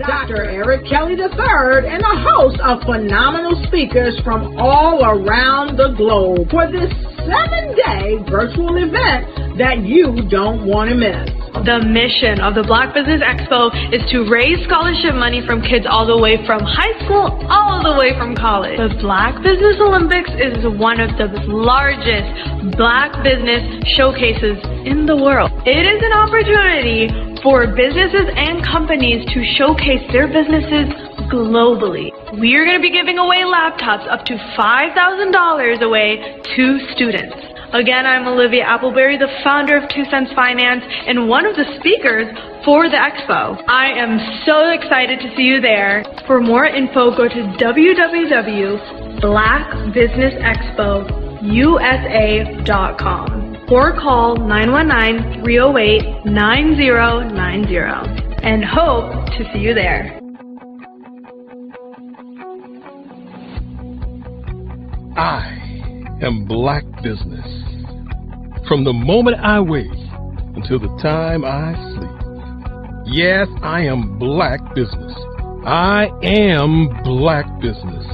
Dr. Eric Kelly III and a host of phenomenal speakers from all around the globe for this 7-day virtual event that you don't want to miss. The mission of the Black Business Expo is to raise scholarship money from kids all the way from high school all the way from college. The Black Business Olympics is one of the largest Black business showcases in the world. It is an opportunity for businesses and companies to showcase their businesses globally. We are going to be giving away laptops up to $5,000 away to students. Again, I'm Olivia Appleberry, the founder of 2 Cents Finance and one of the speakers for the expo. I am so excited to see you there. For more info, go to www.blackbusinessexpousa.com or call 919-308-9090 and hope to see you there. I am Black Business. From the moment I wake until the time I sleep. Yes, I am Black Business. I am Black Business.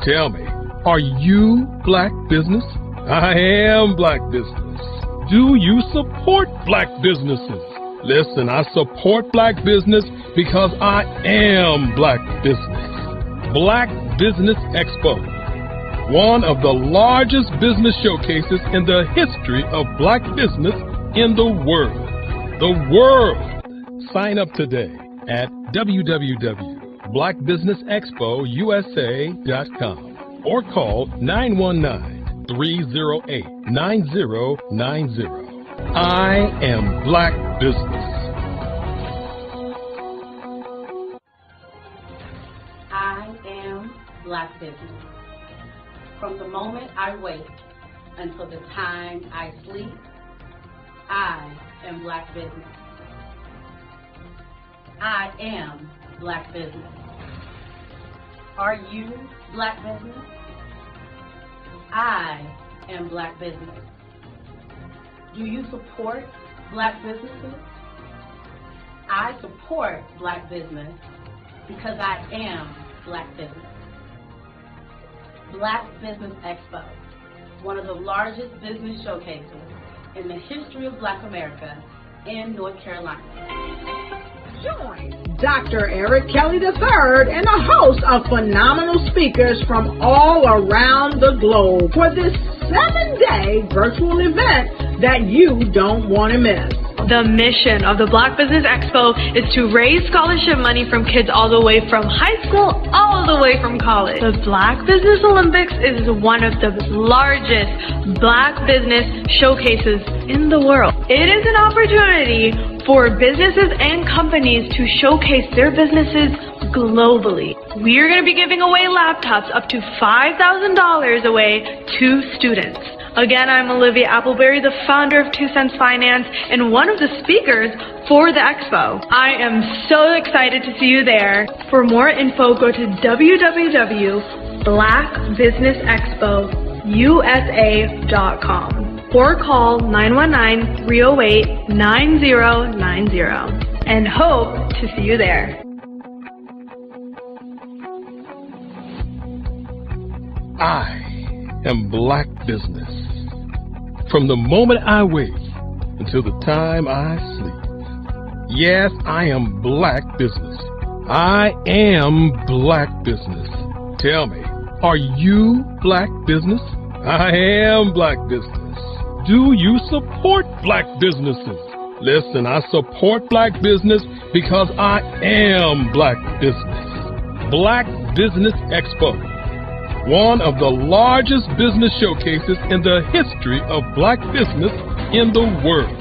Tell me, are you Black Business? I am Black Business. Do you support Black businesses? Listen, I support Black business because I am Black Business. Black Business Expo, one of the largest business showcases in the history of Black business in the world. The world! Sign up today at www.blackbusinessexpousa.com or call 919-308-9090. I am Black Business. I am Black Business. From the moment I wake until the time I sleep, I am Black Business. I am Black Business. Are you Black Business? I am Black Business. Do you support Black businesses? I support Black business because I am Black Business. Black Business Expo, one of the largest business showcases in the history of Black America in North Carolina. Join Dr. Eric Kelly III and a host of phenomenal speakers from all around the globe for this 7-day virtual event that you don't want to miss. The mission of the Black Business Expo is to raise scholarship money from kids all the way from high school all the way from college. The Black Business Olympics is one of the largest Black business showcases in the world. It is an opportunity for businesses and companies to showcase their businesses globally. We are going to be giving away laptops up to $5,000 away to students. Again, I'm Olivia Appleberry, the founder of 2 Cents Finance and one of the speakers for the expo. I am so excited to see you there. For more info, go to www.blackbusinessexpousa.com or call 919-308-9090 and hope to see you there. I am Black Business. From the moment I wake until the time I sleep. Yes, I am Black Business. I am Black Business. Tell me, are you Black Business? I am Black Business. Do you support Black businesses? Listen, I support Black business because I am Black Business. Black Business Expo, one of the largest business showcases in the history of Black business in the world.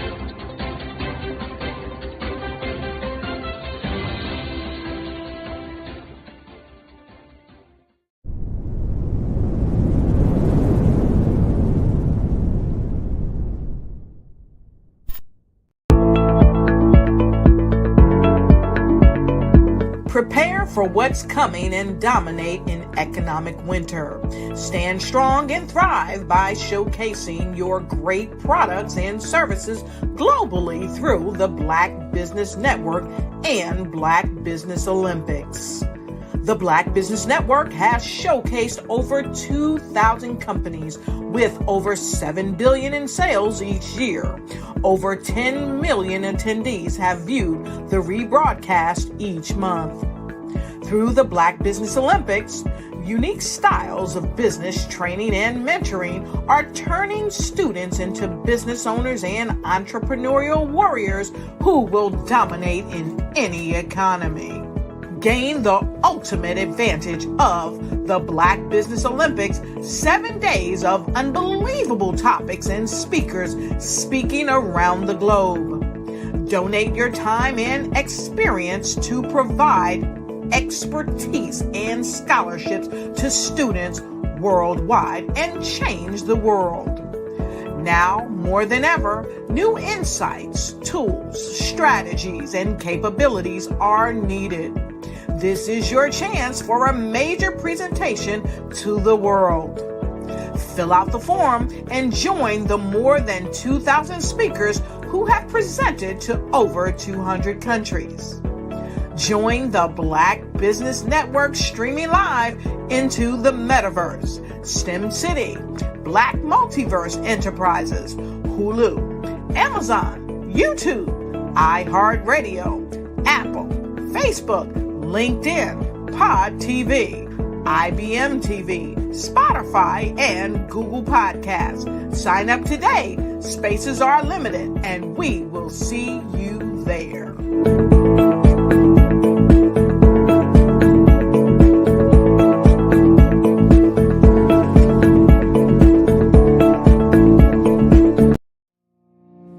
Prepare for what's coming and dominate in economic winter. Stand strong and thrive by showcasing your great products and services globally through the Black Business Network and Black Business Olympics. The Black Business Network has showcased over 2,000 companies with over $7 billion in sales each year. Over 10 million attendees have viewed the rebroadcast each month. Through the Black Business Olympics, unique styles of business training and mentoring are turning students into business owners and entrepreneurial warriors who will dominate in any economy. Gain the ultimate advantage of the Black Business Olympics, 7 days of unbelievable topics and speakers speaking around the globe. Donate your time and experience to provide expertise and scholarships to students worldwide and change the world. Now, more than ever, new insights, tools, strategies, and capabilities are needed. This is your chance for a major presentation to the world. Fill out the form and join the more than 2,000 speakers who have presented to over 200 countries. Join the Black Business Network streaming live into the Metaverse, STEM City, Black Multiverse Enterprises, Hulu, Amazon, YouTube, iHeartRadio, Apple, Facebook, LinkedIn, Pod TV, IBM TV, Spotify, and Google Podcasts. Sign up today. Spaces are limited, and we will see you there.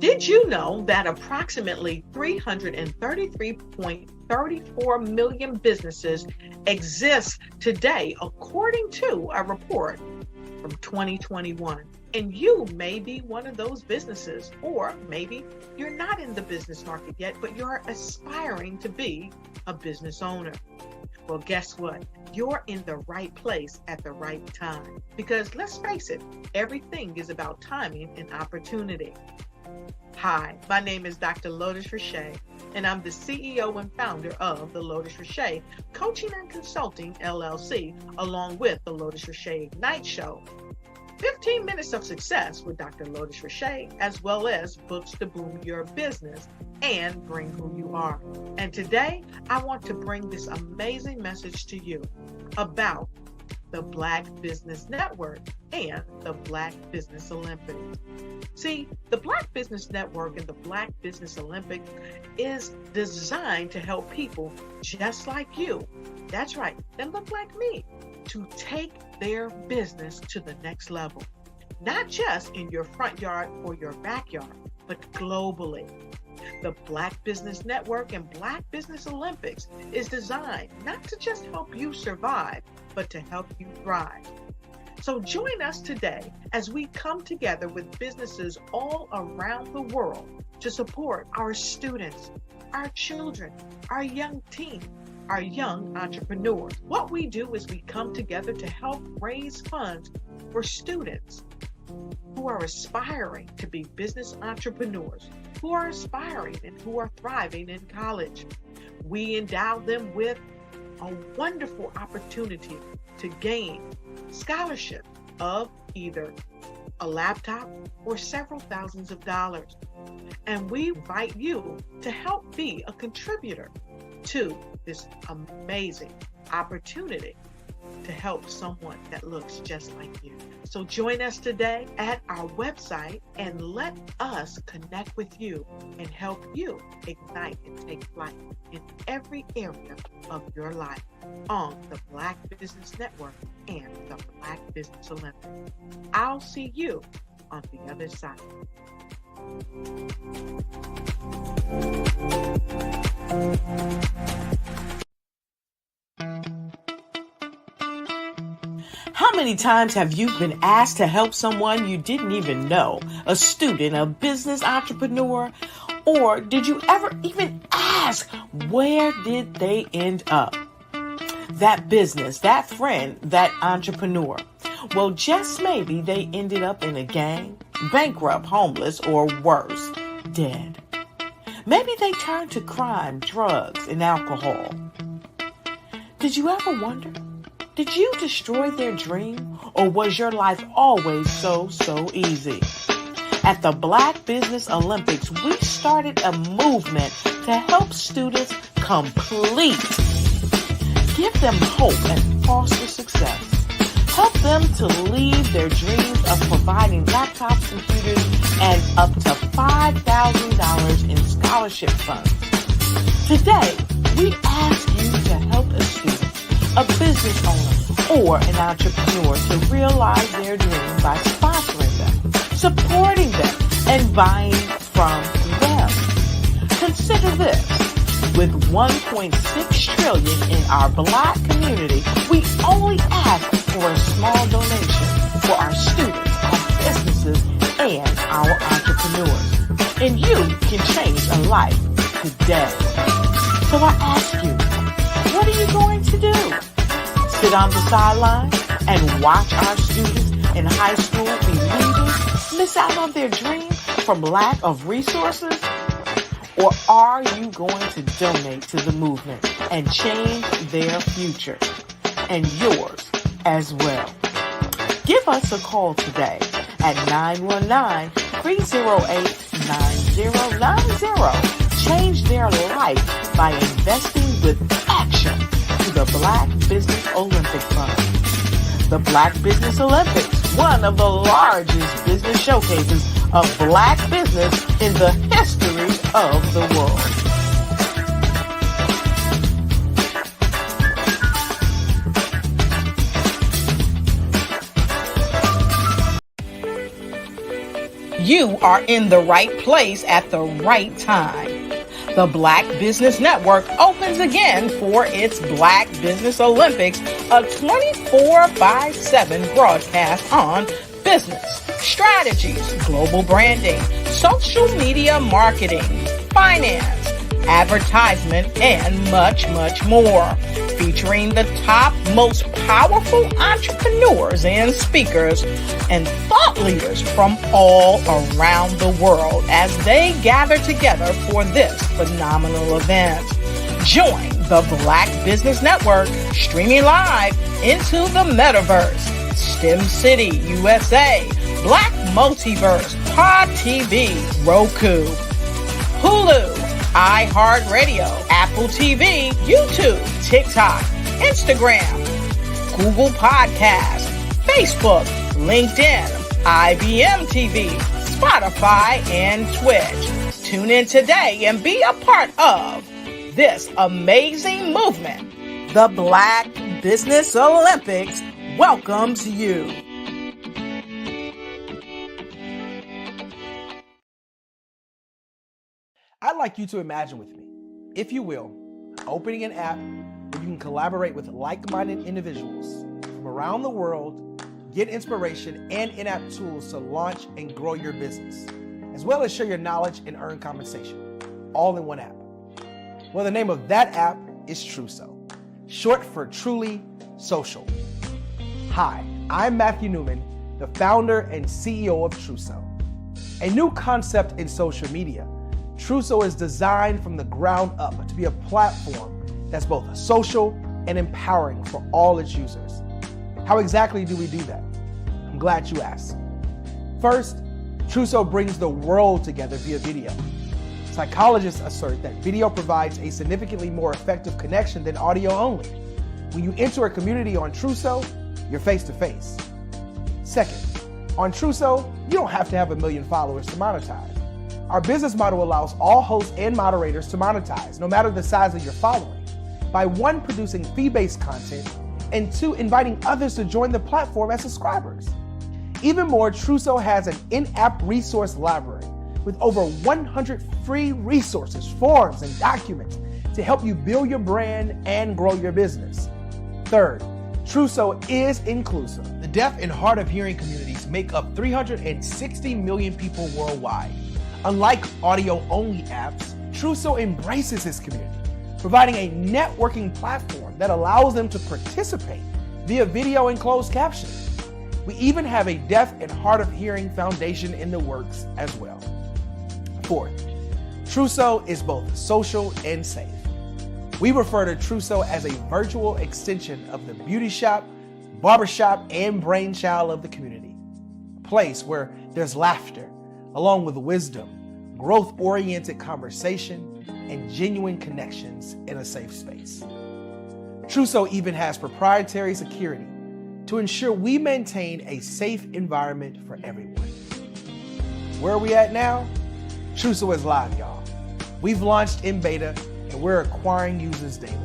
Did you know that approximately 333.34 million businesses exist today, according to a report from 2021? And you may be one of those businesses, or maybe you're not in the business market yet, but you're aspiring to be a business owner. Well, guess what? You're in the right place at the right time. Because let's face it, everything is about timing and opportunity. Hi, my name is Dr. Lotus Richey, and I'm the CEO and founder of the Lotus Richey Coaching and Consulting LLC, along with the Lotus Richey Ignite Show. 15 minutes of success with Dr. Lotus Richey, as well as books to boom your business and bring who you are. And today, I want to bring this amazing message to you about the Black Business Network and the Black Business Olympics. See, the Black Business Network and the Black Business Olympics is designed to help people just like you, that's right, that look like me, to take their business to the next level. Not just in your front yard or your backyard, but globally. The Black Business Network and Black Business Olympics is designed not to just help you survive, but to help you thrive. So join us today as we come together with businesses all around the world to support our students, our children, our young teens, our young entrepreneurs. What we do is we come together to help raise funds for students who are aspiring to be business entrepreneurs, who are aspiring and who are thriving in college. We endow them with a wonderful opportunity to gain scholarship of either a laptop or several thousands of dollars. And we invite you to help be a contributor to this amazing opportunity to help someone that looks just like you. So join us today at our website and let us connect with you and help you ignite and take flight in every area of your life on the Black Business Network and the Black Business Olympics. I'll see you on the other side. How many times have you been asked to help someone you didn't even know, a student, a business entrepreneur, Or did you ever even ask, where did they end up? That business, that friend, that entrepreneur. Well, just maybe they ended up in a gang, bankrupt, homeless, or worse, dead. Maybe they turned to crime, drugs, and alcohol. Did you ever wonder? Did you destroy their dream, or was your life always so easy? At the Black Business Olympics, we started a movement to help students complete. Give them hope and foster success. Help them to leave their dreams of providing laptops, computers, and up to $5,000 in scholarship funds. Today, we ask you to help a student, a business owner, or an entrepreneur to realize their dream by sponsoring them, supporting them, and buying from them. Consider this. With $1.6 trillion in our Black community, we only ask for a small donation for our students, our businesses, and our entrepreneurs. And you can change a life today. So I ask you, what are you going to do? Sit on the sideline and watch our students in high school be leaving, miss out on their dream from lack of resources? Or are you going to donate to the movement and change their future and yours as well? Give us a call today at 919-308-9090. Change their life by investing with action to the Black Business Olympic Fund. The Black Business Olympics, one of the largest business showcases of Black business in the history of the world. You are in the right place at the right time. The Black Business Network opens again for its Black Business Olympics, a 24/7 broadcast on business, strategies, global branding, social media marketing, finance, advertisement, and much more. Featuring the top, most powerful entrepreneurs and speakers and thought leaders from all around the world as they gather together for this phenomenal event. Join the Black Business Network streaming live into the metaverse, STEM City, USA, Black Multiverse, Pod TV, Roku, Hulu, iHeartRadio, Apple TV, YouTube, TikTok, Instagram, Google Podcasts, Facebook, LinkedIn, IBM TV, Spotify, and Twitch. Tune in today and be a part of this amazing movement. The Black Business Olympics welcomes you. I'd like you to imagine with me, if you will, opening an app where you can collaborate with like-minded individuals from around the world, get inspiration and in-app tools to launch and grow your business, as well as share your knowledge and earn compensation, all in one app. Well, the name of that app is Truso, short for Truly Social. Hi, I'm Matthew Newman, the founder and CEO of Truso, a new concept in social media. Truso is designed from the ground up to be a platform that's both social and empowering for all its users. How exactly do we do that? I'm glad you asked. First, Truso brings the world together via video. Psychologists assert that video provides a significantly more effective connection than audio only. When you enter a community on Truso, you're face to face. Second, on Truso, you don't have to have 1 million followers to monetize. Our business model allows all hosts and moderators to monetize, no matter the size of your following, by 1, producing fee-based content, and 2, inviting others to join the platform as subscribers. Even more, Truso has an in-app resource library with over 100 free resources, forms, and documents to help you build your brand and grow your business. Third, Truso is inclusive. The deaf and hard of hearing communities make up 360 million people worldwide. Unlike audio-only apps, Truso embraces its community, providing a networking platform that allows them to participate via video and closed captioning. We even have a deaf and hard of hearing foundation in the works as well. Fourth, Truso is both social and safe. We refer to Truso as a virtual extension of the beauty shop, barbershop, and brainchild of the community. A place where there's laughter, along with wisdom, growth-oriented conversation, and genuine connections in a safe space. Truso even has proprietary security to ensure we maintain a safe environment for everyone. Where are we at now? Truso is live, y'all. We've launched in beta and we're acquiring users daily.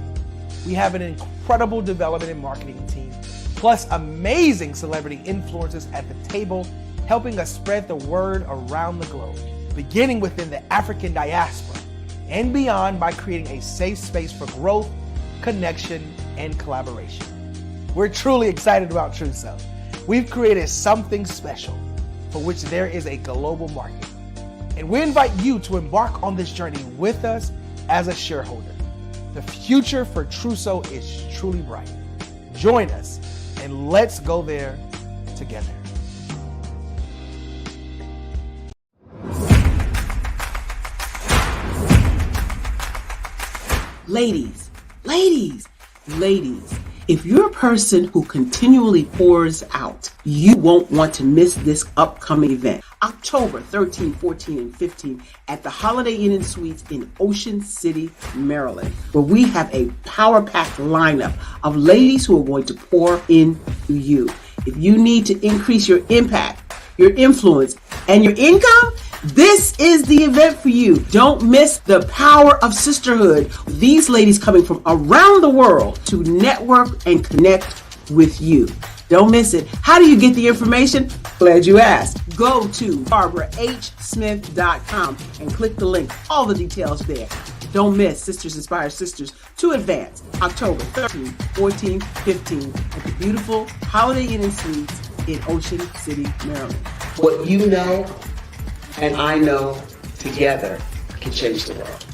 We have an incredible development and marketing team, plus amazing celebrity influencers at the table, helping us spread the word around the globe, beginning within the African diaspora and beyond by creating a safe space for growth, connection, and collaboration. We're truly excited about Truso. We've created something special for which there is a global market. And we invite you to embark on this journey with us as a shareholder. The future for Truso is truly bright. Join us and let's go there together. Ladies, if you're a person who continually pours out, you won't want to miss this upcoming event. October 13, 14, and 15 at the Holiday Inn and Suites in Ocean City, Maryland, where we have a power-packed lineup of ladies who are going to pour into you. If you need to increase your impact, your influence, and your income, this is the event for you. Don't miss the power of sisterhood. These ladies coming from around the world to network and connect with you. Don't miss it. How do you get the information? Glad you asked. Go to barbarahsmith.com and click the link. All the details there. Don't miss Sisters Inspire Sisters to Advance, October 13, 14, 15 at the beautiful Holiday Inn and Suites in Ocean City, Maryland. What you know and I know together can change the world.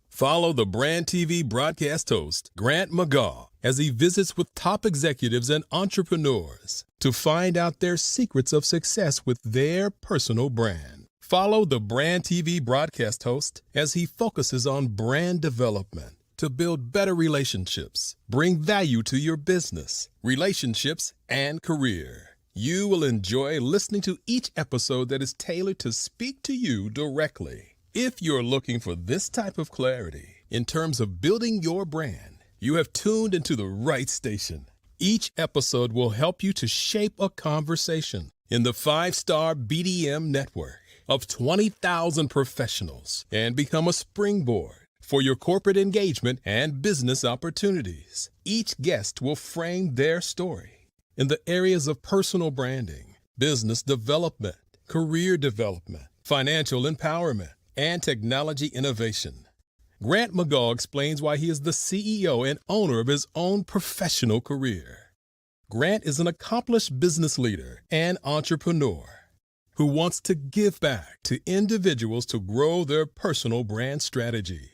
Follow the Brand TV broadcast host, Grant McGaugh, as he visits with top executives and entrepreneurs to find out their secrets of success with their personal brand. Follow the Brand TV broadcast host as he focuses on brand development to build better relationships, bring value to your business, relationships, and career. You will enjoy listening to each episode that is tailored to speak to you directly. If you're looking for this type of clarity in terms of building your brand, you have tuned into the right station. Each episode will help you to shape a conversation in the 5-star BDM network of 20,000 professionals and become a springboard for your corporate engagement and business opportunities. Each guest will frame their story in the areas of personal branding, business development, career development, financial empowerment, and technology innovation. Grant McGaugh explains why he is the CEO and owner of his own professional career. Grant is an accomplished business leader and entrepreneur who wants to give back to individuals to grow their personal brand strategy.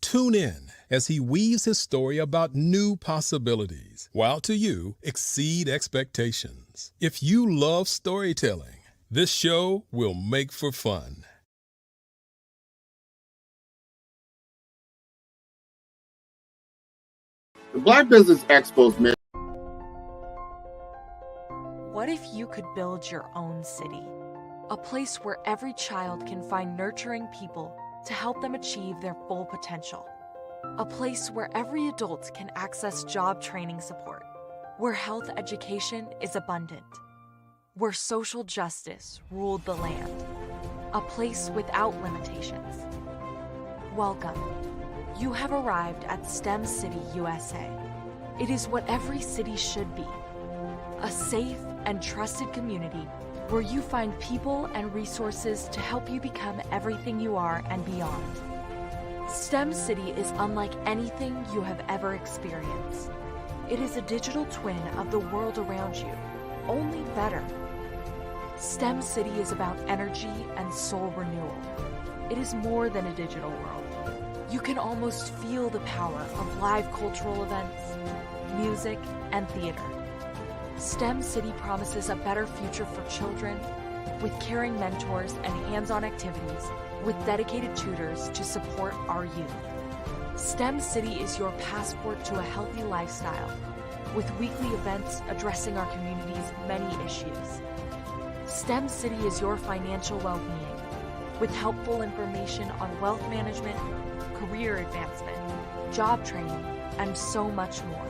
Tune in as he weaves his story about new possibilities, while to you exceed expectations. If you love storytelling, this show will make for fun. The Black Business Expo's mission. What if you could build your own city? A place where every child can find nurturing people to help them achieve their full potential. A place where every adult can access job training support. Where health education is abundant. Where social justice ruled the land. A place without limitations. Welcome. You have arrived at STEM City, USA. It is what every city should be. A safe and trusted community where you find people and resources to help you become everything you are and beyond. STEM City is unlike anything you have ever experienced. It is a digital twin of the world around you, only better. STEM City is about energy and soul renewal. It is more than a digital world. You can almost feel the power of live cultural events, music, and theater. STEM City promises a better future for children with caring mentors and hands-on activities with dedicated tutors to support our youth. STEM City is your passport to a healthy lifestyle with weekly events addressing our community's many issues. STEM City is your financial well-being with helpful information on wealth management, career advancement, job training, and so much more.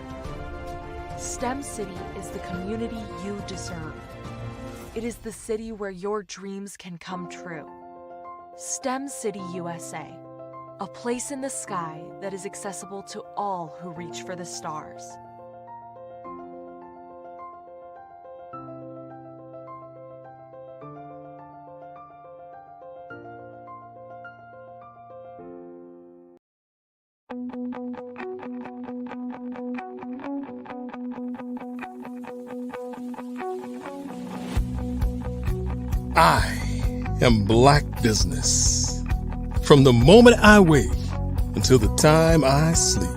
STEM City is the community you deserve. It is the city where your dreams can come true. STEM City USA, a place in the sky that is accessible to all who reach for the stars. I am Black Business. From the moment I wake until the time I sleep.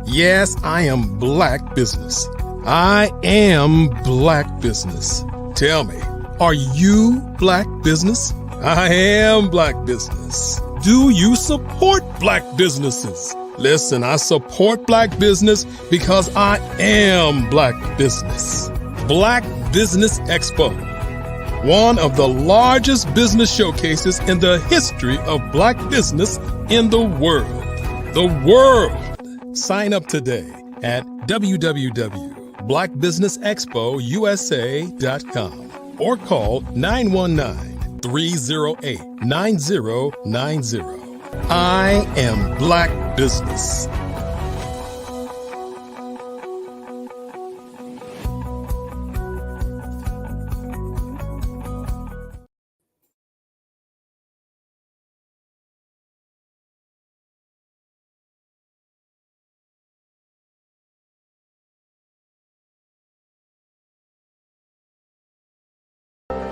Yes, I am Black Business. I am Black Business. Tell me, are you Black Business? I am Black Business. Do you support Black businesses? Listen, I support Black business because I am Black Business. Black Business Expo, one of the largest business showcases in the history of Black business in the world. The world! Sign up today at www.blackbusinessexpousa.com or call 919-308-9090. I am Black Business.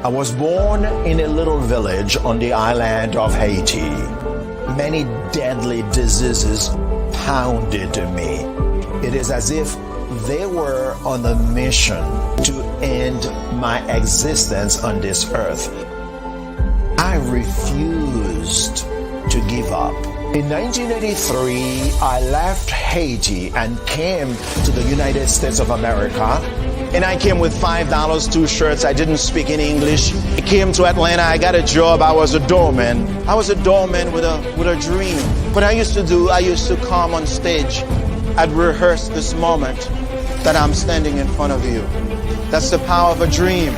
I was born in a little village on the island of Haiti. Many deadly diseases pounded me. It is as if they were on a mission to end my existence on this earth. I refused to give up. In 1983, I left Haiti and came to the United States of America. And I came with $5, 2 shirts. I didn't speak any English. I came to Atlanta. I got a job. I was a doorman. I was a doorman with a dream. What I used to do, I used to come on stage. I'd rehearse this moment that I'm standing in front of you. That's the power of a dream.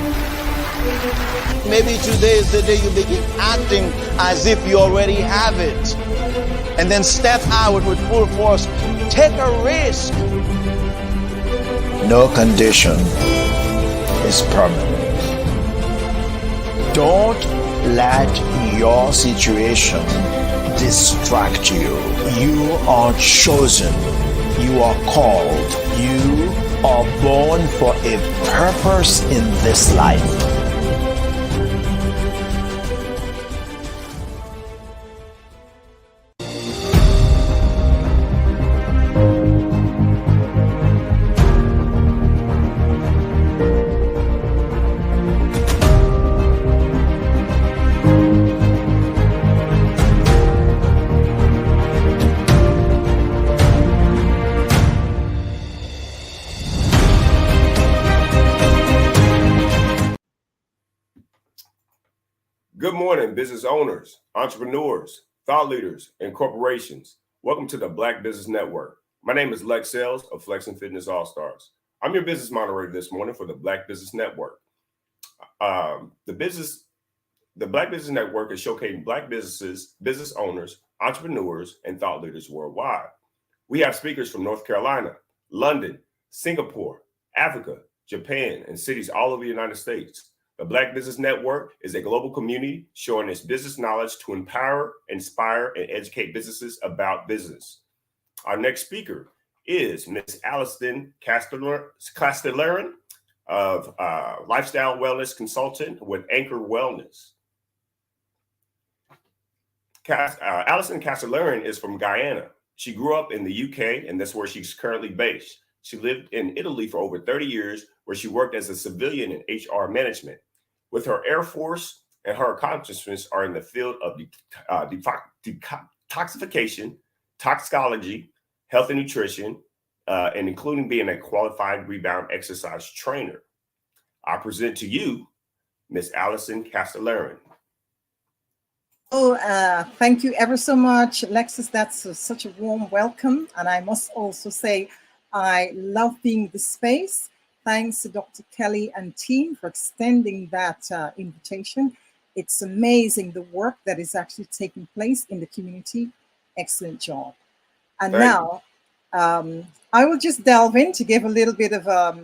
Maybe today is the day you begin acting as if you already have it. And then step out with full force. Take a risk. No condition is permanent. Don't let your situation distract you. You are chosen. You are called. You are born for a purpose in this life. Good morning, business owners, entrepreneurs, thought leaders, and corporations. Welcome to the Black Business Network. My name is Lex Sales of Flex and Fitness All-Stars. I'm your business moderator this morning for the Black Business Network. The Black Business Network is showcasing Black businesses, business owners, entrepreneurs, and thought leaders worldwide. We have speakers from North Carolina, London, Singapore, Africa, Japan, and cities all over the United States. The Black Business Network is a global community showing its business knowledge to empower, inspire, and educate businesses about business. Our next speaker is Ms. Alliston Castellarin. of lifestyle wellness consultant with Anchor Wellness. Alison Castellarin is from Guyana. She grew up in the UK, and that's where she's currently based. She lived in Italy for over 30 years, where she worked as a civilian in HR management. With her Air Force and her accomplishments are in the field of detoxification, toxicology, health and nutrition, and including being a qualified rebound exercise trainer. I present to you Miss Alison Castellarin. Thank you ever so much, Alexis. That's such a warm welcome. And I must also say, I love being in this space. Thanks to Dr. Kelly and team for extending that invitation. It's amazing the work that is actually taking place in the community. Excellent job. And now I will just delve in to give a little bit of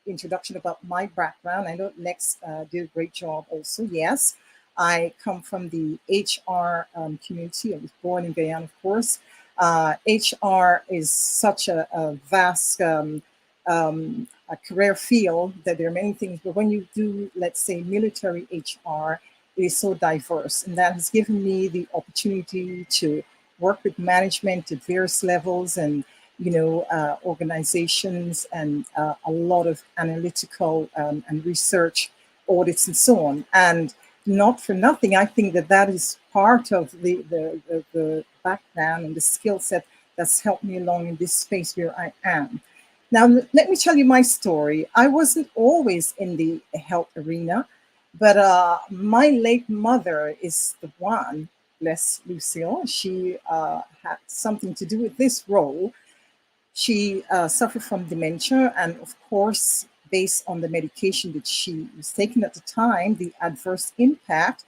introduction about my background. I know Lex did a great job also. Yes, I come from the HR community. I was born in Guyana, of course. HR is such a vast a career field that there are many things, but when you do, let's say, military HR, it is so diverse. And that has given me the opportunity to work with management at various levels and, organizations and a lot of analytical and research audits and so on. And not for nothing, I think that is part of the background and the skill set that's helped me along in this space where I am. Now, let me tell you my story. I wasn't always in the health arena, but my late mother is the one, bless Lucille. She had something to do with this role. She suffered from dementia, and of course, based on the medication that she was taking at the time, the adverse impact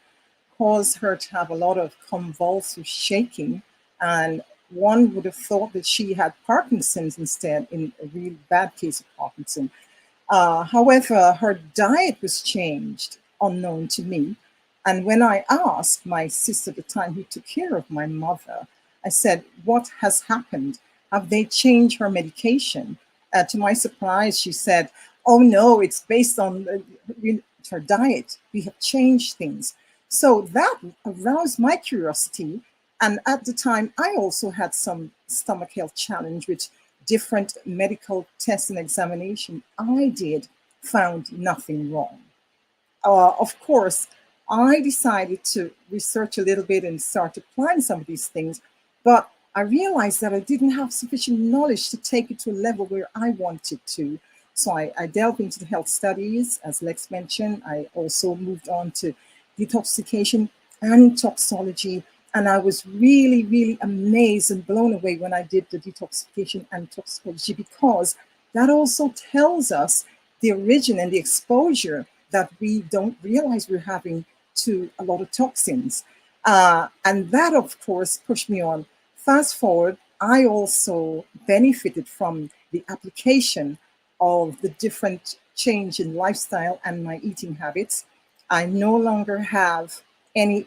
caused her to have a lot of convulsive shaking, and one would have thought that she had Parkinson's instead, in a really bad case of Parkinson. However, her diet was changed, unknown to me. And when I asked my sister at the time who took care of my mother, I said, what has happened? Have they changed her medication? To my surprise, she said, oh no, it's based on her diet. We have changed things. So that aroused my curiosity. And at the time, I also had some stomach health challenge with different medical tests and examination I did, found nothing wrong. Of course, I decided to research a little bit and start applying some of these things, but I realized that I didn't have sufficient knowledge to take it to a level where I wanted to. So I delved into the health studies, as Lex mentioned. I also moved on to detoxification and toxology. And I was really, really amazed and blown away when I did the detoxification and toxicology, because that also tells us the origin and the exposure that we don't realize we're having to a lot of toxins. And that, of course, pushed me on. Fast forward, I also benefited from the application of the different change in lifestyle and my eating habits. I no longer have any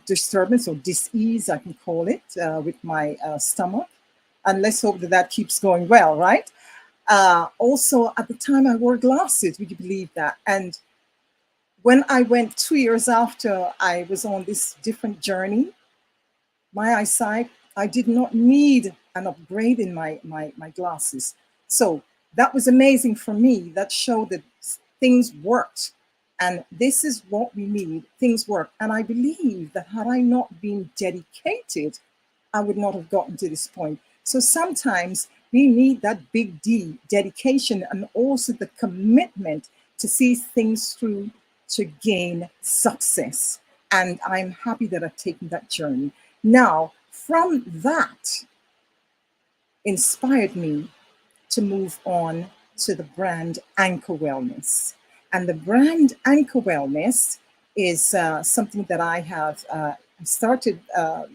disturbance or dis-ease, I can call it, with my stomach. And let's hope that keeps going well, right? Also, at the time I wore glasses, would you believe that? And when I went 2 years after I was on this different journey, my eyesight, I did not need an upgrade in my glasses. So that was amazing for me. That showed that things worked. And this is what we need. Things work. And I believe that had I not been dedicated, I would not have gotten to this point. So sometimes we need that big D, dedication, and also the commitment to see things through to gain success. And I'm happy that I've taken that journey. Now, from that, inspired me to move on to the brand Anchor Wellness. And the brand Anchor Wellness is something that I have started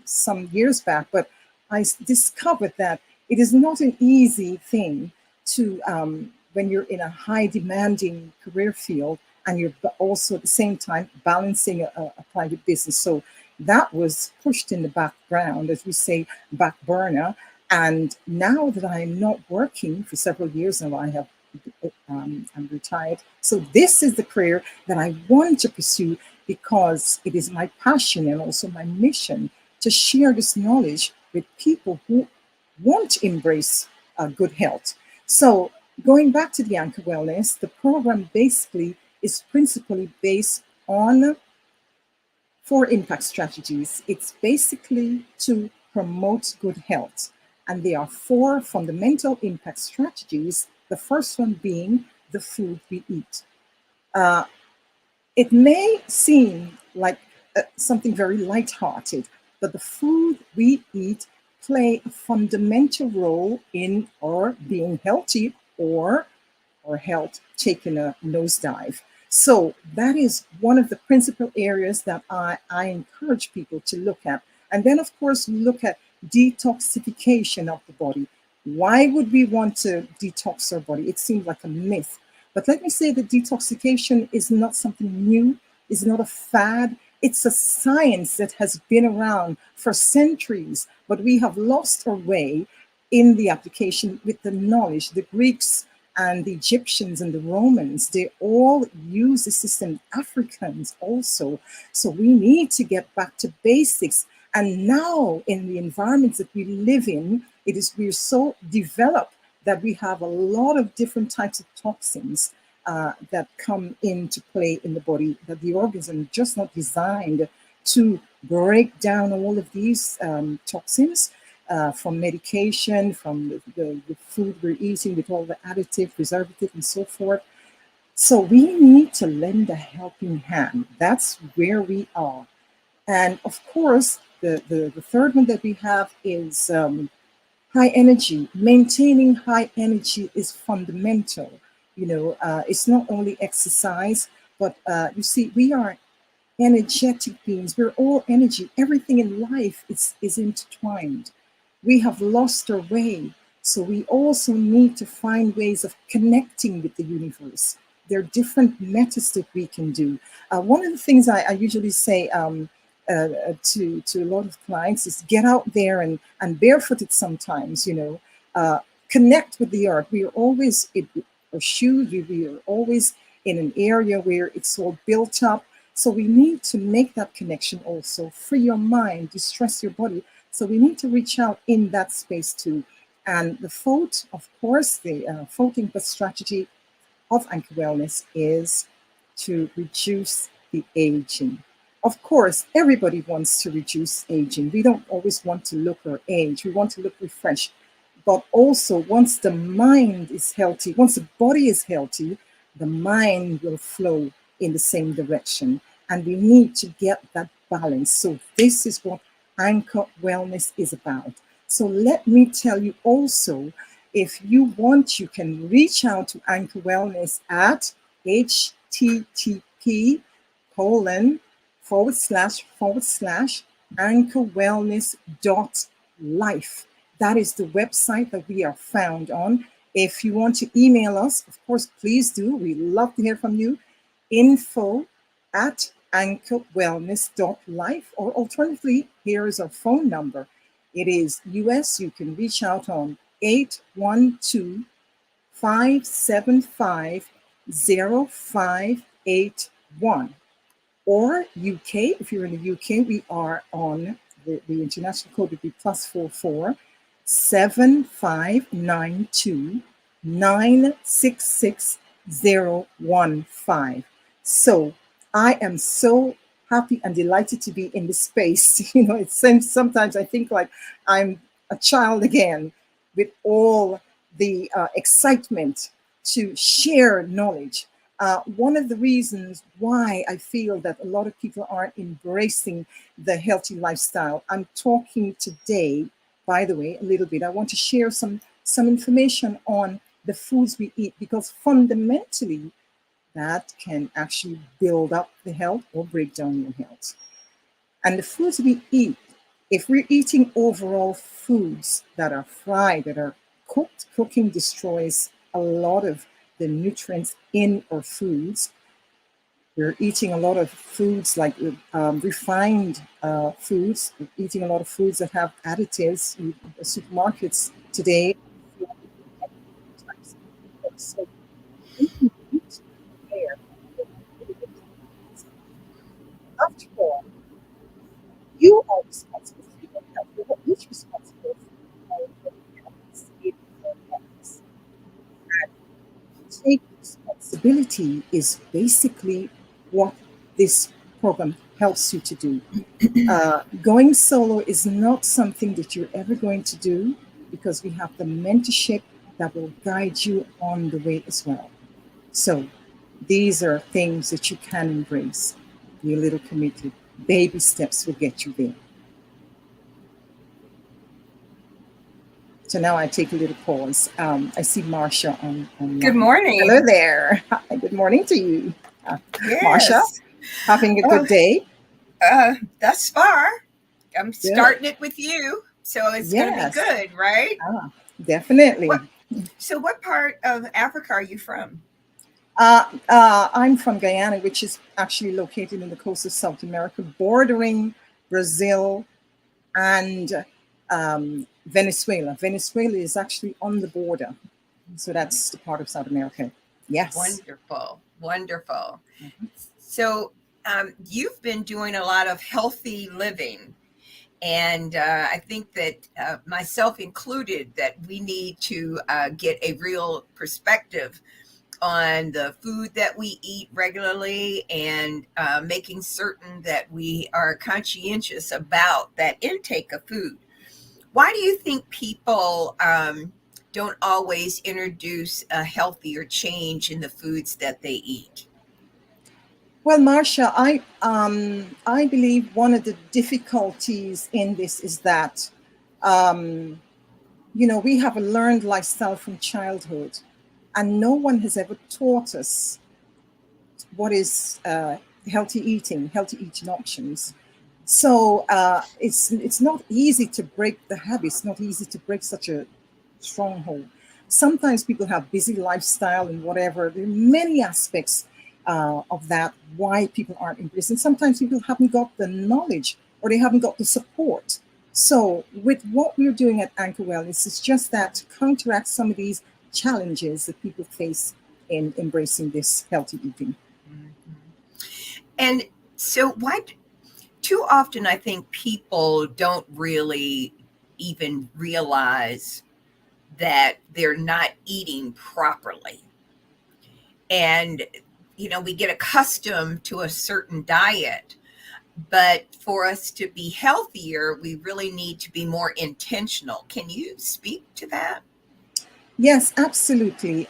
some years back, but I discovered that it is not an easy thing to, when you're in a high demanding career field and you're also at the same time balancing a private business. So that was pushed in the background, as we say, back burner. And now that I'm not working for several years now, I have I'm retired. So this is the career that I want to pursue because it is my passion and also my mission to share this knowledge with people who want to embrace good health. So going back to the Anchor Wellness, the program basically is principally based on 4 impact strategies. It's basically to promote good health. And there are 4 fundamental impact strategies. The first one being the food we eat. It may seem like something very lighthearted, but the food we eat play a fundamental role in our being healthy or our health taking a nosedive. So that is one of the principal areas that I encourage people to look at. And then, of course, look at detoxification of the body. Why would we want to detox our body? It seems like a myth. But let me say that detoxification is not something new, is not a fad. It's a science that has been around for centuries, but we have lost our way in the application with the knowledge. The Greeks and the Egyptians and the Romans, they all use the system, Africans also. So we need to get back to basics. And now in the environments that we live in, we're so developed that we have a lot of different types of toxins that come into play in the body, that the organism is just not designed to break down all of these toxins. From medication, from the food we're eating with all the additive, preservative, and so forth. So we need to lend a helping hand. That's where we are. And of course, the third one that we have is high energy. Maintaining high energy is fundamental. It's not only exercise, but you see, we are energetic beings. We're all energy. Everything in life is intertwined. We have lost our way. So we also need to find ways of connecting with the universe. There are different methods that we can do. One of the things I usually say to a lot of clients is get out there and barefooted sometimes, connect with the earth. We are always in our shoes, we are always in an area where it's all built up. So we need to make that connection also. Free your mind, distress your body. So we need to reach out in that space too. And the fourth, of course, the fourth impact strategy of Anchor Wellness is to reduce the aging. Of course, everybody wants to reduce aging. We don't always want to look our age. We want to look refreshed. But also, once the mind is healthy, once the body is healthy, the mind will flow in the same direction. And we need to get that balance. So this is what Anchor Wellness is about. So let me tell you also, if you want, you can reach out to Anchor Wellness at http://anchorwellness.life. That is the website that we are found on. If you want to email us, of course, please do. We love to hear from you. info@anchorwellness.life, or alternatively, here is our phone number. It is US. You can reach out on 812-575-0581. Or UK, if you're in the UK, we are on the international code would be +44 7592 966 015. So I am so happy and delighted to be in this space. It seems sometimes I think like I'm a child again, with all the excitement to share knowledge. One of the reasons why I feel that a lot of people aren't embracing the healthy lifestyle, I'm talking today, by the way, a little bit. I want to share some information on the foods we eat, because fundamentally that can actually build up the health or break down your health. And the foods we eat, if we're eating overall foods that are fried, that are cooked, cooking destroys a lot of the nutrients in our foods. We're eating a lot of foods like refined foods. We're eating a lot of foods that have additives. In supermarkets today, we can eat there. After all, you are responsible for your health. You are each responsible for your health. And take responsibility is basically what this program helps you to do. Going solo is not something that you're ever going to do because we have the mentorship that will guide you on the way as well. So these are things that you can embrace. Be a little committed. Baby steps will get you there. So now I take a little pause. I see Marsha on Good morning. Hello there. Hi, good morning to you. Yes. Marsha, having a good day? Thus far, I'm starting it with you, so it's going to be good, right? Definitely. So what part of Africa are you from? I'm from Guyana, which is actually located in the coast of South America, bordering Brazil and Venezuela. Venezuela is actually on the border. So that's the part of South America. Yes. Wonderful. Wonderful. Mm-hmm. So you've been doing a lot of healthy living. And I think that myself included, that we need to get a real perspective on the food that we eat regularly and making certain that we are conscientious about that intake of food. Why do you think people don't always introduce a healthier change in the foods that they eat? Well, Marsha, I believe one of the difficulties in this is that, we have a learned lifestyle from childhood, and no one has ever taught us what is healthy eating options. So it's not easy to break the habit. It's not easy to break such a stronghold. Sometimes people have busy lifestyle and whatever. There are many aspects of that, why people aren't embracing. Sometimes people haven't got the knowledge or they haven't got the support. So with what we're doing at Anchor Wellness, it's just that to counteract some of these challenges that people face in embracing this healthy eating. Mm-hmm. And so too often I think people don't really even realize that they're not eating properly. And we get accustomed to a certain diet, but for us to be healthier, we really need to be more intentional. Can you speak to that? Yes, absolutely.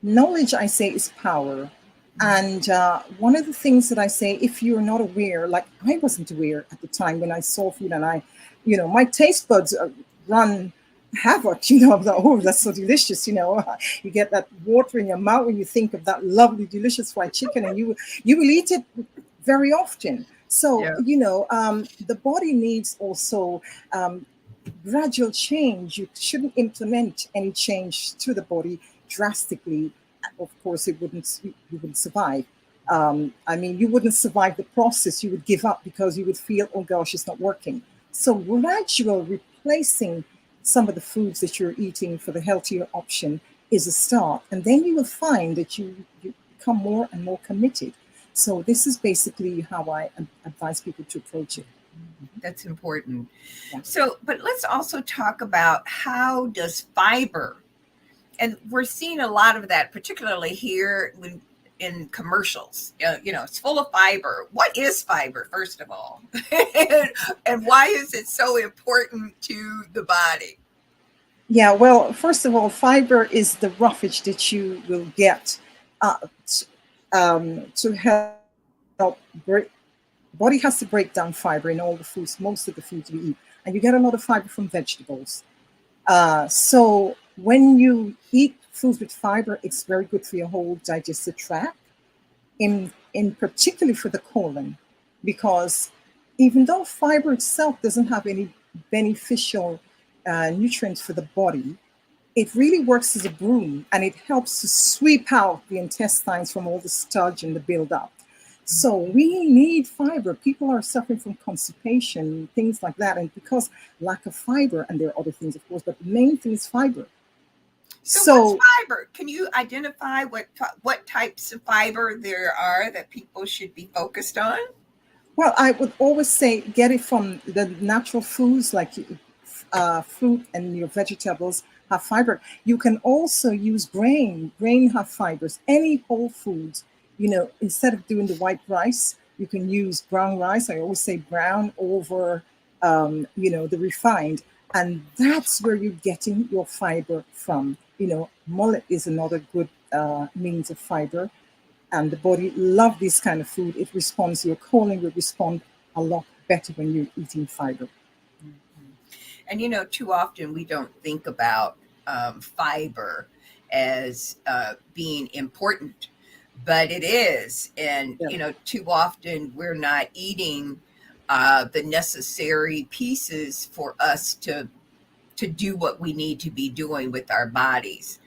Knowledge, I say, is power. And one of the things that I say, if you're not aware, like I wasn't aware at the time when I saw food and my taste buds run havoc, oh, that's so delicious, you get that water in your mouth when you think of that lovely, delicious fried chicken, and you will eat it very often. So, the body needs also gradual change. You shouldn't implement any change to the body drastically. Of course, you wouldn't survive. You wouldn't survive the process. You would give up because you would feel, oh gosh, it's not working. So gradual replacing some of the foods that you're eating for the healthier option is a start. And then you will find that you become more and more committed. So this is basically how I advise people to approach it. That's important. Yeah. So, but let's also talk about how does fiber, and we're seeing a lot of that, particularly here in commercials, it's full of fiber. What is fiber, first of all? And why is it so important to the body? Yeah, well, first of all, fiber is the roughage that you will get to help break. Body has to break down fiber in all the foods, most of the foods we eat. And you get a lot of fiber from vegetables. So when you eat foods with fiber, it's very good for your whole digestive tract, in particularly for the colon, because even though fiber itself doesn't have any beneficial nutrients for the body, it really works as a broom, and it helps to sweep out the intestines from all the sludge and the buildup. So we need fiber. People are suffering from constipation, things like that, and because lack of fiber, and there are other things, of course, but the main thing is fiber. So what's fiber? Can you identify what types of fiber there are that people should be focused on? Well, I would always say get it from the natural foods like fruit and your vegetables have fiber. You can also use grain. Grain have fibers. Any whole foods, instead of doing the white rice, you can use brown rice. I always say brown over, the refined. And that's where you're getting your fiber from. Mullet is another good means of fiber. And the body love this kind of food. It responds, your colon will respond a lot better when you're eating fiber. And too often we don't think about fiber as being important, but it is. And too often we're not eating the necessary pieces for us to do what we need to be doing with our bodies.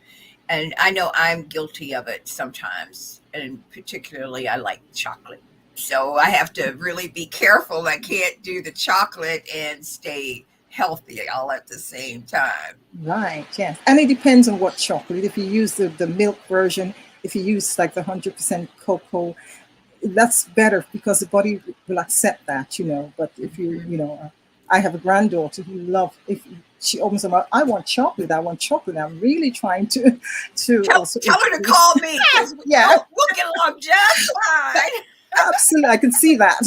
And I know I'm guilty of it sometimes, and particularly I like chocolate. So I have to really be careful. I can't do the chocolate and stay healthy all at the same time. Right, yes. And it depends on what chocolate. If you use the milk version, if you use like the 100% cocoa, that's better because the body will accept that, But if I have a granddaughter who loves, if she opens her mouth, I want chocolate. I'm really trying to tell her to call me. Yeah, we'll get along just fine. Absolutely, I can see that.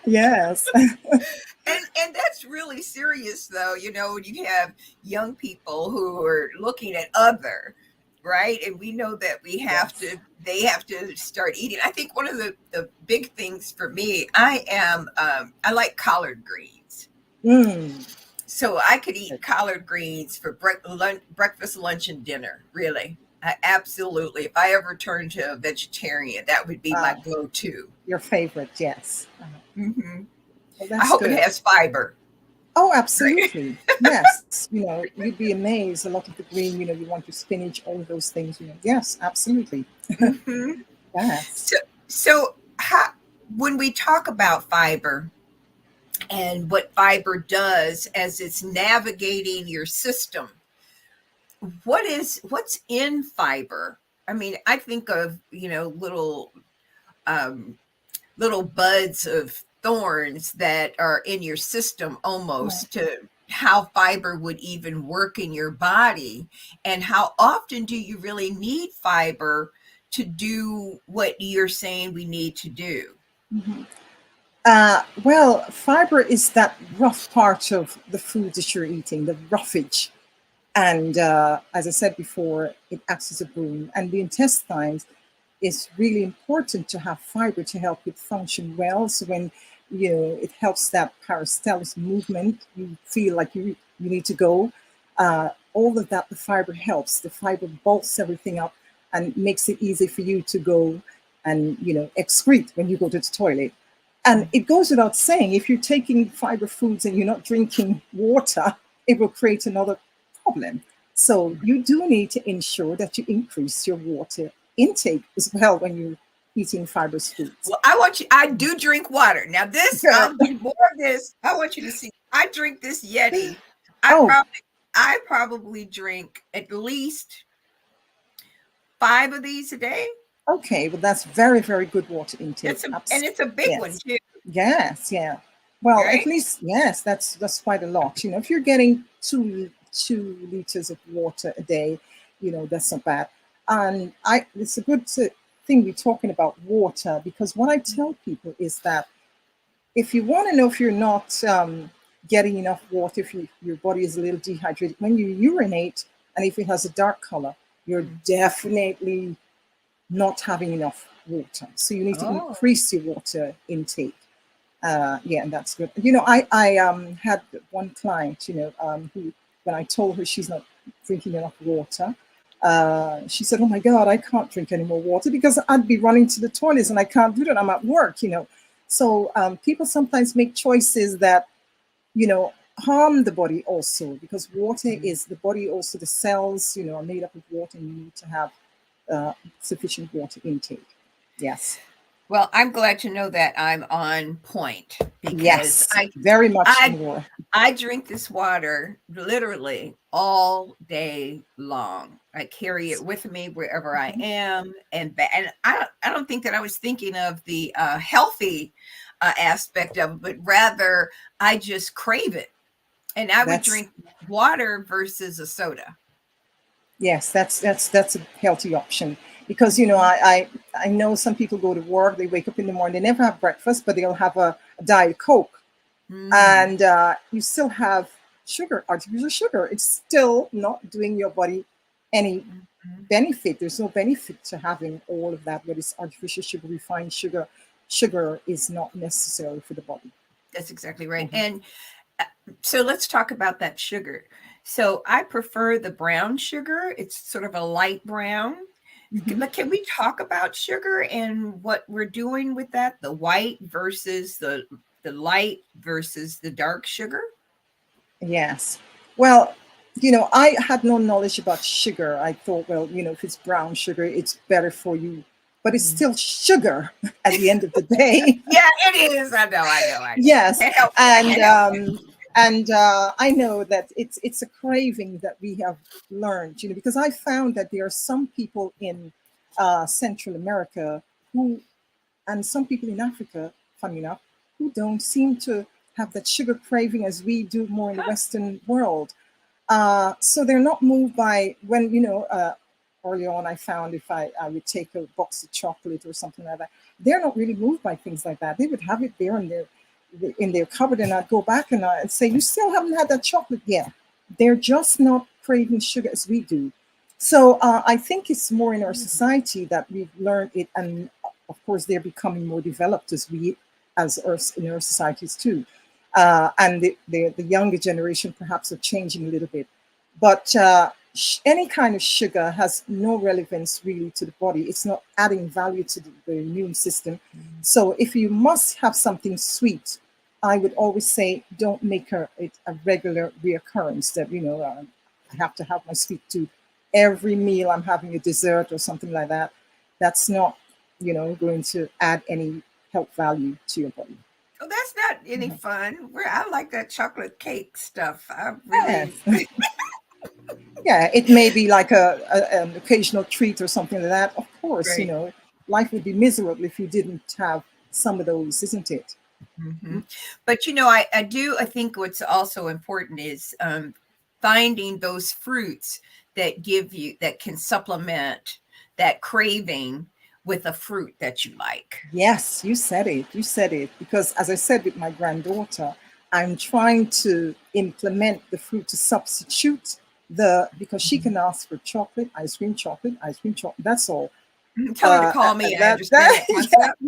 Yes. And that's really serious, though. When you have young people who are looking at other, right? And we know that they have to start eating. I think one of the big things for me, I like collard greens. So I could eat collard greens for breakfast, lunch, and dinner. Really, absolutely. If I ever turn to a vegetarian, that would be my go-to. Your favorite, yes. Mm-hmm. Well, I hope it has fiber. Oh, absolutely. Yes. You'd be amazed. A lot of the green, you want your spinach, all of those things. Yes, absolutely. Mm-hmm. Yes. So when we talk about fiber and what fiber does as it's navigating your system, what's in fiber? I mean, I think of, little buds of thorns that are in your system almost to how fiber would even work in your body. And how often do you really need fiber to do what you're saying we need to do? Mm-hmm. Well, fiber is that rough part of the food that you're eating, the roughage. And as I said before, it acts as a boom. And the intestines is really important to have fiber to help it function well. So when it helps that peristalsis movement, you feel like you need to go. All of that, the fiber helps. The fiber bulks everything up and makes it easy for you to go and excrete when you go to the toilet. And it goes without saying, if you're taking fiber foods and you're not drinking water, it will create another problem. So you do need to ensure that you increase your water intake as well when you're eating fibrous foods. Well, I do drink water. Now I'll do more of this. I want you to see, I drink this Yeti. I probably drink at least 5 of these a day. Okay, well, that's very, very good water intake. And it's a big one too. Yes, yeah. Well, right? At least, yes, that's quite a lot. If you're getting 2 liters of water a day, that's not bad. And it's a good thing we're talking about water, because what I tell people is that if you want to know if you're not getting enough water, if your body is a little dehydrated, when you urinate, and if it has a dark color, you're definitely not having enough water. So you need to increase your water intake. And that's good. I had one client, who, when I told her she's not drinking enough water, she said, "Oh my God, I can't drink any more water because I'd be running to the toilets and I can't do that. I'm at work, So people sometimes make choices that, harm the body also, because water is the body also, the cells, are made up of water, and you need to have sufficient water intake. Yes. Well, I'm glad to know that I'm on point because Yes, very much more. I drink this water literally all day long. I carry it with me wherever I am, and I don't think that I was thinking of the healthy aspect of it, but rather I just crave it, and I would drink water versus a soda. Yes, that's a healthy option because I know some people go to work, they wake up in the morning, they never have breakfast, but they'll have a Diet Coke, and you still have sugar, artificial sugar. It's still not doing your body any benefit. There's no benefit to having all of that, whether it's artificial sugar, refined sugar. Sugar is not necessary for the body. That's exactly right. And so let's talk about that sugar. So I prefer the brown sugar. It's sort of a light brown. But can we talk about sugar and what we're doing with that? The white versus the light versus the dark sugar? Yes. Well, I had no knowledge about sugar. I thought, well, if it's brown sugar, it's better for you. But it's still sugar at the end of the day. Yeah, it is. I know. Yes. And I know that it's a craving that we have learned, because I found that there are some people in Central America and some people in Africa, funny enough, who don't seem to have that sugar craving as we do more in the Western world. So they're not moved by when, early on I found if I would take a box of chocolate or something like that, they're not really moved by things like that. They would have it there in their cupboard, and I'd go back and I'd say, you still haven't had that chocolate yet. They're just not craving sugar as we do. So I think it's more in our society that we've learned it, and of course they're becoming more developed in our societies too. And the younger generation perhaps are changing a little bit. But any kind of sugar has no relevance really to the body. It's not adding value to the immune system. So if you must have something sweet, I would always say don't make it a regular reoccurrence that, I have to have my sweet tooth. Every meal I'm having a dessert or something like that. That's not, going to add any health value to your body. Oh, that's not any fun. I like that chocolate cake stuff. I really... Yes. Yeah, it may be like an occasional treat or something like that. Of course, Right. Life would be miserable if you didn't have some of those, isn't it? But I think what's also important is finding those fruits that can supplement that craving with a fruit that you like. Yes, you said it. Because as I said with my granddaughter, I'm trying to implement the fruit to substitute because she can ask for chocolate, ice cream, that's all. Tell her to call me. I understand that concept.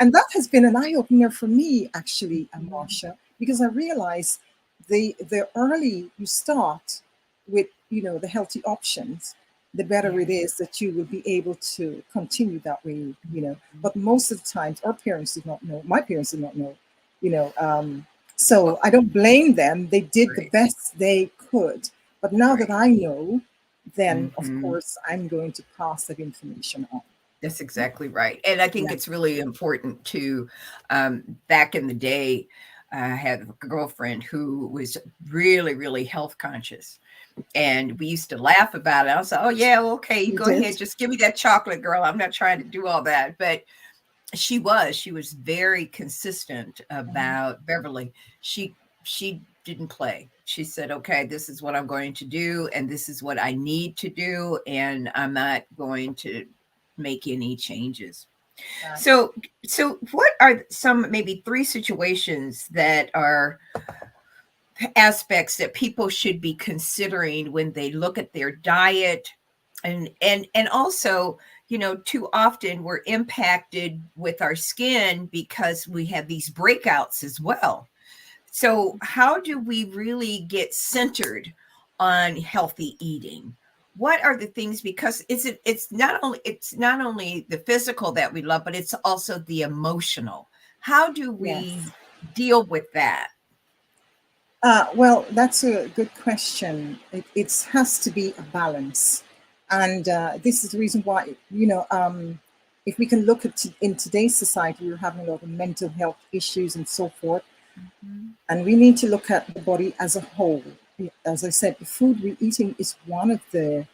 And that has been an eye-opener for me, actually, Marsha, because I realized the early you start with, the healthy options, the better it is that you will be able to continue that way, But most of the times, our parents did not know. My parents did not know, So I don't blame them. They did the best they could. But now that I know, then of course I'm going to pass that information on. That's exactly right. And I think it's really important to, back in the day, I had a girlfriend who was really, really health conscious. And we used to laugh about it. I was like, oh yeah, okay, go ahead. Just give me that chocolate, girl. I'm not trying to do all that. But she was very consistent about Beverly. She didn't play. She said, okay, this is what I'm going to do. And this is what I need to do. And I'm not going to make any changes. Right. So what are some, maybe 3 situations that are aspects that people should be considering when they look at their diet, and also, too often we're impacted with our skin because we have these breakouts as well. So how do we really get centered on healthy eating? What are the things, because it's not only the physical that we love, but it's also the emotional. How do we deal with that? Well, that's a good question. It has to be a balance. And this is the reason why, if we can look at in today's society, we're having a lot of mental health issues and so forth. And we need to look at the body as a whole. As I said, the food we're eating is one of the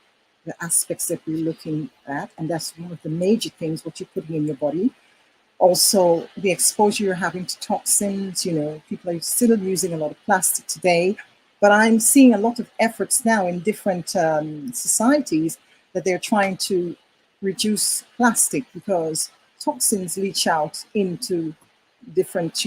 aspects that we're looking at, and that's one of the major things what you're putting in your body. Also, the exposure you're having to toxins. People are still using a lot of plastic today, but I'm seeing a lot of efforts now in different societies that they're trying to reduce plastic because toxins leach out into different,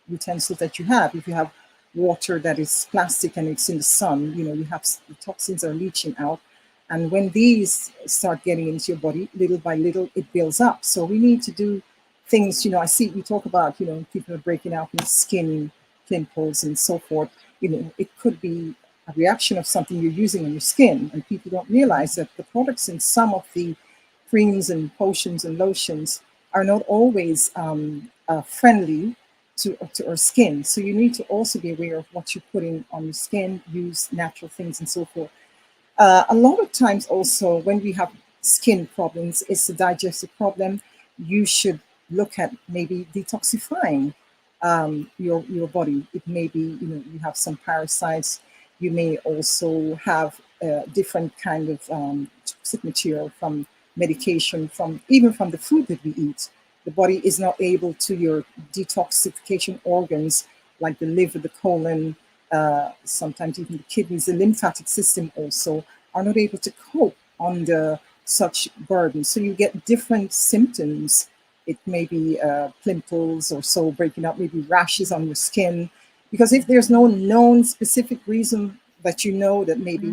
utensils that you have. If you have water that is plastic and it's in the sun, you have the toxins are leaching out. And when these start getting into your body, little by little, it builds up. So we need to do things, I see we talk about, people are breaking out in skin pimples and so forth. It could be a reaction of something you're using on your skin. And people don't realize that the products in some of the creams and potions and lotions are not always friendly to our skin. So you need to also be aware of what you're putting on your skin, use natural things and so forth. A lot of times also when we have skin problems, it's a digestive problem. You should look at maybe detoxifying your body. It may be, you have some parasites. You may also have different kind of toxic material from medication, even from the food that we eat. The body is not able to your detoxification organs like the liver, the colon, sometimes even the kidneys, the lymphatic system also are not able to cope under such burden. So you get different symptoms. It may be pimples or so breaking up, maybe rashes on your skin. Because if there's no known specific reason that that maybe,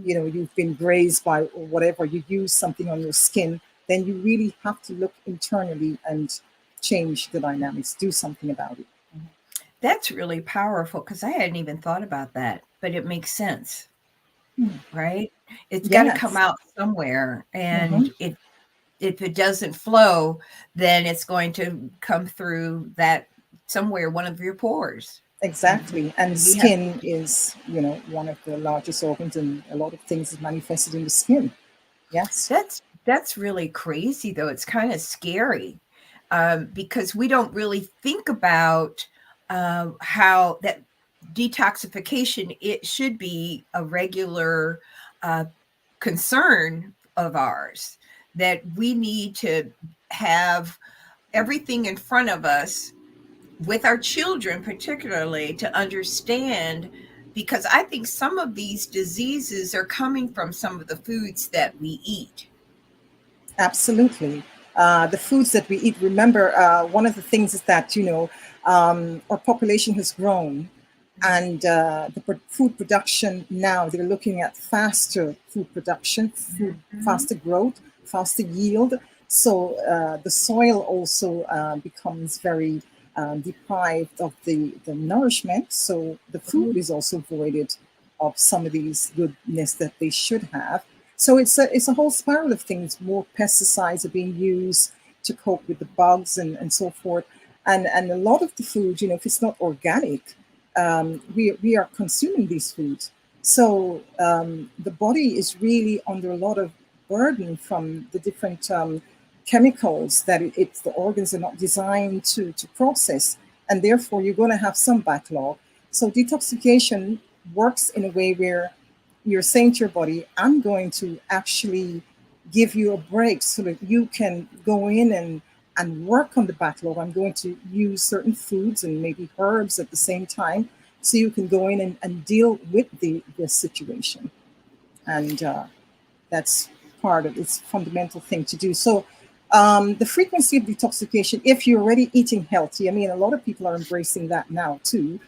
you've been grazed by or whatever, you use something on your skin, then you really have to look internally and change the dynamics, do something about it. That's really powerful because I hadn't even thought about that, but it makes sense, right? It's got to come out somewhere, and if it doesn't flow, then it's going to come through that somewhere, one of your pores. Exactly, and skin is, one of the largest organs, and a lot of things is manifested in the skin. Yes, that's really crazy, though. It's kind of scary because we don't really think about how that detoxification, it should be a regular concern of ours, that we need to have everything in front of us with our children, particularly, to understand, because I think some of these diseases are coming from some of the foods that we eat. Absolutely. The foods that we eat, remember, one of the things is that, our population has grown, and the food production now, they're looking at faster food production, faster growth, faster yield. So the soil also becomes very deprived of the nourishment. So the food is also voided of some of these goodness that they should have. So it's a whole spiral of things. More pesticides are being used to cope with the bugs and so forth. And a lot of the food, if it's not organic, we are consuming these foods. So the body is really under a lot of burden from the different chemicals that the organs are not designed to process. And therefore, you're going to have some backlog. So detoxification works in a way where you're saying to your body, I'm going to actually give you a break so that you can go in and work on the backlog. I'm going to use certain foods and maybe herbs at the same time so you can go in and deal with the situation. And that's part of its fundamental thing to do. So the frequency of detoxification, if you're already eating healthy, a lot of people are embracing that now too,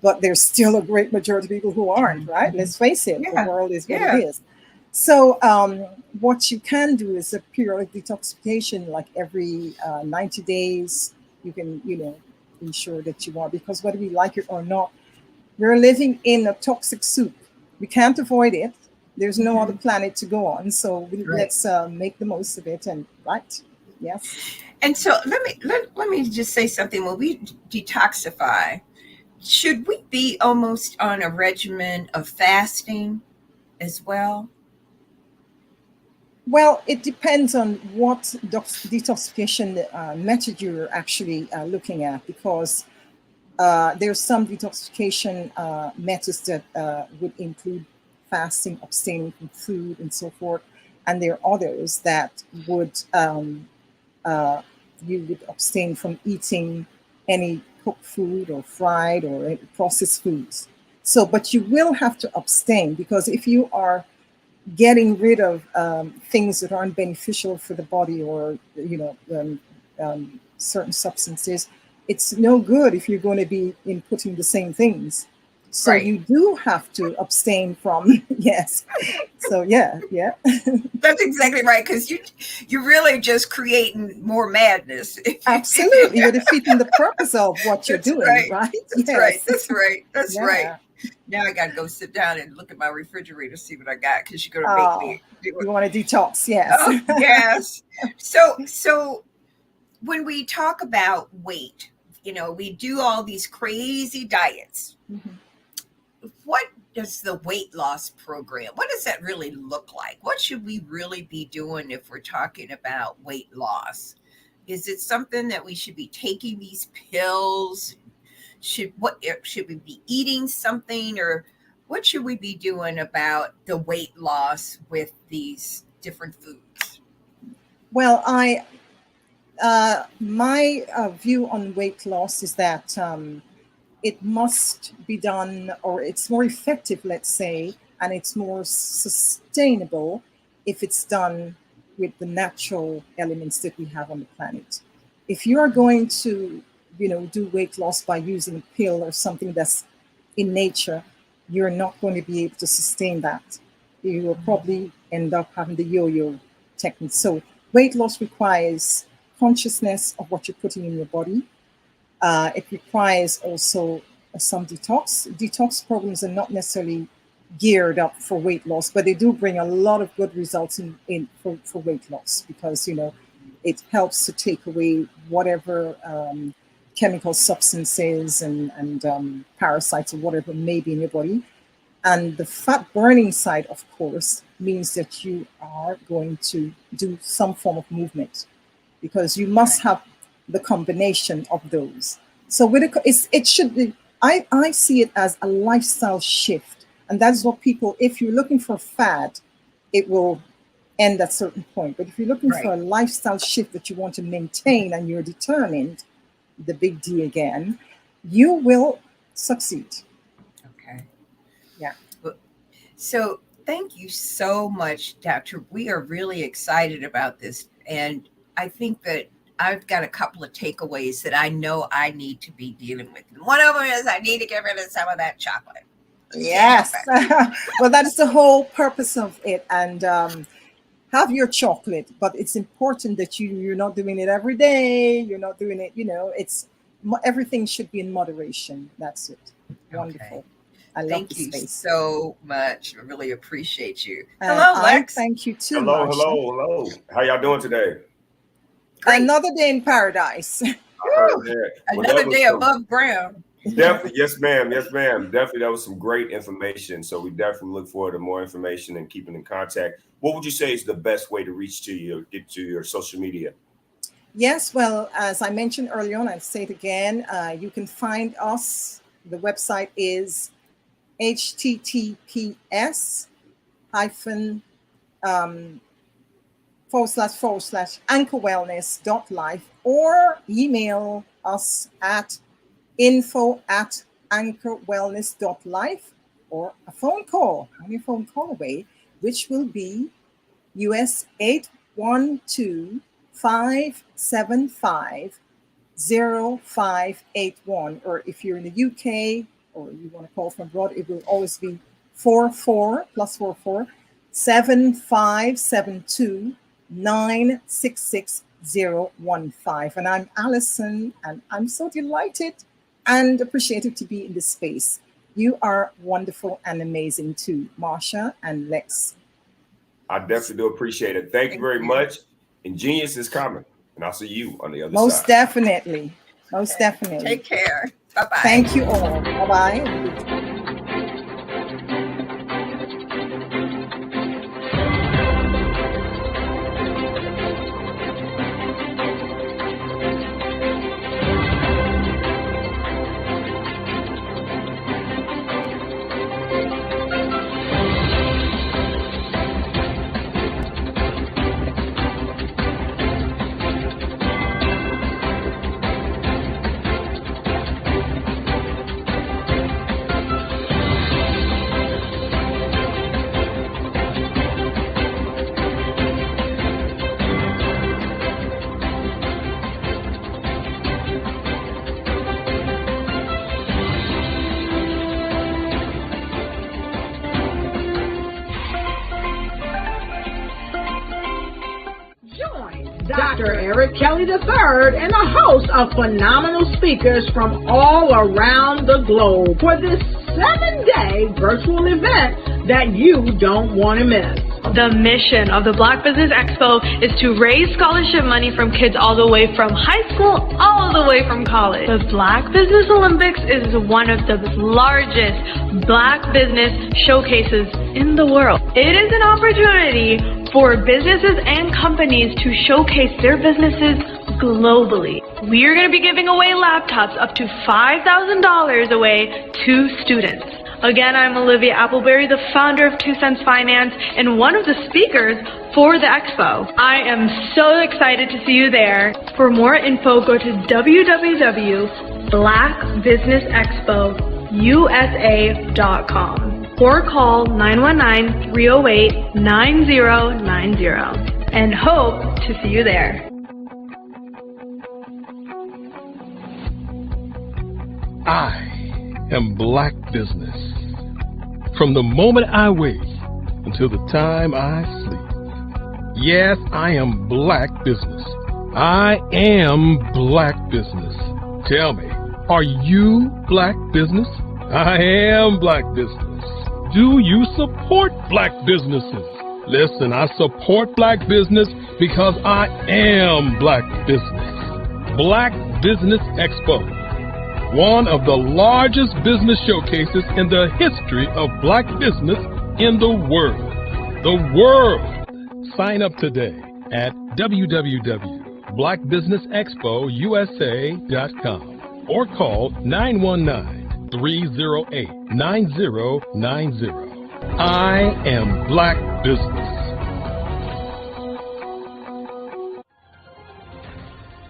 but there's still a great majority of people who aren't, right? Let's face it, the world is what it is. So what you can do is a periodic detoxification, like every 90 days. You can, ensure that you are, because whether we like it or not, we're living in a toxic soup. We can't avoid it. There's no other planet to go on. So let's make the most of it. And yes. And so let me just say something. When we detoxify, should we be almost on a regimen of fasting as well? Well, it depends on what detoxification method you're actually looking at, because there's some detoxification methods that would include fasting, abstaining from food, and so forth. And there are others that would you would abstain from eating any cooked food or fried or any processed foods. So, but you will have to abstain, because if you are getting rid of things that aren't beneficial for the body, or certain substances, it's no good if you're going to be inputting the same things. So Right. you do have to abstain from yes. So yeah. That's exactly right, because you're really just creating more madness. Absolutely, you're defeating the purpose of what you're That's doing, right. right? That's Yes. right. That's right. That's Yeah. right. Now I got to go sit down and look at my refrigerator, see what I got, because you're going to make me do it. You want to detox? Yes. Oh, yes. So when we talk about weight, we do all these crazy diets. Mhm. What does the weight loss program, what does that really look like? What should we really be doing if we're talking about weight loss? Is it something that we should be taking these pills? Should we be eating something, or what should we be doing about the weight loss with these different foods? Well, my view on weight loss is that it must be done, or it's more effective, let's say, and it's more sustainable if it's done with the natural elements that we have on the planet. If you are going to, do weight loss by using a pill or something that's in nature, you're not going to be able to sustain that. You will probably end up having the yo-yo technique. So weight loss requires consciousness of what you're putting in your body. It requires also some detox. Detox programs are not necessarily geared up for weight loss, but they do bring a lot of good results for weight loss, because it helps to take away whatever chemical substances and parasites or whatever may be in your body. And the fat burning side, of course, means that you are going to do some form of movement, because you must have the combination of those. So it should be, I see it as a lifestyle shift. And that's what people, if you're looking for fat, it will end at a certain point. But if you're looking for a lifestyle shift that you want to maintain and you're determined, the big D again, you will succeed. Okay. Yeah. So thank you so much, Doctor. We are really excited about this. And I think that I've got a couple of takeaways that I know I need to be dealing with. And one of them is I need to get rid of some of that chocolate. Yes. Well, that's the whole purpose of it. And have your chocolate, but it's important that you're not doing it every day. You're not doing it, everything should be in moderation. That's it. Wonderful. I love Thank the you space so much. I really appreciate you. Hello, Lex. Thank you too. Hello. How y'all doing today? Great. Another day in paradise. Another day above ground. Definitely, yes, ma'am. Definitely, that was some great information. So we definitely look forward to more information and keeping in contact. What would you say is the best way to reach to you, get to your social media? Yes, well, as I mentioned earlier on, I'll say it again. You can find us. The website is https://anchorwellness.life, or email us at info@anchorwellness.life, or a phone call, only a phone call away, which will be US 812-575-0581. Or if you're in the UK or you want to call from abroad, it will always be 44+44-7572-966015. And I'm Allison, and I'm so delighted and appreciative to be in this space. You are wonderful and amazing too, Marsha and Lex. I definitely do appreciate it. Thank you very much. And genius is coming. And I'll see you on the other side. Most definitely. Most definitely. Take care. Bye-bye. Thank you all. Bye-bye. Dr. Eric Kelly III and a host of phenomenal speakers from all around the globe for this 7-day virtual event that you don't want to miss. The mission of the Black Business Expo is to raise scholarship money from kids all the way from high school, all the way from college. The Black Business Olympics is one of the largest Black business showcases in the world. It is an opportunity for businesses and companies to showcase their businesses globally. We are going to be giving away laptops up to $5,000 away to students. Again, I'm Olivia Appleberry, the founder of 2 Cents Finance and one of the speakers for the expo. I am so excited to see you there. For more info, go to www.blackbusinessexpousa.com or call 919-308-9090 and hope to see you there. I am Black Business. From the moment I wake until the time I sleep. Yes, I am Black Business. I am Black Business. Tell me, are you Black Business? I am Black Business. Do you support Black businesses? Listen, I support Black business because I am Black Business. Black Business Expo, one of the largest business showcases in the history of Black business in the world. The world! Sign up today at www.blackbusinessexpousa.com or call 919-308-9090. I am Black Business.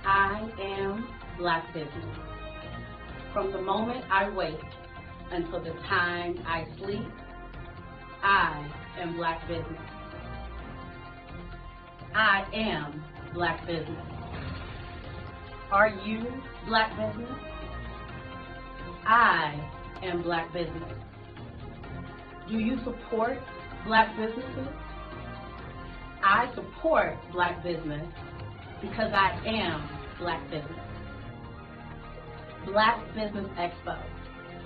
I am Black Business. From the moment I wake until the time I sleep, I am Black Business. I am Black Business. Are you Black Business? I am Black Business. Do you support Black businesses? I support Black business because I am Black Business. Black Business Expo,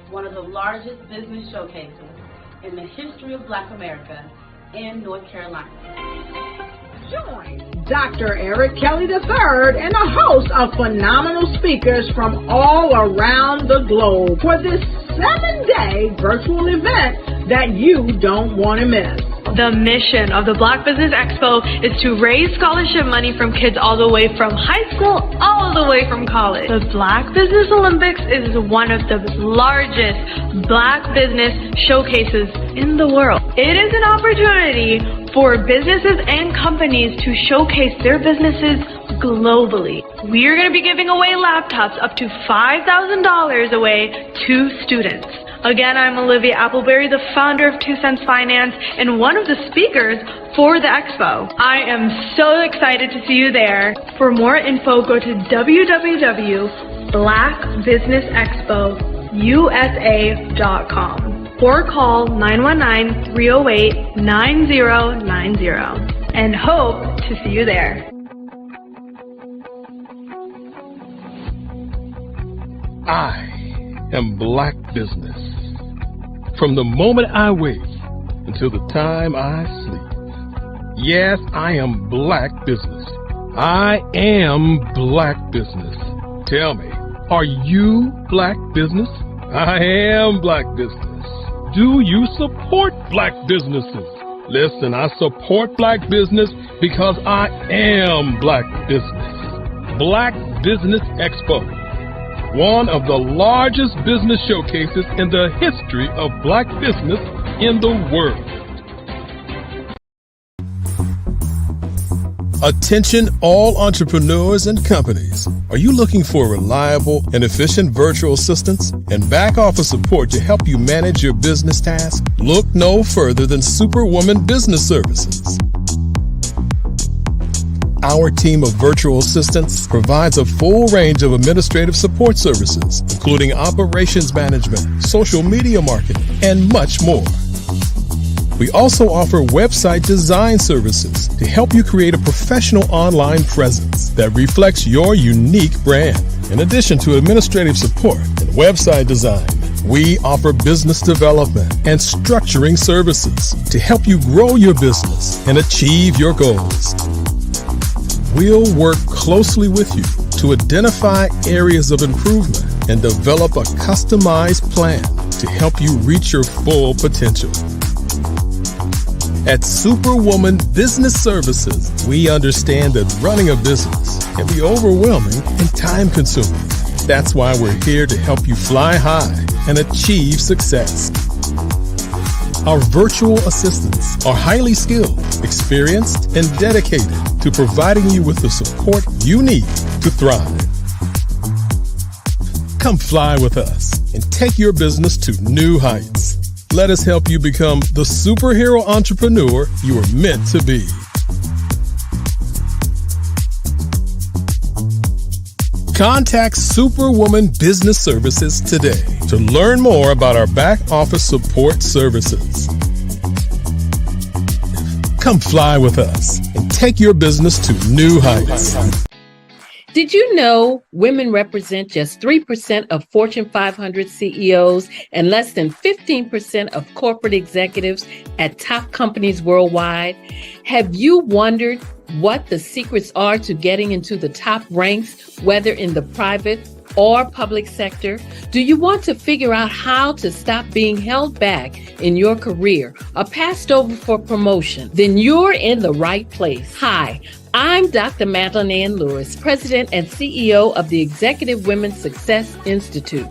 one of the largest business showcases in the history of Black America in North Carolina. Join Dr. Eric Kelly III and a host of phenomenal speakers from all around the globe for this 7-day virtual event that you don't want to miss. The mission of the Black Business Expo is to raise scholarship money from kids all the way from high school, all the way from college. The Black Business Olympics is one of the largest Black business showcases in the world. It is an opportunity for businesses and companies to showcase their businesses globally. We are going to be giving away laptops up to $5,000 away to students. Again, I'm Olivia Appleberry, the founder of 2 Cents Finance and one of the speakers for the expo. I am so excited to see you there. For more info, go to www.blackbusinessexpousa.com or call 919-308-9090 and hope to see you there. I am Black Business. From the moment I wake until the time I sleep. Yes, I am Black Business. I am Black Business. Tell me, are you Black Business? I am Black Business. Do you support Black businesses? Listen, I support Black business because I am Black Business. Black Business Expo, one of the largest business showcases in the history of Black business in the world. Attention all entrepreneurs and companies. Are you looking for reliable and efficient virtual assistants and back office support to help you manage your business tasks? Look no further than Superwoman Business Services. Our team of virtual assistants provides a full range of administrative support services, including operations management, social media marketing, and much more. We also offer website design services to help you create a professional online presence that reflects your unique brand. In addition to administrative support and website design, we offer business development and structuring services to help you grow your business and achieve your goals. We'll work closely with you to identify areas of improvement and develop a customized plan to help you reach your full potential. At Superwoman Business Services, we understand that running a business can be overwhelming and time-consuming. That's why we're here to help you fly high and achieve success. Our virtual assistants are highly skilled, experienced, and dedicated to providing you with the support you need to thrive. Come fly with us and take your business to new heights. Let us help you become the superhero entrepreneur you are meant to be. Contact Superwoman Business Services today to learn more about our back office support services. Come fly with us and take your business to new heights. Did you know women represent just 3% of Fortune 500 CEOs and less than 15% of corporate executives at top companies worldwide? Have you wondered what the secrets are to getting into the top ranks, whether in the private or public sector? Do you want to figure out how to stop being held back in your career or passed over for promotion? Then you're in the right place. Hi, I'm Dr. Madeline Ann Lewis, President and CEO of the Executive Women's Success Institute.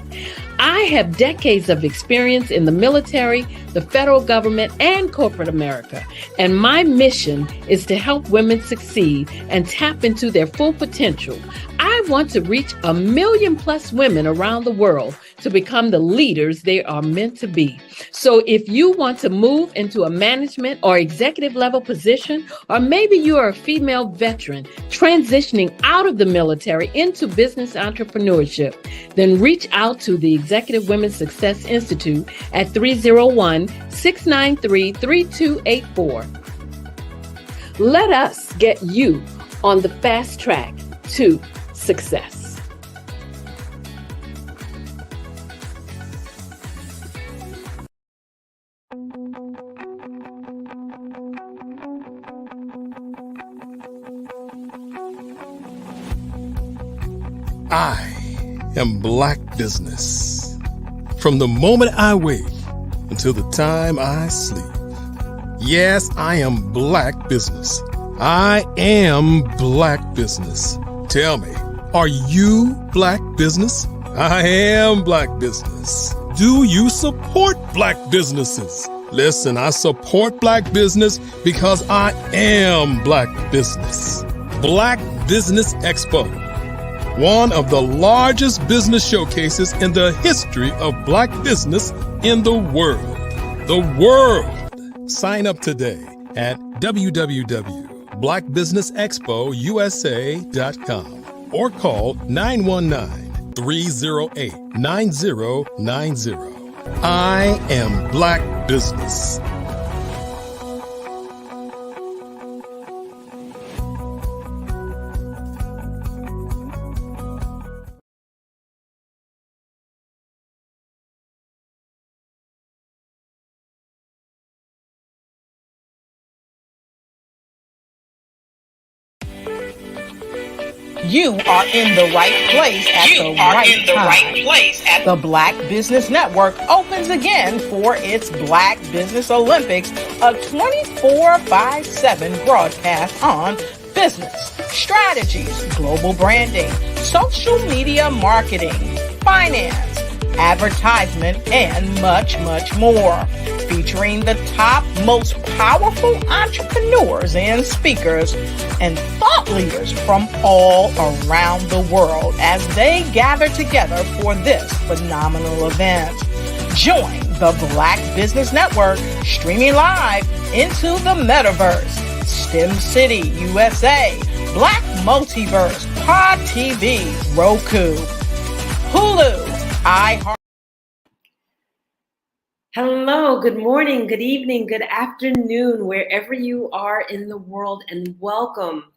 I have decades of experience in the military, the federal government, and corporate America, and my mission is to help women succeed and tap into their full potential. I want to reach 1 million plus women around the world to become the leaders they are meant to be. So if you want to move into a management or executive level position, or maybe you are a female veteran transitioning out of the military into business entrepreneurship, then reach out to the Executive Women's Success Institute at 301-693-3284. Let us get you on the fast track to success. I am Black Business. From the moment I wake until the time I sleep. Yes, I am Black Business. I am Black Business. Tell me, are you Black Business? I am Black Business. Do you support Black businesses? Listen, I support Black business because I am Black Business. Black Business Expo, one of the largest business showcases in the history of Black business in the world. The world! Sign up today at www.blackbusinessexpousa.com or call 919-308-9090. I am Black Business. You are in the right place at the right time. The Black Business Network opens again for its Black Business Olympics, a 24/7 broadcast on business, strategies, global branding, social media marketing, finance, advertisement, and much, much more. Featuring the top, most powerful entrepreneurs and speakers and thought leaders from all around the world as they gather together for this phenomenal event. Join the Black Business Network streaming live into the metaverse, STEM City USA, Black Multiverse, Pod TV, Roku, Hulu, iHeart. Hello, good morning, good evening, good afternoon, wherever you are in the world, and welcome.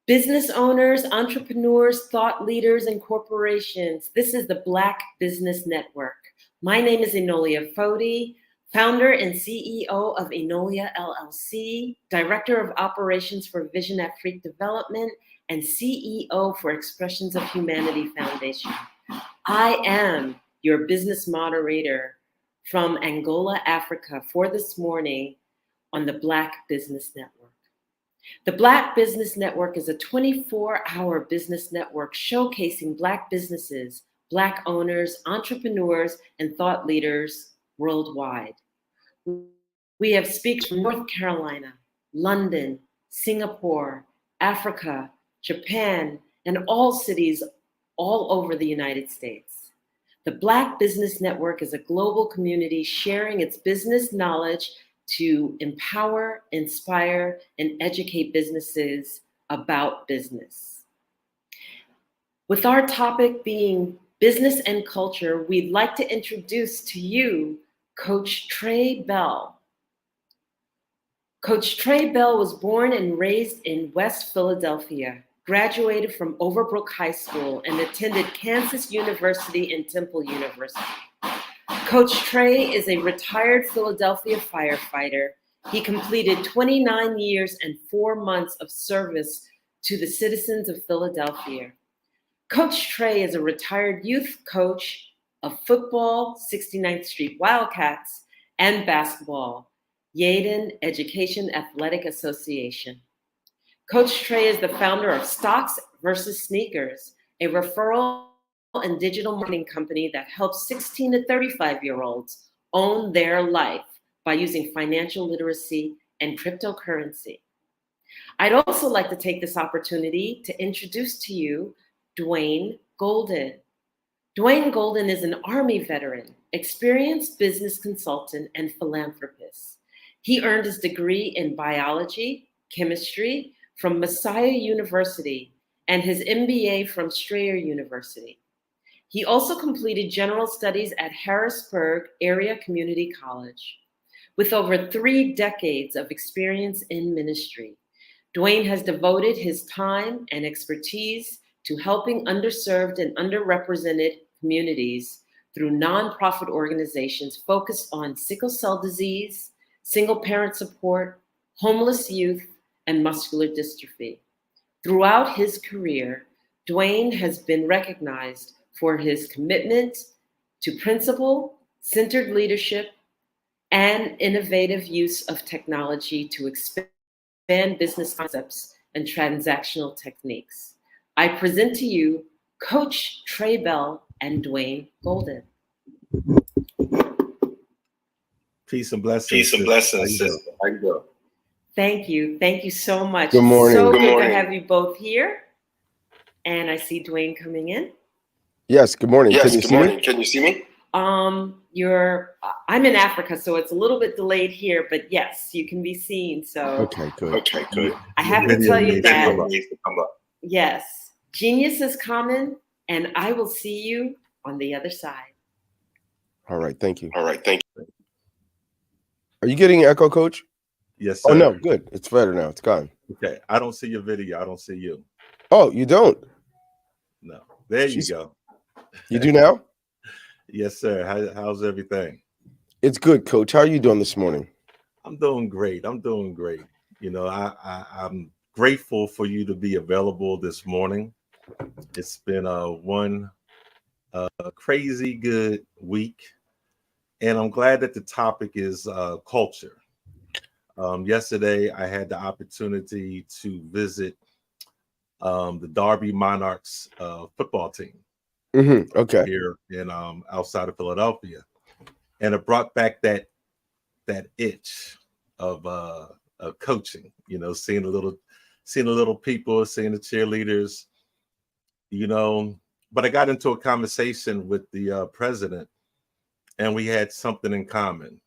Business owners, entrepreneurs, thought leaders, and corporations. This is the Black Business Network. My name is Enolia Foti, founder and CEO of Enolia LLC, Director of Operations for Vision Afrique Development, and CEO for Expressions of Humanity Foundation. I am your business moderator from Angola, Africa, for this morning on the Black Business Network. The Black Business Network is a 24-hour business network showcasing Black businesses, Black owners, entrepreneurs, and thought leaders worldwide. We have speakers from North Carolina, London, Singapore, Africa, Japan, and all cities all over the United States. The Black Business Network is a global community sharing its business knowledge to empower, inspire, and educate businesses about business. With our topic being business and culture, we'd like to introduce to you Coach Trey Bell. Coach Trey Bell was born and raised in West Philadelphia, graduated from Overbrook High School, and attended Kansas University and Temple University. Coach Trey is a retired Philadelphia firefighter. He completed 29 years and 4 months of service to the citizens of Philadelphia. Coach Trey is a retired youth coach of football, 69th Street Wildcats, and basketball, Yaden Education Athletic Association. Coach Trey is the founder of Stocks versus Sneakers, a referral and digital marketing company that helps 16 to 35-year-olds own their life by using financial literacy and cryptocurrency. I'd also like to take this opportunity to introduce to you Dwayne Golden. Dwayne Golden is an Army veteran, experienced business consultant, and philanthropist. He earned his degree in biology, chemistry from Messiah University and his MBA from Strayer University. He also completed general studies at Harrisburg Area Community College. With over 3 decades of experience in ministry, Dwayne has devoted his time and expertise to helping underserved and underrepresented communities through nonprofit organizations focused on sickle cell disease, single parent support, homeless youth, and muscular dystrophy. Throughout his career, Dwayne has been recognized for his commitment to principle-centered leadership and innovative use of technology to expand business concepts and transactional techniques. I present to you Coach Trey Bell and Dwayne Golden. Peace and blessings. Peace and blessings, sister. How you doing? Thank you. Thank you so much. Good morning. So Good good morning. to have you both here. And I see Dwayne coming in. Yes, good morning. Yes, Can you good see morning. me? Can you see me? I'm in Africa, so it's a little bit delayed here, but yes, you can be seen. So Okay, good. Okay, good. I have to tell you that, Video needs to come up. yes, genius is common, and I will see you on the other side. All right, thank you. All right, thank you. Are you getting an echo, Coach? Yes, sir. Oh, no, good. It's better now. It's gone. Okay. I don't see your video. I don't see you. Oh, you don't? No. There you Jeez. go. You do now? Yes, sir. How's everything? It's good, Coach. How are you doing this morning? I'm doing great. You know, I'm grateful for you to be available this morning. It's been one crazy good week, and I'm glad that the topic is culture. Yesterday, I had the opportunity to visit the Derby Monarchs football team. Okay. Here in outside of Philadelphia, and it brought back that itch of coaching. You know, seeing the little people, seeing the cheerleaders. You know, but I got into a conversation with the president, and we had something in common.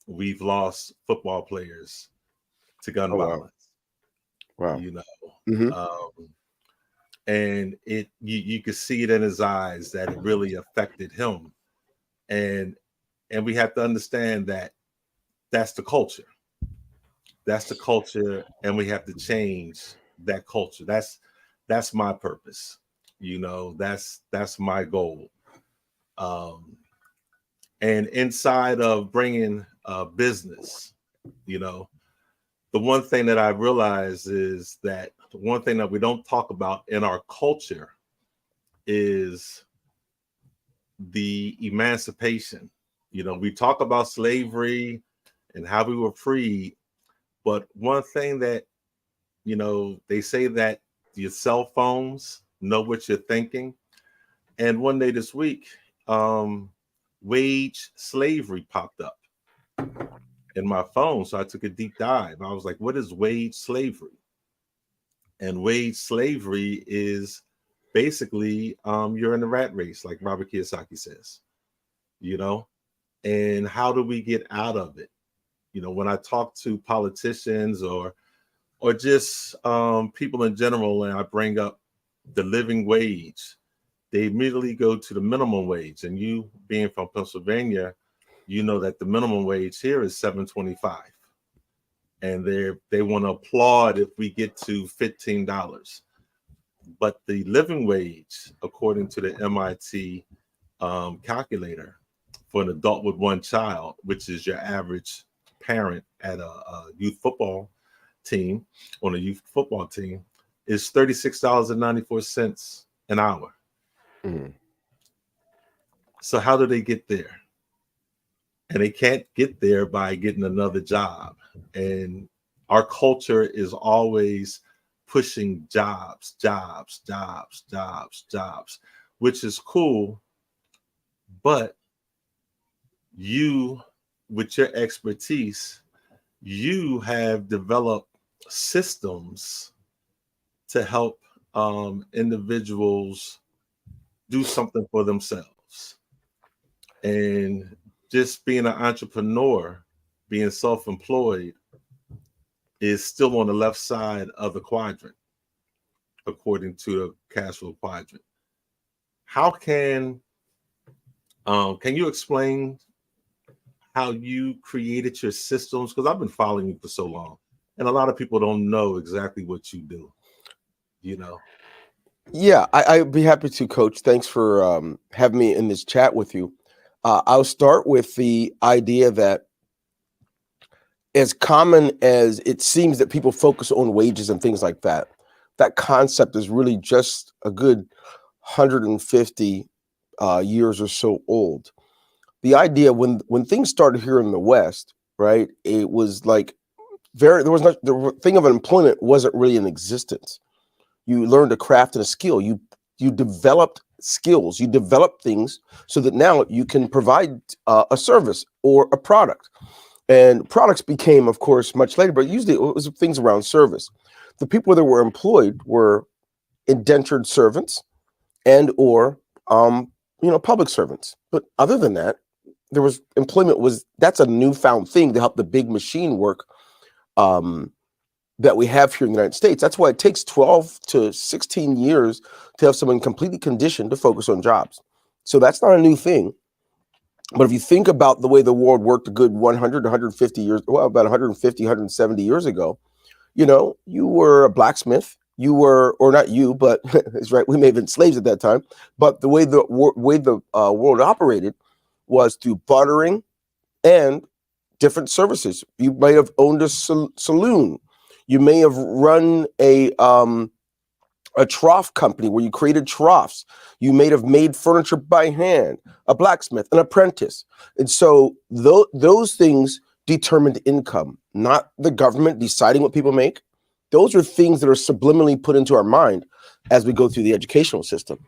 We've lost football players to gun violence. Wow. You know, and you could see it in his eyes that it really affected him. And And we have to understand that that's the culture. That's the culture, and we have to change that culture. That's my purpose. That's my goal. And inside of bringing business, the one thing that I realize is that the one thing that we don't talk about in our culture is the emancipation. We talk about slavery and how we were freed, but one thing that, they say that your cell phones know what you're thinking. And one day this week, wage slavery popped up in my phone. So I took a deep dive. I was like, what is wage slavery? And wage slavery is basically you're in the rat race, like Robert Kiyosaki says, and how do we get out of it? When I talk to politicians or just people in general, and I bring up the living wage, they immediately go to the minimum wage. And you being from Pennsylvania, that the minimum wage here is $7.25. And they want to applaud if we get to $15. But the living wage, according to the MIT calculator, for an adult with one child, which is your average parent at a youth football team, on a youth football team, is $36.94 an hour. Mm-hmm. So how do they get there? And they can't get there by getting another job. And our culture is always pushing jobs, which is cool. But you, with your expertise, you have developed systems to help individuals do something for themselves. And just being an entrepreneur, being self-employed, is still on the left side of the quadrant, according to the cash flow quadrant. How can you explain how you created your systems? Because I've been following you for so long, and a lot of people don't know exactly what you do. Yeah, I'd be happy to, Coach. Thanks for having me in this chat with you. I'll start with the idea that, as common as it seems that people focus on wages and things like that, that concept is really just a good 150 years or so old. The idea when things started here in the West, right? It was like the thing of employment wasn't really in existence. You learned a craft and a skill. You developed skills. You developed things so that now you can provide a service or a product. And products became, of course, much later, but usually it was things around service. The people that were employed were indentured servants and or public servants. But other than that, that's a newfound thing to help the big machine work that we have here in the United States. That's why it takes 12 to 16 years to have someone completely conditioned to focus on jobs. So that's not a new thing. But if you think about the way the world worked a good 100, 150 years, well, about 150, 170 years ago, you were a blacksmith. You were, or not you, but it's right. We may have been slaves at that time. But the way the world operated was through bartering and different services. You might have owned a saloon. You may have run a trough company where you created troughs. You may have made furniture by hand, a blacksmith, an apprentice. And so those things determined income, not the government deciding what people make. Those are things that are subliminally put into our mind as we go through the educational system.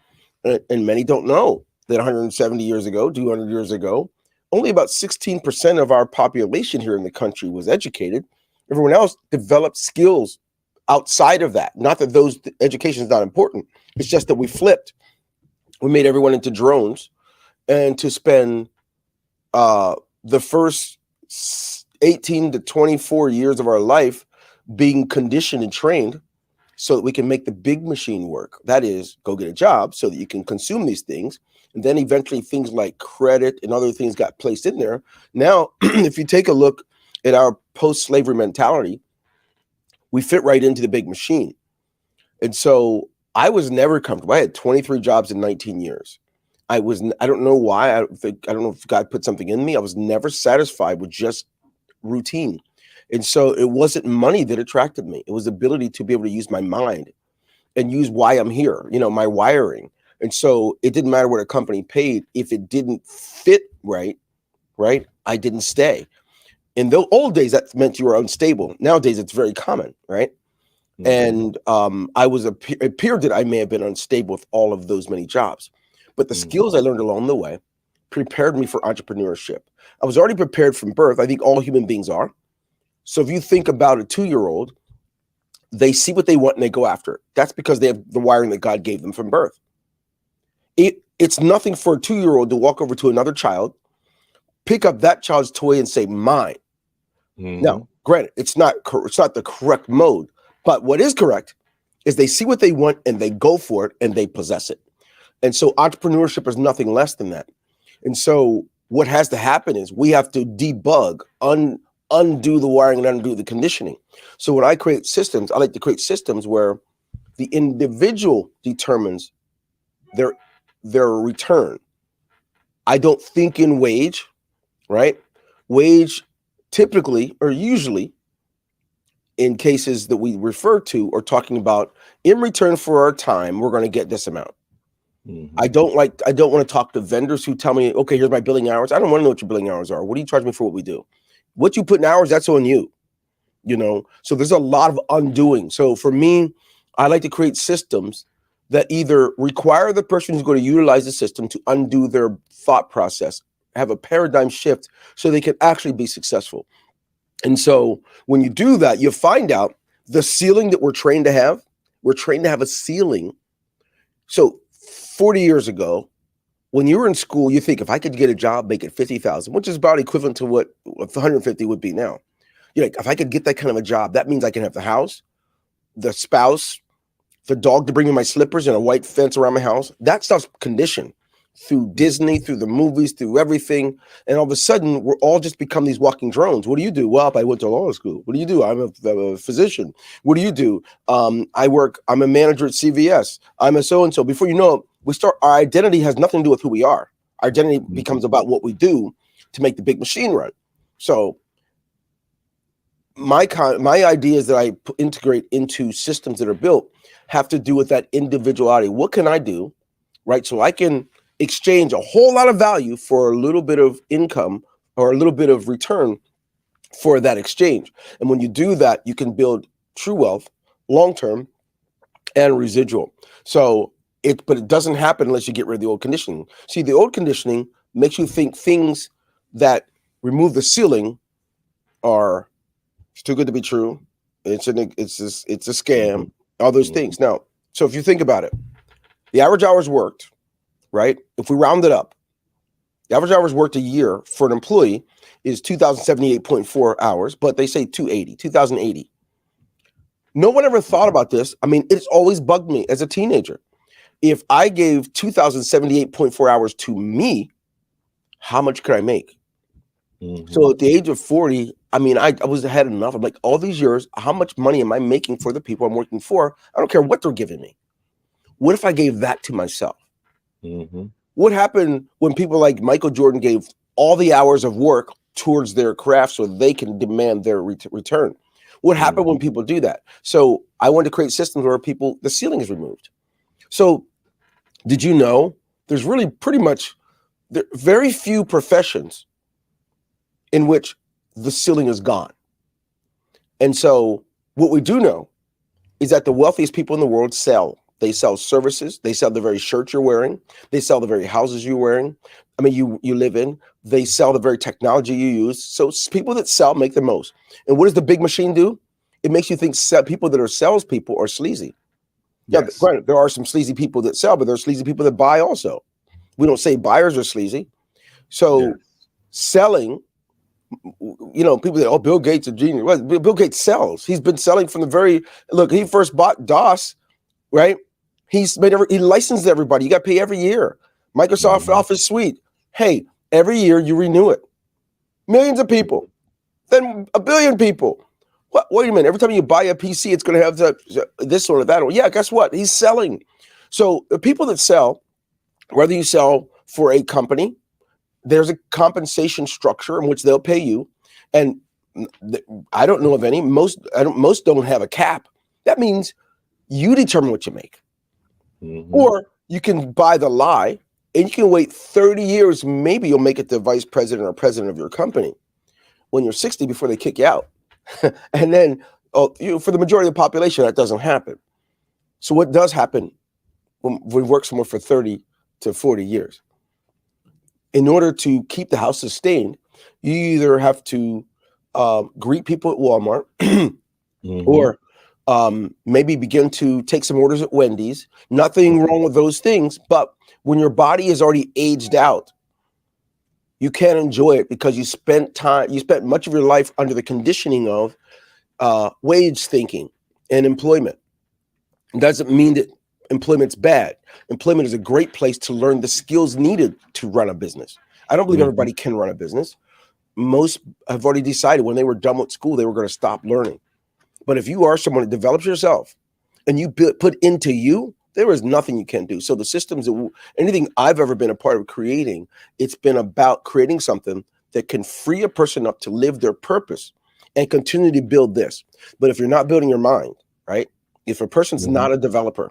And many don't know that 170 years ago, 200 years ago, only about 16% of our population here in the country was educated. Everyone else developed skills outside of that. Not that education is not important. It's just that we flipped. We made everyone into drones, and to spend the first 18 to 24 years of our life being conditioned and trained so that we can make the big machine work. That is, go get a job so that you can consume these things. And then eventually things like credit and other things got placed in there. Now, if you take a look at our post-slavery mentality, we fit right into the big machine. And so I was never comfortable. I had 23 jobs in 19 years. I don't know why. I don't know if God put something in me. I was never satisfied with just routine. And so it wasn't money that attracted me. It was the ability to be able to use my mind and use why I'm here, my wiring. And so it didn't matter what a company paid. If it didn't fit right, I didn't stay. In the old days, that meant you were unstable. Nowadays, it's very common, right? And it appeared that I may have been unstable with all of those many jobs. But the skills I learned along the way prepared me for entrepreneurship. I was already prepared from birth. I think all human beings are. So if you think about a 2-year-old, they see what they want and they go after it. That's because they have the wiring that God gave them from birth. It's nothing for a 2-year-old to walk over to another child, pick up that child's toy and say, mine. Now, granted, it's not the correct mode, but what is correct is they see what they want and they go for it and they possess it. And so entrepreneurship is nothing less than that. And so what has to happen is we have to debug, undo the wiring and undo the conditioning. So when I create systems, I like to create systems where the individual determines their return. I don't think in wage, right? Wage typically or usually in cases that we refer to or talking about, in return for our time, we're going to get this amount. I don't want to talk to vendors who tell me, okay, here's my billing hours. I don't want to know what your billing hours are. What do you charge me for what we do? What you put in hours, that's on you. So there's a lot of undoing. So for me, I like to create systems that either require the person who's going to utilize the system to undo their thought process, have a paradigm shift so they can actually be successful. And so when you do that, you find out the ceiling that we're trained to have a ceiling. So 40 years ago, when you were in school, you think if I could get a job, make it 50,000, which is about equivalent to what 150 would be now. You're like, if I could get that kind of a job, that means I can have the house, the spouse, the dog to bring me my slippers and a white fence around my house. That stuff's conditioned through Disney, through the movies, through everything. And all of a sudden, we're all just become these walking drones. What do you do? Well, I went to law school. What do you do? I'm a physician. What do you do? I'm a manager at CVS. I'm a so-and-so. Before you know it, our identity has nothing to do with who we are. Our identity becomes about what we do to make the big machine run. So my ideas that I integrate into systems that are built have to do with that individuality. What can I do, right? So I can exchange a whole lot of value for a little bit of income or a little bit of return for that exchange. And when you do that, you can build true wealth, long-term and residual. But it doesn't happen unless you get rid of the old conditioning. See, the old conditioning makes you think things that remove the ceiling are it's too good to be true. It's a scam, all those things. Now, so if you think about it, the average hours worked, right? If we round it up, the average hours worked a year for an employee is 2,078.4 hours, but they say 2,080. No one ever thought about this. I mean, it's always bugged me as a teenager. If I gave 2,078.4 hours to me, how much could I make? So at the age of 40, I mean, I was ahead enough. I'm like, all these years, how much money am I making for the people I'm working for? I don't care what they're giving me. What if I gave that to myself? What happened when people like Michael Jordan gave all the hours of work towards their craft so they can demand their return? What happened when people do that? So I wanted to create systems where the ceiling is removed. So did you know there's really very few professions in which the ceiling is gone. And so what we do know is that the wealthiest people in the world sell. They sell services. They sell the very shirt you're wearing. They sell the very houses you're wearing. I mean, you live in. They sell the very technology you use. So people that sell make the most. And what does the big machine do? It makes you think people that are salespeople are sleazy. Yes. Yeah, granted, there are some sleazy people that sell, but there are sleazy people that buy also. We don't say buyers are sleazy. So selling You know, people say, "Oh, Bill Gates is a genius." Well, Bill Gates sells. He's been selling from the very look. He first bought DOS, right? He licensed everybody. You got to pay every year. Microsoft Office Suite. Hey, every year you renew it. Millions of people, then 1 billion people. What? Wait a minute. Every time you buy a PC, it's going to have this or that. Or yeah, guess what? He's selling. So the people that sell, whether you sell for a company, there's a compensation structure in which they'll pay you, and I don't know of any. Most don't have a cap. That means you determine what you make, or you can buy the lie, and you can wait 30 years. Maybe you'll make it the vice president or president of your company when you're 60 before they kick you out, and then for the majority of the population, that doesn't happen. So what does happen when we work somewhere for 30 to 40 years? In order to keep the house sustained, you either have to greet people at Walmart or maybe begin to take some orders at Wendy's. Nothing wrong with those things. But when your body is already aged out, you can't enjoy it because you spent much of your life under the conditioning of wage thinking and employment. It doesn't mean that employment's bad. Employment is a great place to learn the skills needed to run a business. I don't believe everybody can run a business. Most have already decided when they were done with school, they were going to stop learning. But if you are someone that develops yourself and you put into you, there is nothing you can't do. So the systems, anything I've ever been a part of creating, it's been about creating something that can free a person up to live their purpose and continue to build this. But if you're not building your mind, right? If a person's not a developer,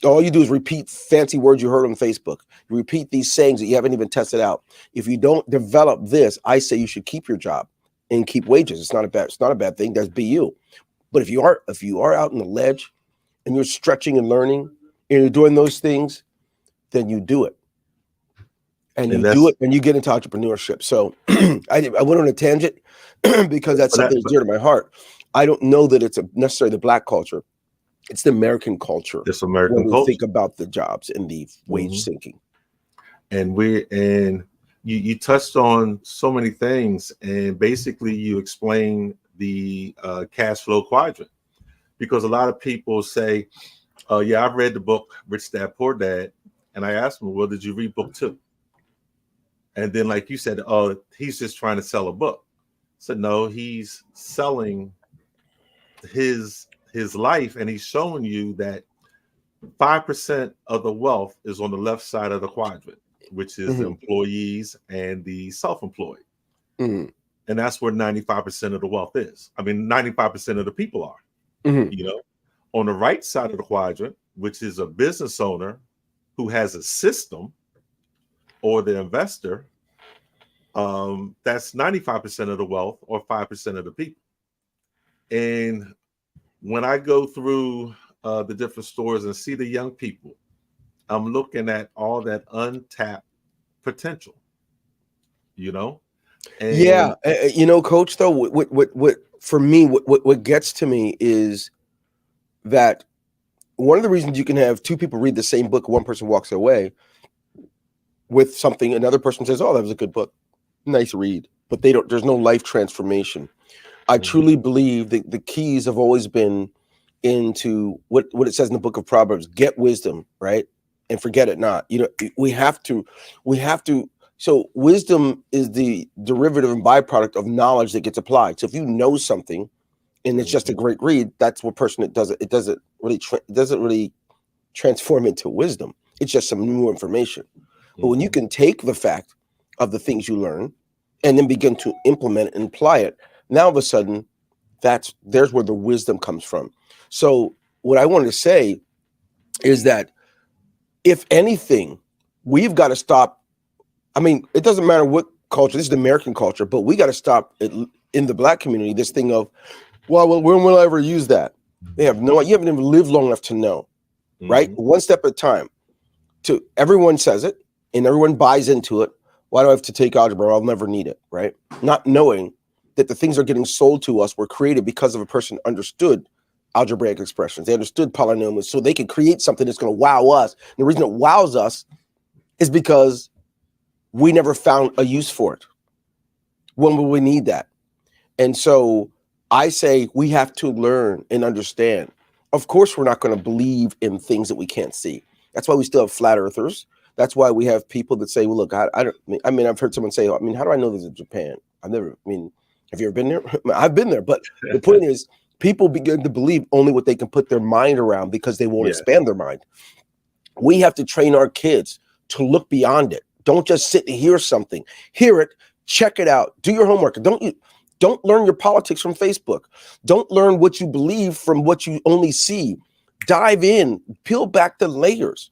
all you do is repeat fancy words you heard on Facebook. You repeat these sayings that you haven't even tested out. If you don't develop this, I say you should keep your job and keep wages. It's not a bad thing. That's be you. But if you are out on the ledge and you're stretching and learning and you're doing those things, then you do it. And you do it and you get into entrepreneurship. So I went on a tangent because that's something that's dear to my heart. I don't know that it's necessarily the Black culture. It's the American culture. It's American when we culture. think about the jobs and the wage sinking. And you touched on so many things, and basically you explain the cash flow quadrant, because a lot of people say, "Oh yeah, I've read the book Rich Dad Poor Dad," and I asked them, "Well, did you read book 2?" And then, like you said, "Oh, he's just trying to sell a book." I said, "No, he's selling his life, and he's showing you that 5% of the wealth is on the left side of the quadrant, which is the employees and the self-employed. And that's where 95% of the wealth is. I mean, 95% of the people are, you know, on the right side of the quadrant, which is a business owner who has a system, or the investor, that's 95% of the wealth, or 5% of the people. And when I go through the different stores and see the young people, I'm looking at all that untapped potential, you know? And yeah. You know, Coach, though, what for me, what gets to me is that one of the reasons you can have two people read the same book, one person walks away with something, another person says, "Oh, that was a good book. Nice read." But there's no life transformation. I truly believe that the keys have always been into what it says in the book of Proverbs: get wisdom, right? And forget it not. You know, we have to. So wisdom is the derivative and byproduct of knowledge that gets applied. So if you know something and it's just a great read, that's what person it doesn't really transform into wisdom. It's just some new information. But when you can take the fact of the things you learn and then begin to implement it and apply it, now all of a sudden, there's where the wisdom comes from. So what I wanted to say is that if anything, we've got to stop. I mean, it doesn't matter what culture, this is the American culture, but we got to stop it in the Black community, this thing of, well, when will I ever use that? You haven't even lived long enough to know, right? One step at a time. Everyone says it and everyone buys into it. Why do I have to take algebra? I'll never need it, right? Not knowing that the things that are getting sold to us were created because of a person understood algebraic expressions. They understood polynomials, so they could create something that's going to wow us. And the reason it wows us is because we never found a use for it. When will we need that? And so I say we have to learn and understand. Of course, we're not going to believe in things that we can't see. That's why we still have flat earthers. That's why we have people that say, well, look, I mean, I've heard someone say, I mean, how do I know this is Japan? Have you ever been there? I've been there. But the point is, people begin to believe only what they can put their mind around because they won't expand their mind. We have to train our kids to look beyond it. Don't just sit and hear something. Hear it, check it out, do your homework. Don't learn your politics from Facebook. Don't learn what you believe from what you only see. Dive in, peel back the layers.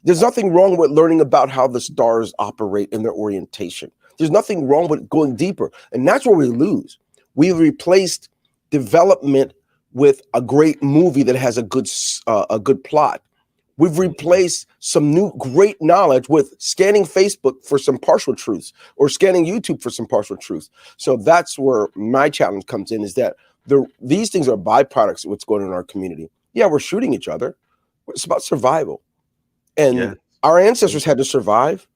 There's nothing wrong with learning about how the stars operate in their orientation. There's nothing wrong with going deeper. And that's where we lose. We've replaced development with a great movie that has a good plot. We've replaced some new great knowledge with scanning Facebook for some partial truths or scanning YouTube for some partial truths. So that's where my challenge comes in, is that these things are byproducts of what's going on in our community. Yeah, we're shooting each other. It's about survival. And our ancestors had to survive.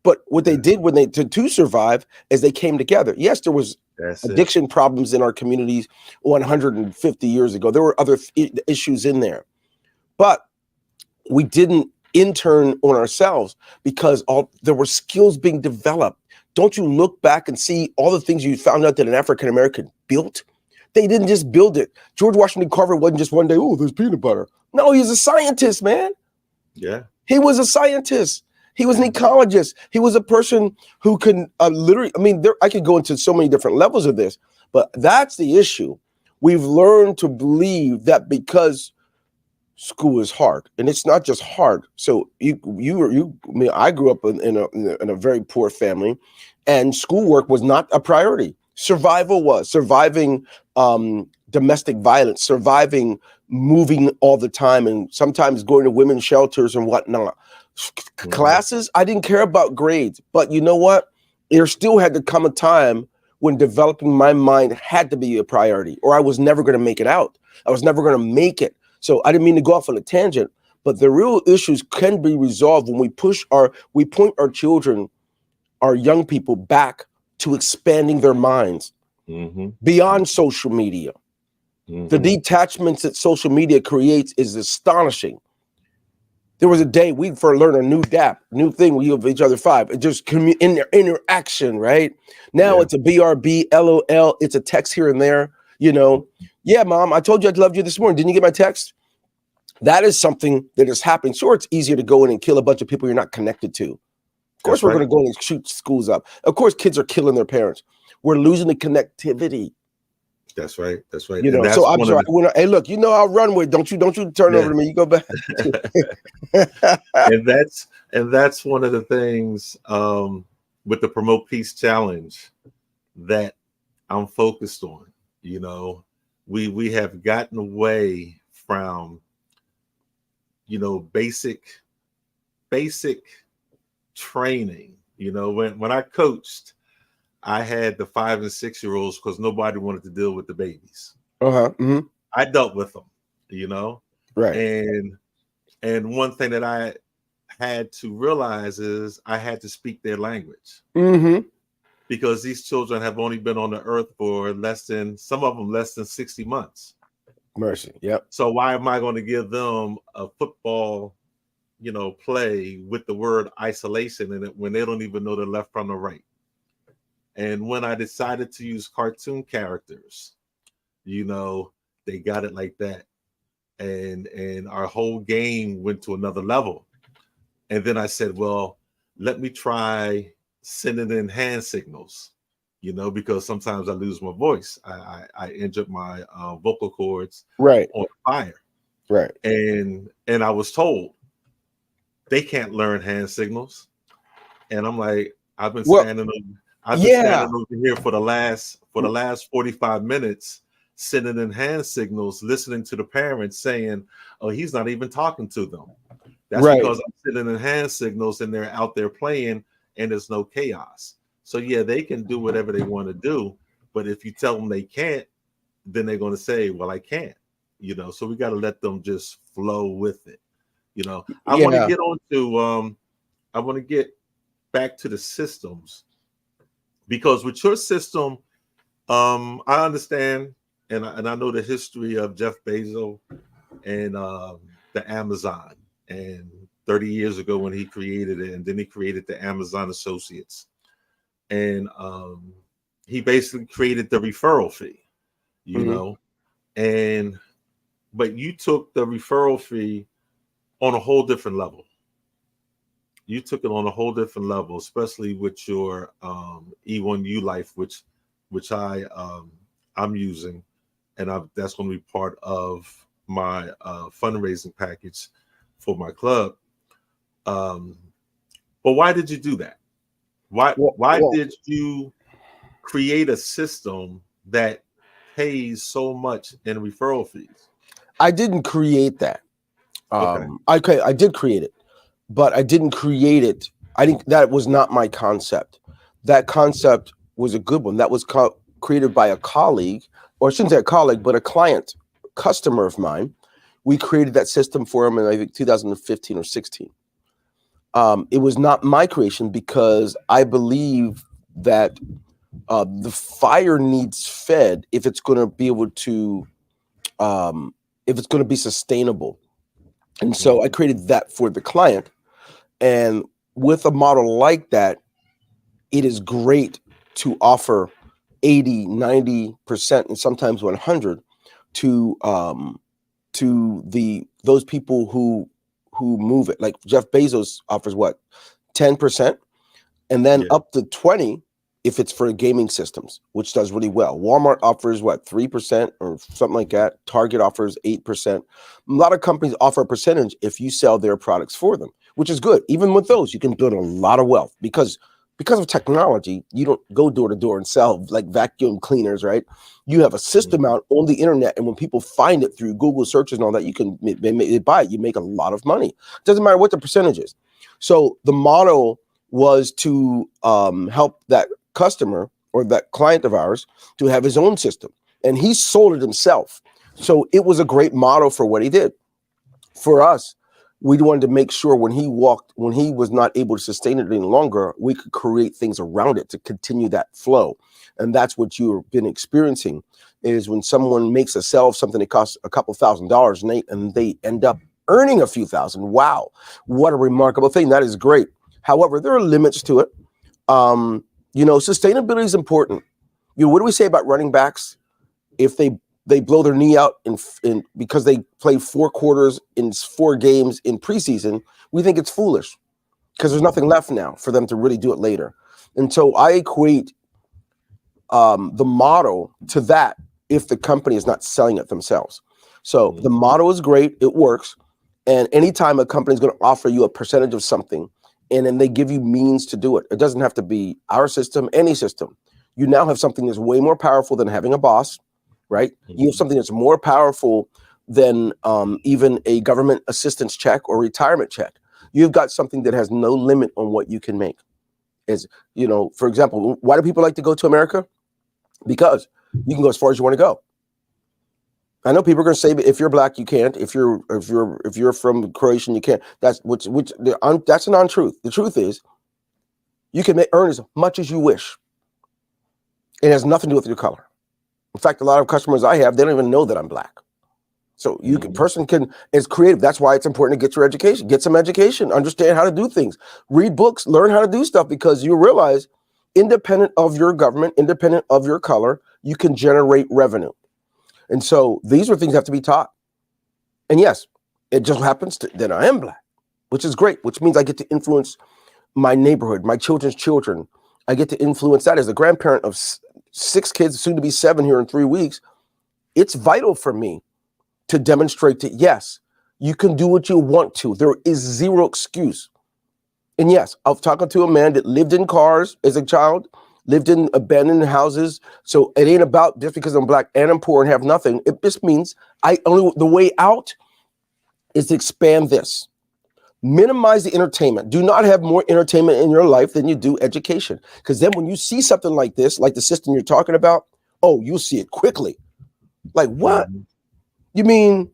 But what they did when to survive is they came together. Yes, there was addiction problems in our communities 150 years ago. There were other issues in there. But we didn't intern on ourselves because there were skills being developed. Don't you look back and see all the things you found out that an African American built? They didn't just build it. George Washington Carver wasn't just one day, oh, there's peanut butter. No, he's a scientist, man. Yeah. He was a scientist. He was an ecologist. He was a person who can literally, I could go into so many different levels of this, but that's the issue. We've learned to believe that because school is hard, and it's not just hard. So I grew up in a very poor family, and schoolwork was not a priority. Survival was surviving domestic violence, surviving moving all the time, and sometimes going to women's shelters and whatnot. Classes, I didn't care about grades, but you know what? There still had to come a time when developing my mind had to be a priority, or I was never going to make it out. I was never going to make it. So I didn't mean to go off on a tangent, but the real issues can be resolved when we point our children, our young people, back to expanding their minds beyond social media. The detachments that social media creates is astonishing. There was a day we'd learn a new new thing. We give each other 5. It just in their interaction, right? Now it's a BRB, LOL. It's a text here and there. Yeah, Mom, I told you I loved you this morning. Didn't you get my text? That is something that is happening. Sure, it's easier to go in and kill a bunch of people you're not connected to. Of course, we're going to go in and shoot schools up. Of course, kids are killing their parents. We're losing the connectivity. That's right. That's right. So I'm sorry. Hey, look, I'll run with. Don't you turn over to me. You go back. and that's one of the things with the Promote Peace Challenge that I'm focused on. We have gotten away from basic training. When I coached, I had the 5 and 6 year olds because nobody wanted to deal with the babies. I dealt with them, right. And one thing that I had to realize is I had to speak their language. Because these children have only been on the earth for some of them less than 60 months. Mercy. Yep. So why am I going to give them a football, play with the word isolation in it when they don't even know the left from the right? And when I decided to use cartoon characters, they got it like that. And our whole game went to another level. And then I said, well, let me try sending in hand signals, because sometimes I lose my voice. I injured my vocal cords on fire. Right. And I was told they can't learn hand signals. And I'm like, I've been standing over here for the last 45 minutes, sending in hand signals, listening to the parents saying, oh, he's not even talking to them. That's because I'm sending in hand signals and they're out there playing and there's no chaos. So yeah, they can do whatever they want to do, but if you tell them they can't, then they're going to say, well, I can't, so we got to let them just flow with it. I want to get back to the systems because with your system, I understand, and I know the history of Jeff Bezos and the Amazon, and 30 years ago when he created it, and then he created the Amazon Associates, and he basically created the referral fee, you know, but you took the referral fee on a whole different level. You took it on a whole different level, especially with your E1U Life, which I'm using, and that's going to be part of my fundraising package for my club. But why did you do that? Why did you create a system that pays so much in referral fees? I didn't create that. Okay, I did create it, but I didn't create it. I think that was not my concept. That concept was a good one. That was created by a colleague, or I shouldn't say a colleague, but a customer of mine. We created that system for him in, I think, 2015 or 16. It was not my creation because I believe that the fire needs fed if it's going to be able to, if it's going to be sustainable. And so I created that for the client. And with a model like that, it is great to offer 80, 90%, and sometimes 100 to those people who move it. Like Jeff Bezos offers what, 10%, and then up to 20 if it's for gaming systems, which does really well. Walmart offers what, 3% or something like that. Target offers 8%. A lot of companies offer a percentage if you sell their products for them, which is good. Even with those, you can build a lot of wealth because of technology. You don't go door to door and sell like vacuum cleaners, right? You have a system out on the internet, and when people find it through Google searches and all that, you can they buy it. You make a lot of money. Doesn't matter what the percentage is. So the model was to help that customer or that client of ours to have his own system, and he sold it himself. So it was a great model for what he did. For us, we wanted to make sure when he was not able to sustain it any longer, we could create things around it to continue that flow. And that's what you've been experiencing, is when someone makes a sale of something that costs a couple $1,000s and they end up earning a few thousand. Wow, what a remarkable thing. That is great. However, there are limits to it. Sustainability is important. What do we say about running backs? If they blow their knee out in because they play 4 quarters in 4 games in preseason, we think it's foolish because there's nothing left now for them to really do it later. And so I equate the model to that if the company is not selling it themselves. So the model is great. It works. And anytime a company is going to offer you a percentage of something, and then they give you means to do it, it doesn't have to be our system, any system. You now have something that's way more powerful than having a boss, right? You have something that's more powerful than even a government assistance check or retirement check. You've got something that has no limit on what you can make. For example, why do people like to go to America? Because you can go as far as you want to go. I know people are going to say, if you're black, you can't. If you're from Croatian, you can't. That's a non-truth. The truth is, you can earn as much as you wish. It has nothing to do with your color. In fact, a lot of customers I have, they don't even know that I'm black. So is creative. That's why it's important to get your education, get some education, understand how to do things, read books, learn how to do stuff, because you realize, independent of your government, independent of your color, you can generate revenue. And so these are things that have to be taught. And yes, it just happens that I am black, which is great, which means I get to influence my neighborhood, my children's children. I get to influence that as a grandparent of 6 kids, soon to be 7 here in 3 weeks. It's vital for me to demonstrate that, yes, you can do what you want to. There is zero excuse. And yes, I was talking to a man that lived in cars as a child, lived in abandoned houses. So it ain't about just because I'm black and I'm poor and have nothing. It just means the way out is to expand this. Minimize the entertainment. Do not have more entertainment in your life than you do education. Because then when you see something like this, like the system you're talking about, you'll see it quickly. Like, what? You mean,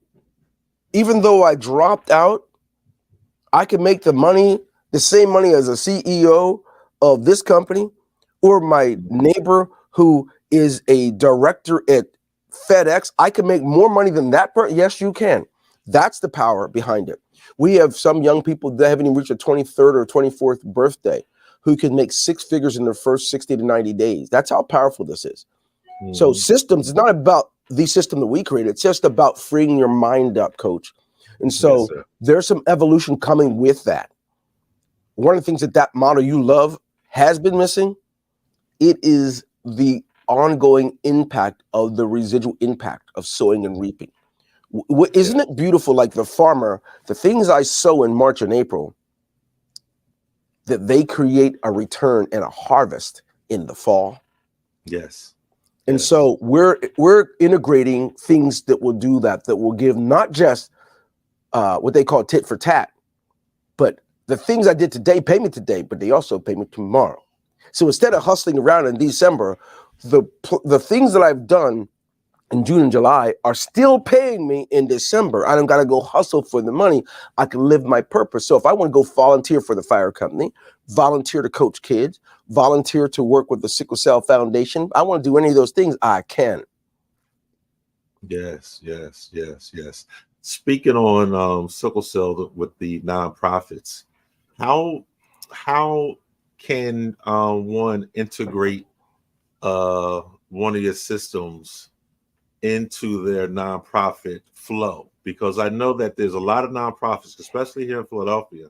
even though I dropped out, I can make the same money as a CEO of this company or my neighbor who is a director at FedEx, I can make more money than that person. Yes, you can. That's the power behind it. We have some young people that haven't even reached their 23rd or 24th birthday who can make six figures in their first 60 to 90 days. That's how powerful this is. So systems is not about the system that we created. It's just about freeing your mind up, coach. And so there's some evolution coming with that. One of the things that model you love has been missing, it is the ongoing impact of the residual impact of sowing and reaping. Isn't it beautiful, like the farmer, the things I sow in March and April, that they create a return and a harvest in the fall? Yes. And so we're integrating things that will do that will give not just what they call tit for tat, but the things I did today pay me today, but they also pay me tomorrow. So instead of hustling around in December, the things that I've done in June and July are still paying me in December. I don't got to go hustle for the money. I can live my purpose. So if I want to go volunteer for the fire company, volunteer to coach kids, volunteer to work with the Sickle Cell Foundation, I want to do any of those things, I can. Yes. Speaking on sickle cell with the nonprofits, how can one integrate one of your systems into their nonprofit flow? Because I know that there's a lot of nonprofits, especially here in Philadelphia,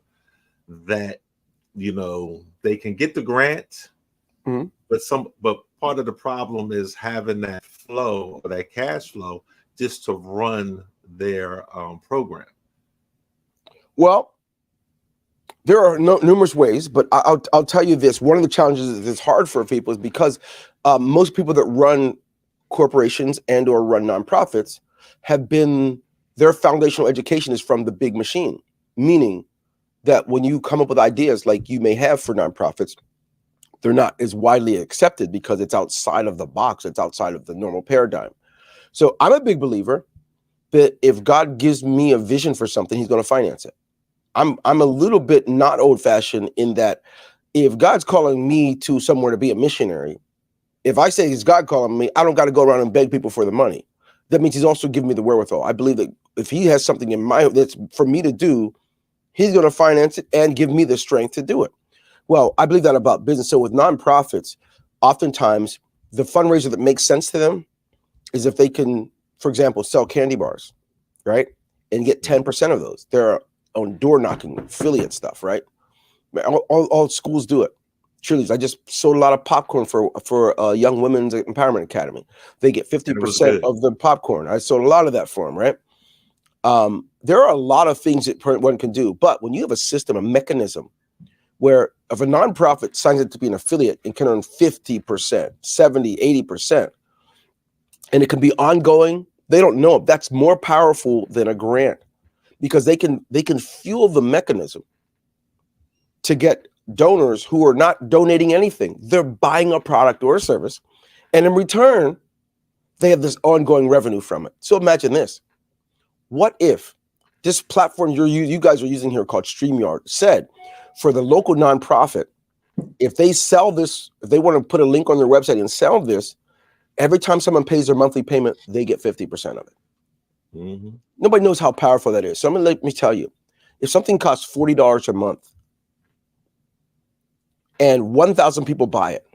that they can get the grant, but part of the problem is having that flow or that cash flow just to run their program. Well, there are numerous ways, but I'll tell you this. One of the challenges that's hard for people is because most people that run corporations and or run nonprofits their foundational education is from the big machine, meaning that when you come up with ideas like you may have for nonprofits, they're not as widely accepted because it's outside of the box. It's outside of the normal paradigm. So I'm a big believer that if God gives me a vision for something, he's going to finance it. I'm a little bit not old-fashioned in that if God's calling me to somewhere to be a missionary, if I say is God calling me, I don't got to go around and beg people for the money. That means he's also giving me the wherewithal. I believe that if he has something in mind that's for me to do, he's going to finance it and give me the strength to do it. Well, I believe that about business. So with nonprofits, oftentimes the fundraiser that makes sense to them is if they can, for example, sell candy bars, right? And get 10% of those. They're on door knocking, affiliate stuff, right? All schools do it. Cheerleaders. I just sold a lot of popcorn for Young Women's Empowerment Academy. They get 50% of the popcorn. I sold a lot of that for them, right? There are a lot of things that one can do, but when you have a system, a mechanism, where if a nonprofit signs up to be an affiliate and can earn 50%, 70, 80%, and it can be ongoing, they don't know if that's more powerful than a grant because they can fuel the mechanism to get donors who are not donating anything. They're buying a product or a service, and in return, they have this ongoing revenue from it. So imagine this. What if this platform you guys are using here called StreamYard said for the local nonprofit, if they sell this, if they want to put a link on their website and sell this, every time someone pays their monthly payment, they get 50% of it. Mm-hmm. Nobody knows how powerful that is. So let me tell you, if something costs $40 a month and 1,000 people buy it,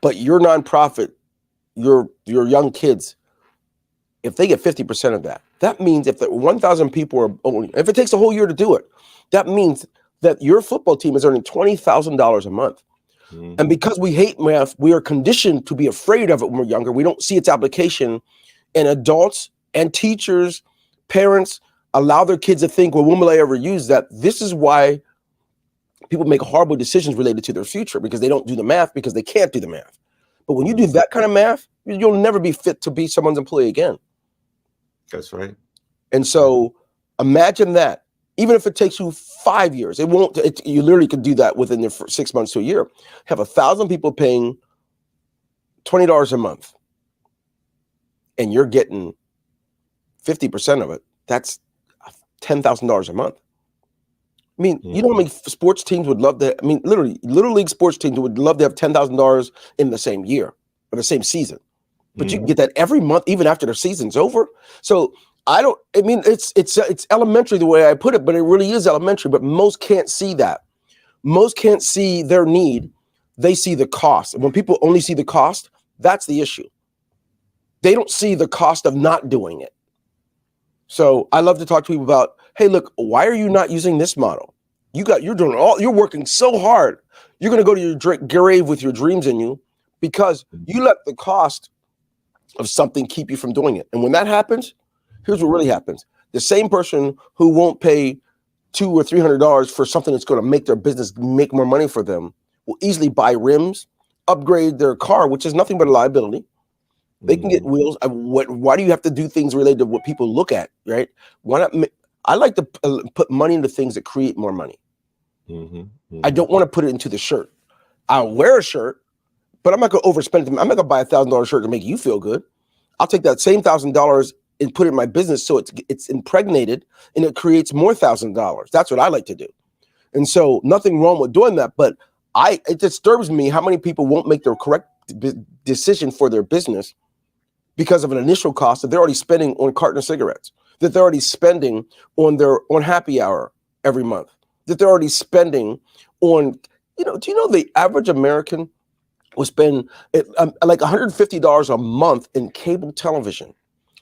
but your nonprofit, your young kids, if they get 50% of that, that means if the 1,000 people are only, if it takes a whole year to do it, that means that your football team is earning $20,000 a month. Mm-hmm. And because we hate math, we are conditioned to be afraid of it when we're younger. We don't see its application, and adults and teachers, parents allow their kids to think, well, when will I ever use that? This is why people make horrible decisions related to their future because they don't do the math because they can't do the math. But when you do that kind of math, you'll never be fit to be someone's employee again. That's right. And so imagine that. Even if it takes you 5 years, it won't. You literally could do that within the 6 months to a year. Have 1,000 people paying $20 a month, and you're getting 50% of it. That's $10,000 a month. I mean, you know how many sports teams would love to? I mean, literally, little league sports teams would love to have $10,000 in the same year or the same season, but you can get that every month, even after the season's over. So I don't. I mean, it's elementary the way I put it, but it really is elementary. But most can't see that. Most can't see their need. They see the cost, and when people only see the cost, that's the issue. They don't see the cost of not doing it. So I love to talk to people about, hey, look, why are you not using this model? You're working so hard. You're going to go to your grave with your dreams in you because you let the cost of something keep you from doing it. And when that happens, here's what really happens. The same person who won't pay $200 or $300 for something that's going to make their business make more money for them will easily buy rims, upgrade their car, which is nothing but a liability. They can get wheels. Why do you have to do things related to what people look at, right? Why not? I like to put money into things that create more money. I don't want to put it into the shirt. I'll wear a shirt, but I'm not going to overspend it. I'm not going to buy $1,000 shirt to make you feel good. I'll take that same $1,000 and put it in my business so it's impregnated and it creates more $1,000. That's what I like to do. And so nothing wrong with doing that, but it disturbs me how many people won't make the correct decision for their business because of an initial cost that they're already spending on carton of cigarettes, that they're already spending on happy hour every month, that they're already spending on, do you know the average American will spend like $150 a month in cable television,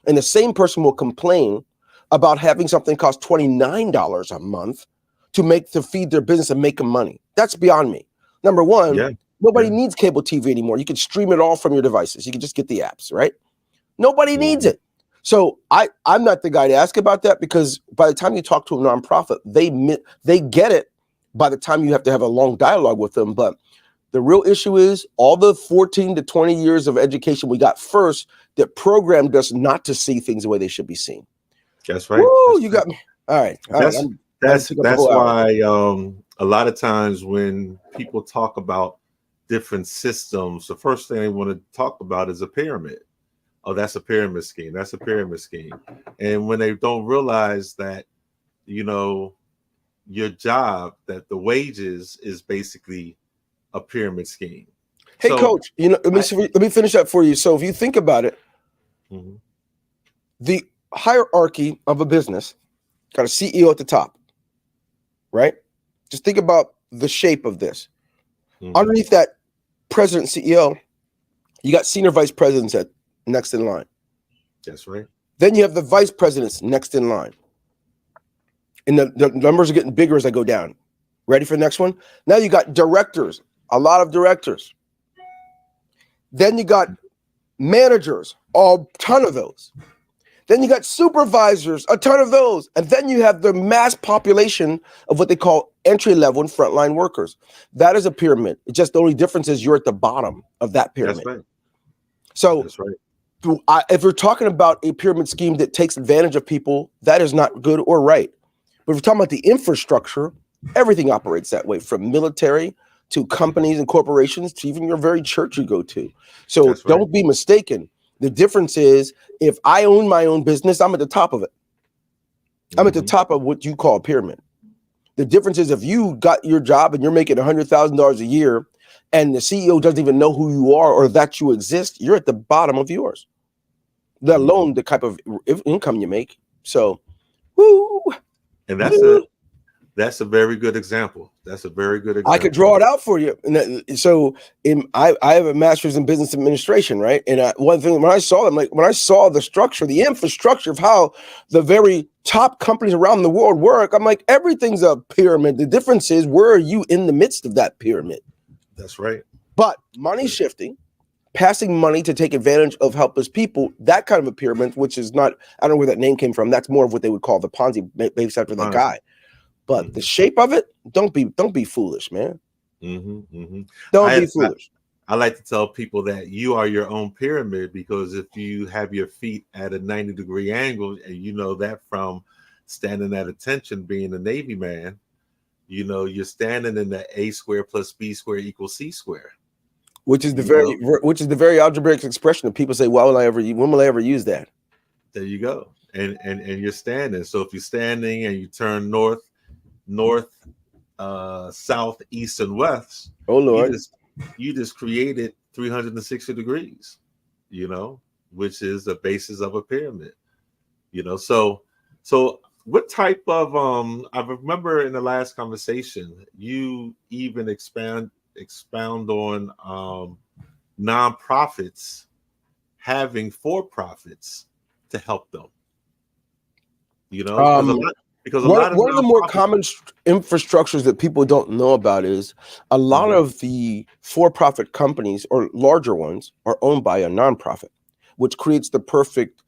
and the same person will complain about having something cost $29 a month to feed their business and make them money. That's beyond me. Number one, nobody needs cable TV anymore. You can stream it all from your devices. You can just get the apps, right? Nobody needs it. So I'm not the guy to ask about that, because by the time you talk to a nonprofit, they get it by the time you have to have a long dialogue with them. But the real issue is all the 14 to 20 years of education we got first that programmed us not to see things the way they should be seen. That's right. Woo, you got me. All right. That's why a lot of times when people talk about different systems, the first thing they want to talk about is a pyramid. Oh, that's a pyramid scheme. That's a pyramid scheme. And when they don't realize that, your job, that the wages is basically a pyramid scheme. Hey, Coach, let me finish that for you. So if you think about it, the hierarchy of a business got a CEO at the top, right? Just think about the shape of this. Underneath that president CEO, you got senior vice presidents next in line. That's right. Then you have the vice presidents next in line. And the numbers are getting bigger as I go down. Ready for the next one? Now you got directors, a lot of directors. Then you got managers, a ton of those. Then you got supervisors, a ton of those. And then you have the mass population of what they call entry level and frontline workers. That is a pyramid. It's just the only difference is you're at the bottom of that pyramid. That's right. So that's right. If we're talking about a pyramid scheme that takes advantage of people, that is not good or right. But if we're talking about the infrastructure, everything operates that way, from military to companies and corporations to even your very church you go to. So don't be mistaken. The difference is if I own my own business, I'm at the top of it. I'm at the top of what you call a pyramid. The difference is if you got your job and you're making $100,000 a year and the CEO doesn't even know who you are or that you exist, you're at the bottom of yours, let alone the type of income you make. So, woo. And that's a very good example. That's a very good example. I could draw it out for you. And I have a master's in business administration, right? And one thing, when I saw the structure, the infrastructure of how the very top companies around the world work, I'm like, everything's a pyramid. The difference is, where are you in the midst of that pyramid? That's right. But money shifting, passing money to take advantage of helpless people, that kind of a pyramid, which is not, I don't know where that name came from. That's more of what they would call the Ponzi, based after that guy. But the shape of it, don't be foolish, man. Don't be foolish. I like to tell people that you are your own pyramid, because if you have your feet at a 90-degree angle, and you know that from standing at attention, being a Navy man, you're standing in the A squared plus B squared equals C squared. Which is the very algebraic expression that people say, when will I ever use that? There you go. And you're standing. So if you're standing and you turn north, north, south, east, and west, oh Lord, you just created 360 degrees, which is the basis of a pyramid. So what type of I remember in the last conversation you even expound on nonprofits having for-profits to help them. Because a lot of one of the more common infrastructures that people don't know about is a lot of the for-profit companies or larger ones are owned by a nonprofit, which creates the perfect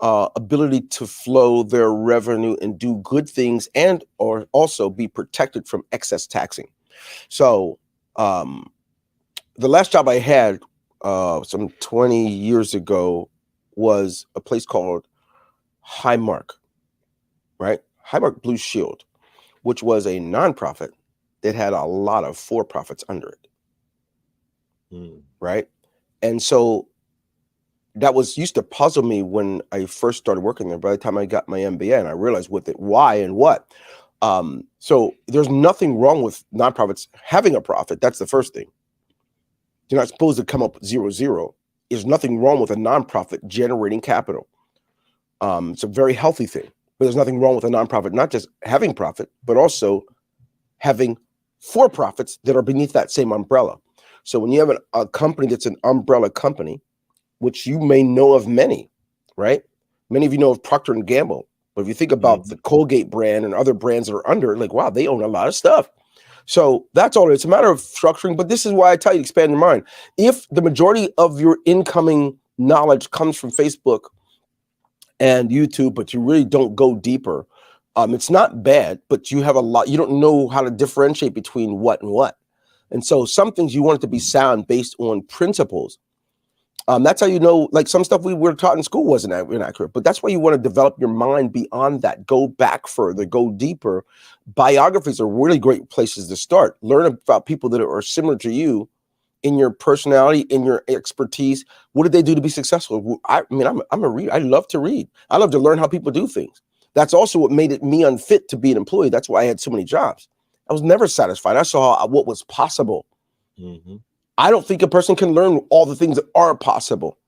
ability to flow their revenue and do good things and or also be protected from excess taxing. So the last job I had some 20 years ago was a place called Highmark, right? Highmark Blue Shield, which was a nonprofit that had a lot of for-profits under it, right? And so that used to puzzle me when I first started working there. By the time I got my MBA and I realized why and what. So there's nothing wrong with nonprofits having a profit. That's the first thing. You're not supposed to come up 0-0. There's nothing wrong with a nonprofit generating capital. It's a very healthy thing. But there's nothing wrong with a nonprofit not just having profit, but also having for-profits that are beneath that same umbrella. So when you have a company that's an umbrella company, which you may know of many, right? Many of you know of Procter & Gamble. But if you think about the Colgate brand and other brands that are under, like, wow, they own a lot of stuff. So that's all. It's a matter of structuring. But this is why I tell you, expand your mind. If the majority of your incoming knowledge comes from Facebook and YouTube, but you really don't go deeper, it's not bad, but you have a lot. You don't know how to differentiate between what and what. And so some things you want it to be sound based on principles. That's how you know, like some stuff we were taught in school wasn't inaccurate, but that's why you want to develop your mind beyond that. Go back further, go deeper. Biographies are really great places to start. Learn about people that are similar to you in your personality, in your expertise. What did they do to be successful? I mean, I'm a reader. I love to read. I love to learn how people do things. That's also what made it me unfit to be an employee. That's why I had so many jobs. I was never satisfied. I saw what was possible. I don't think a person can learn all the things that are possible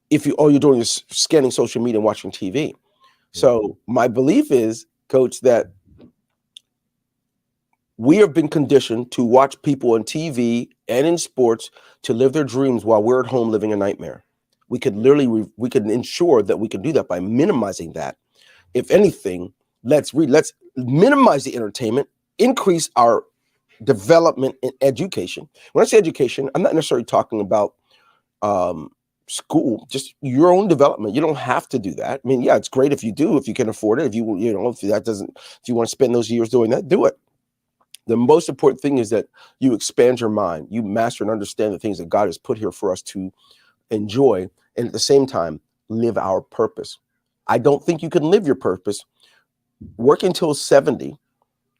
if all you're doing is scanning social media and watching TV. So my belief is, Coach, that we have been conditioned to watch people on TV and in sports to live their dreams while we're at home living a nightmare. We could literally, we could ensure that we can do that by minimizing that. If anything, let's minimize the entertainment, increase our development in education. When I say education, I'm not necessarily talking about school, just your own development. You don't have to do that. I mean, yeah, it's great if you do, if you can afford it. If you want to spend those years doing that, do it. The most important thing is that you expand your mind, you master and understand the things that God has put here for us to enjoy, and at the same time, live our purpose. I don't think you can live your purpose, work until 70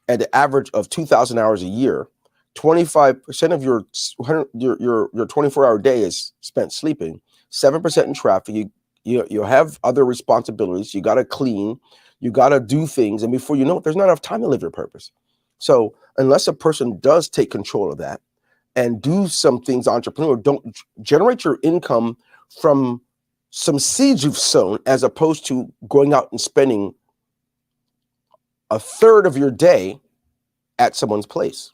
at the average of 2,000 hours a year. 25% of your 24-hour day is spent sleeping, 7% in traffic. You have other responsibilities. You got to clean, you got to do things. And before you know it, there's not enough time to live your purpose. So unless a person does take control of that and do some things, entrepreneur, don't generate your income from some seeds you've sown, as opposed to going out and spending a third of your day at someone's place.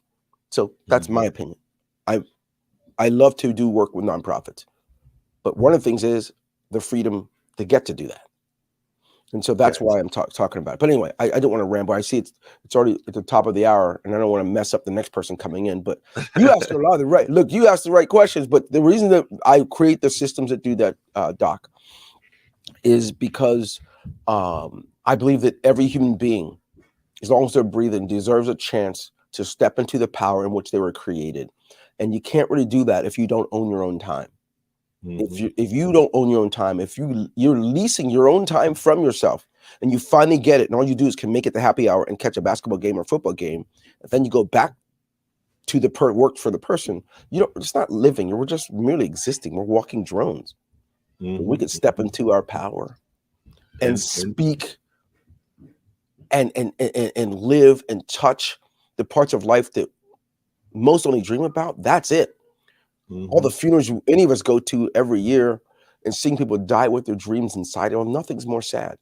So that's my opinion. I love to do work with nonprofits, but one of the things is the freedom to get to do that. And so that's why I'm talking about it. But anyway, I don't want to ramble. I see it's already at the top of the hour, and I don't want to mess up the next person coming in. But you asked a lot of you asked the right questions. But the reason that I create the systems that do that, Doc, is because I believe that every human being, as long as they're breathing, deserves a chance to step into the power in which they were created. And you can't really do that if you don't own your own time. If you don't own your own time, if you're leasing your own time from yourself, and you finally get it, and all you do is can make it the happy hour and catch a basketball game or football game, and then you go back to the work for the person, it's not living. We're just merely existing. We're walking drones. We could step into our power and speak and live and touch the parts of life that most only dream about, that's it. All the funerals any of us go to every year and seeing people die with their dreams inside of them, nothing's more sad.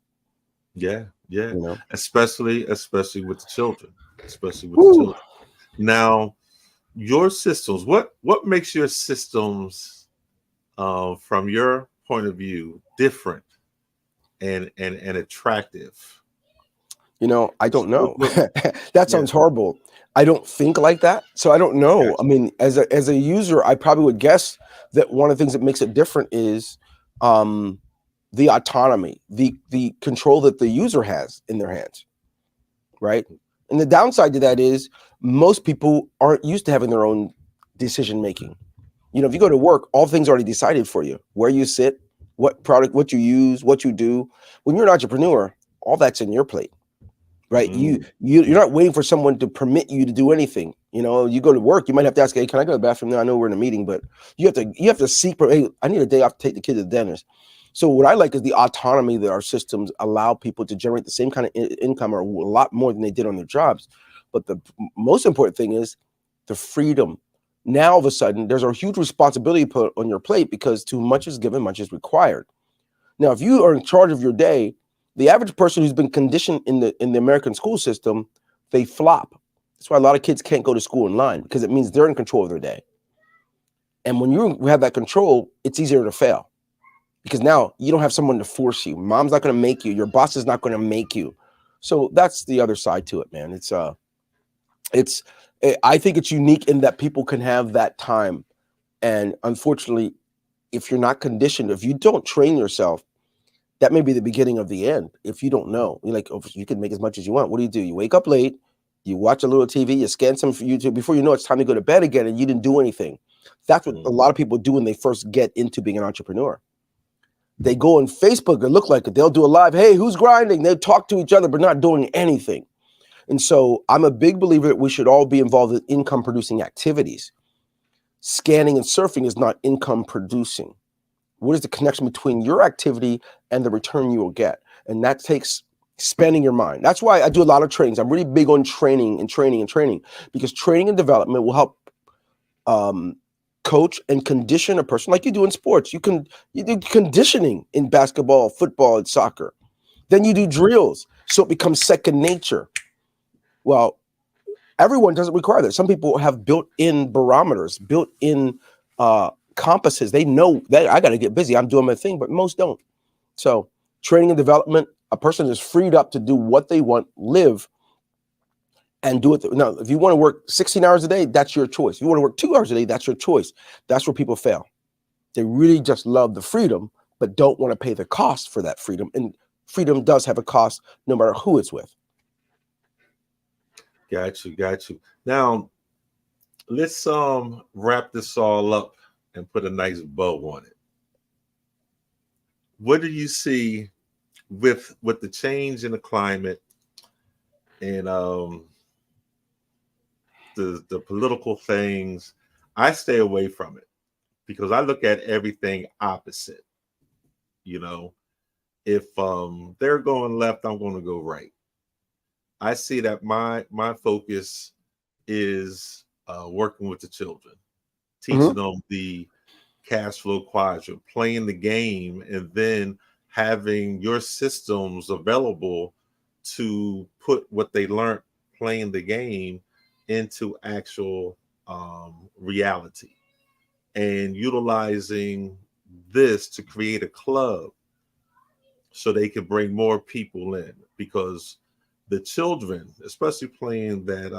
Yeah. You know? Especially with the children. Whew. Now, your systems, what makes your systems from your point of view different and attractive? You know, I don't know. That sounds horrible. I don't think like that, so I don't know. I mean, as a user, I probably would guess that one of the things that makes it different is the autonomy, the control that the user has in their hands, right? And the downside to that is most people aren't used to having their own decision making. You know, if you go to work, all things are already decided for you: where you sit, what product, what you use, what you do. When you're an entrepreneur, all that's in your plate. Right. You're not waiting for someone to permit you to do anything. You know, you go to work, you might have to ask, hey, can I go to the bathroom now? I know we're in a meeting, but you have to seek, hey, I need a day off to take the kid to the dentist. So what I like is the autonomy that our systems allow people to generate the same kind of income or a lot more than they did on their jobs. But the most important thing is the freedom. Now, all of a sudden, there's a huge responsibility put on your plate because too much is given, much is required. Now, if you are in charge of your day, the average person who's been conditioned in the American school system, they flop. That's why a lot of kids can't go to school in line, because it means they're in control of their day. And when you have that control, it's easier to fail because now you don't have someone to force you. Mom's not going to make you. Your boss is not going to make you. So that's the other side to it, man. I think it's unique in that people can have that time. And unfortunately, if you're not conditioned, if you don't train yourself, that may be the beginning of the end. If you don't know, you're like, oh, you can make as much as you want. What do? You wake up late, you watch a little TV, you scan some for YouTube. Before you know, it's time to go to bed again, and you didn't do anything. That's what a lot of people do when they first get into being an entrepreneur. They go on Facebook and look like it. They'll do a live, hey, who's grinding? They talk to each other, but not doing anything. And so I'm a big believer that we should all be involved in income producing activities. Scanning and surfing is not income producing. What is the connection between your activity and the return you will get? And that takes spending your mind. That's why I do a lot of trainings. I'm really big on training, because training and development will help coach and condition a person like you do in sports. You do conditioning in basketball, football, and soccer. Then you do drills, so it becomes second nature. Well, everyone doesn't require that. Some people have built-in barometers, built-in compasses. They know that I got to get busy. I'm doing my thing, but most don't. So training and development, a person is freed up to do what they want, live, and do it. Now, if you want to work 16 hours a day, that's your choice. If you want to work 2 hours a day, that's your choice. That's where people fail. They really just love the freedom, but don't want to pay the cost for that freedom. And freedom does have a cost no matter who it's with. Got you. Now, let's wrap this all up and put a nice bow on it. What do you see with the change in the climate and the political things? I stay away from it because I look at everything opposite. You know, if they're going left, I'm going to go right. I see that my focus is working with the children, teaching them the cash flow quadrant, playing the game, and then having your systems available to put what they learned playing the game into actual reality, and utilizing this to create a club so they can bring more people in, because the children, especially playing that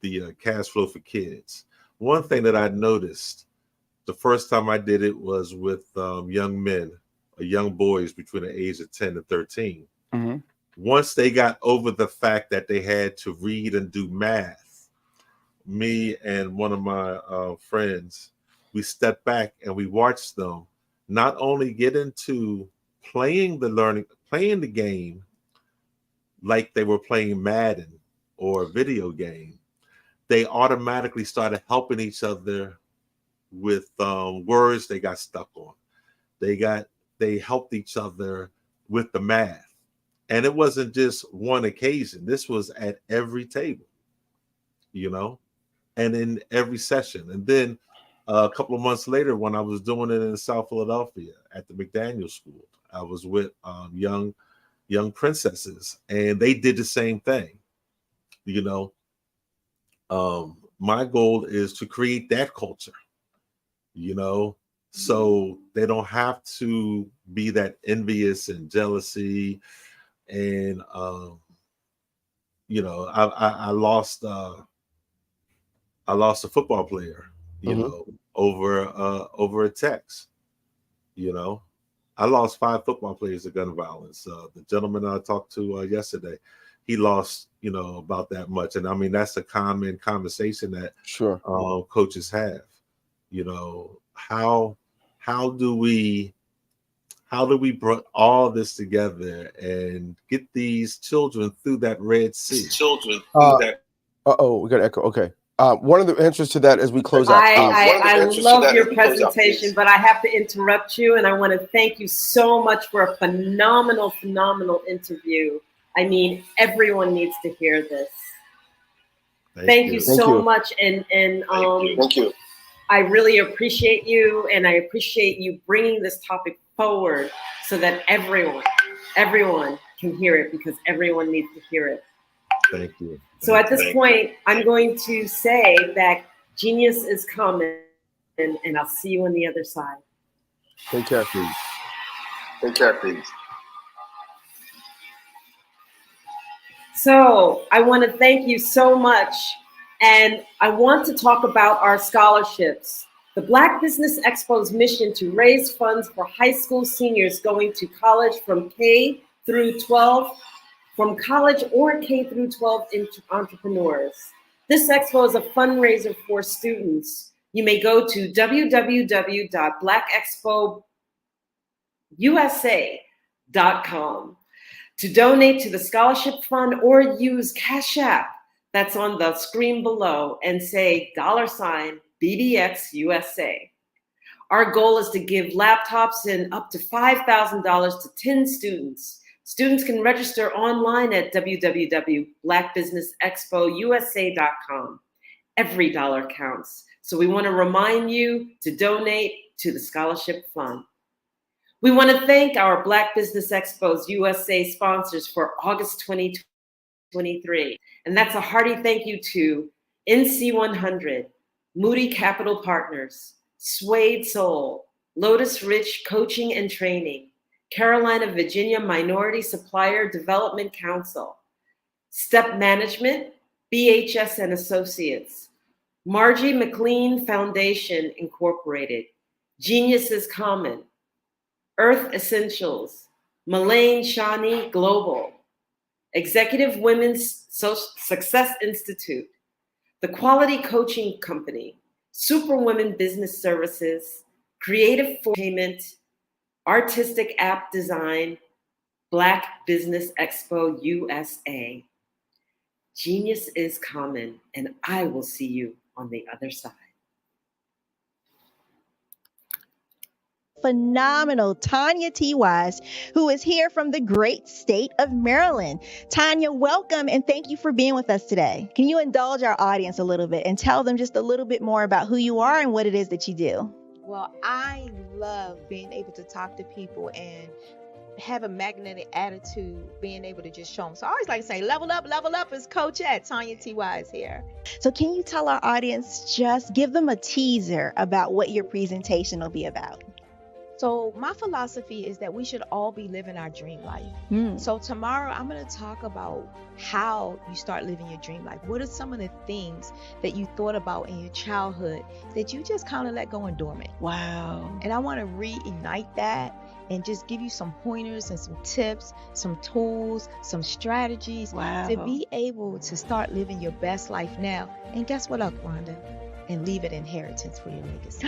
the cash flow for kids. One thing that I noticed the first time I did it was with young men, or young boys between the age of 10 and 13. Mm-hmm. Once they got over the fact that they had to read and do math, me and one of my friends, we stepped back and we watched them not only get into playing the game like they were playing Madden or a video game, they automatically started helping each other with words they got stuck on. They helped each other with the math. And it wasn't just one occasion. This was at every table, you know, and in every session. And then a couple of months later, when I was doing it in South Philadelphia at the McDaniel School, I was with young princesses, and they did the same thing. You know, my goal is to create that culture, you know, so they don't have to be that envious and jealousy. And you know, I lost a football player, you know, over a text. You know, I lost 5 football players to gun violence. The gentleman I talked to yesterday, he lost, you know, about that much. And I mean, that's a common conversation that coaches have. You know, how do we bring all this together and get these children through that Red Sea? We got echo. Okay. One of the answers to that as we close out. I love your presentation, but I have to interrupt you, and I want to thank you so much for a phenomenal interview. I mean, everyone needs to hear this. Thank you so much, and thank you. I really appreciate you, and I appreciate you bringing this topic forward so that everyone can hear it, because everyone needs to hear it. Thank you. So at this point, I'm going to say that genius is coming, and I'll see you on the other side. Take care, please. Take care, please. So I want to thank you so much. And I want to talk about our scholarships. The Black Business Expo's mission to raise funds for high school seniors going to college from K through 12, from college or K through 12 entrepreneurs. This expo is a fundraiser for students. You may go to www.blackexpousa.com to donate to the scholarship fund, or use Cash App that's on the screen below and say $BBX USA. Our goal is to give laptops and up to $5,000 to 10 students. Students can register online at www.blackbusinessexpousa.com. Every dollar counts. So we want to remind you to donate to the scholarship fund. We want to thank our Black Business Expos USA sponsors for August 2023. And that's a hearty thank you to NC100, Moody Capital Partners, Suede Soul, Lotus Rich Coaching and Training, Carolina, Virginia Minority Supplier Development Council, Step Management, BHS and Associates, Margie McLean Foundation Incorporated, Genius is Common, Earth Essentials, Malaine Shawnee Global, Executive Women's Success Institute, The Quality Coaching Company, Superwomen Business Services, Creative Entertainment, Artistic App Design, Black Business Expo USA. Genius is common, and I will see you on the other side. Phenomenal Tanya T. Wise, who is here from the great state of Maryland. Tanya, welcome, and thank you for being with us today. Can you indulge our audience a little bit and tell them just a little bit more about who you are and what it is that you do? Well, I love being able to talk to people and have a magnetic attitude, being able to just show them. So I always like to say, level up is Coach at Tanya T. Wise here. So can you tell our audience, just give them a teaser about what your presentation will be about? So my philosophy is that we should all be living our dream life. So tomorrow I'm going to talk about how you start living your dream life. What are some of the things that you thought about in your childhood that you just kind of let go and dormant? Wow. And I want to reignite that and just give you some pointers and some tips, some tools, some strategies to be able to start living your best life now. And guess what, Wanda? And leave an inheritance for your legacy.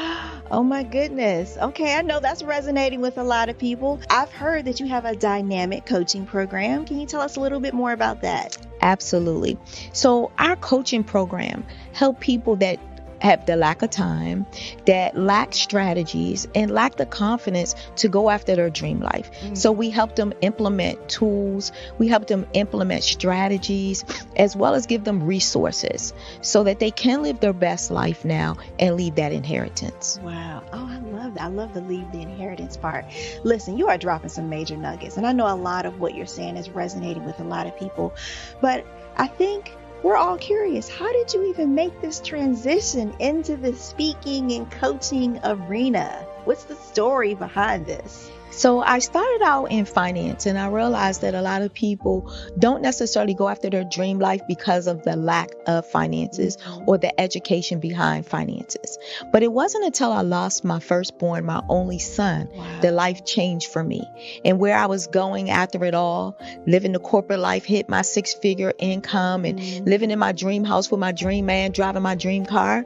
Oh my goodness. Okay, I know that's resonating with a lot of people. I've heard that you have a dynamic coaching program. Can you tell us a little bit more about that? Absolutely. So our coaching program help people that have the lack of time, that lack strategies, and lack the confidence to go after their dream life. So we help them implement tools, we help them implement strategies, as well as give them resources so that they can live their best life now and leave that inheritance. Wow. Oh, I love that. I love the leave the inheritance part. Listen, you are dropping some major nuggets, and I know a lot of what you're saying is resonating with a lot of people, but I think we're all curious. How did you even make this transition into the speaking and coaching arena? What's the story behind this? So I started out in finance, and I realized that a lot of people don't necessarily go after their dream life because of the lack of finances or the education behind finances. But it wasn't until I lost my firstborn, my only son, that life changed for me. And where I was going after it all, living the corporate life, hit my 6-figure income and living in my dream house with my dream man, driving my dream car.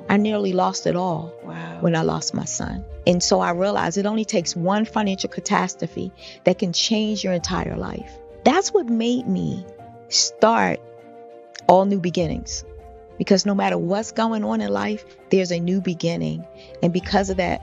I nearly lost it all when I lost my son. And so I realized it only takes one financial catastrophe that can change your entire life. That's what made me start All New Beginnings. Because no matter what's going on in life, there's a new beginning. And because of that,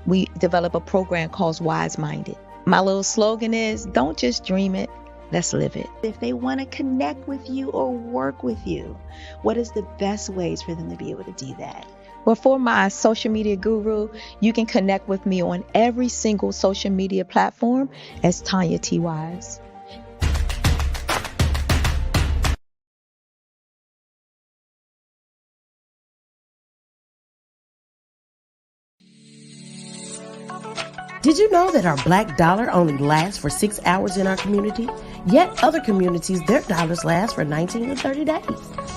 we develop a program called Wise Minded. My little slogan is, don't just dream it, let's live it. If they want to connect with you or work with you, what is the best ways for them to be able to do that? Well, for my social media guru, you can connect with me on every single social media platform as Tanya T. Wise. Did you know that our black dollar only lasts for 6 hours in our community? Yet other communities, their dollars last for 19 to 30 days.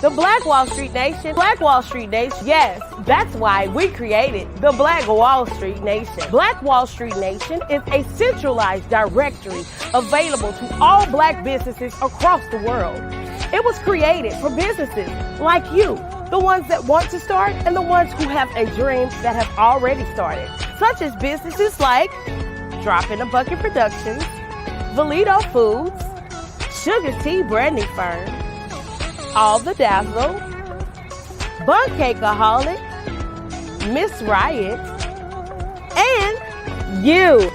The Black Wall Street Nation. Black Wall Street Nation. Yes, that's why we created the Black Wall Street Nation. Black Wall Street Nation is a centralized directory available to all black businesses across the world. It was created for businesses like you, the ones that want to start and the ones who have a dream that have already started, such as businesses like Drop in a Bucket Productions, Valito Foods, Sugar Tea Branding Firm, All the Dazzle, Bun Cakeaholic, Miss Riot, and you.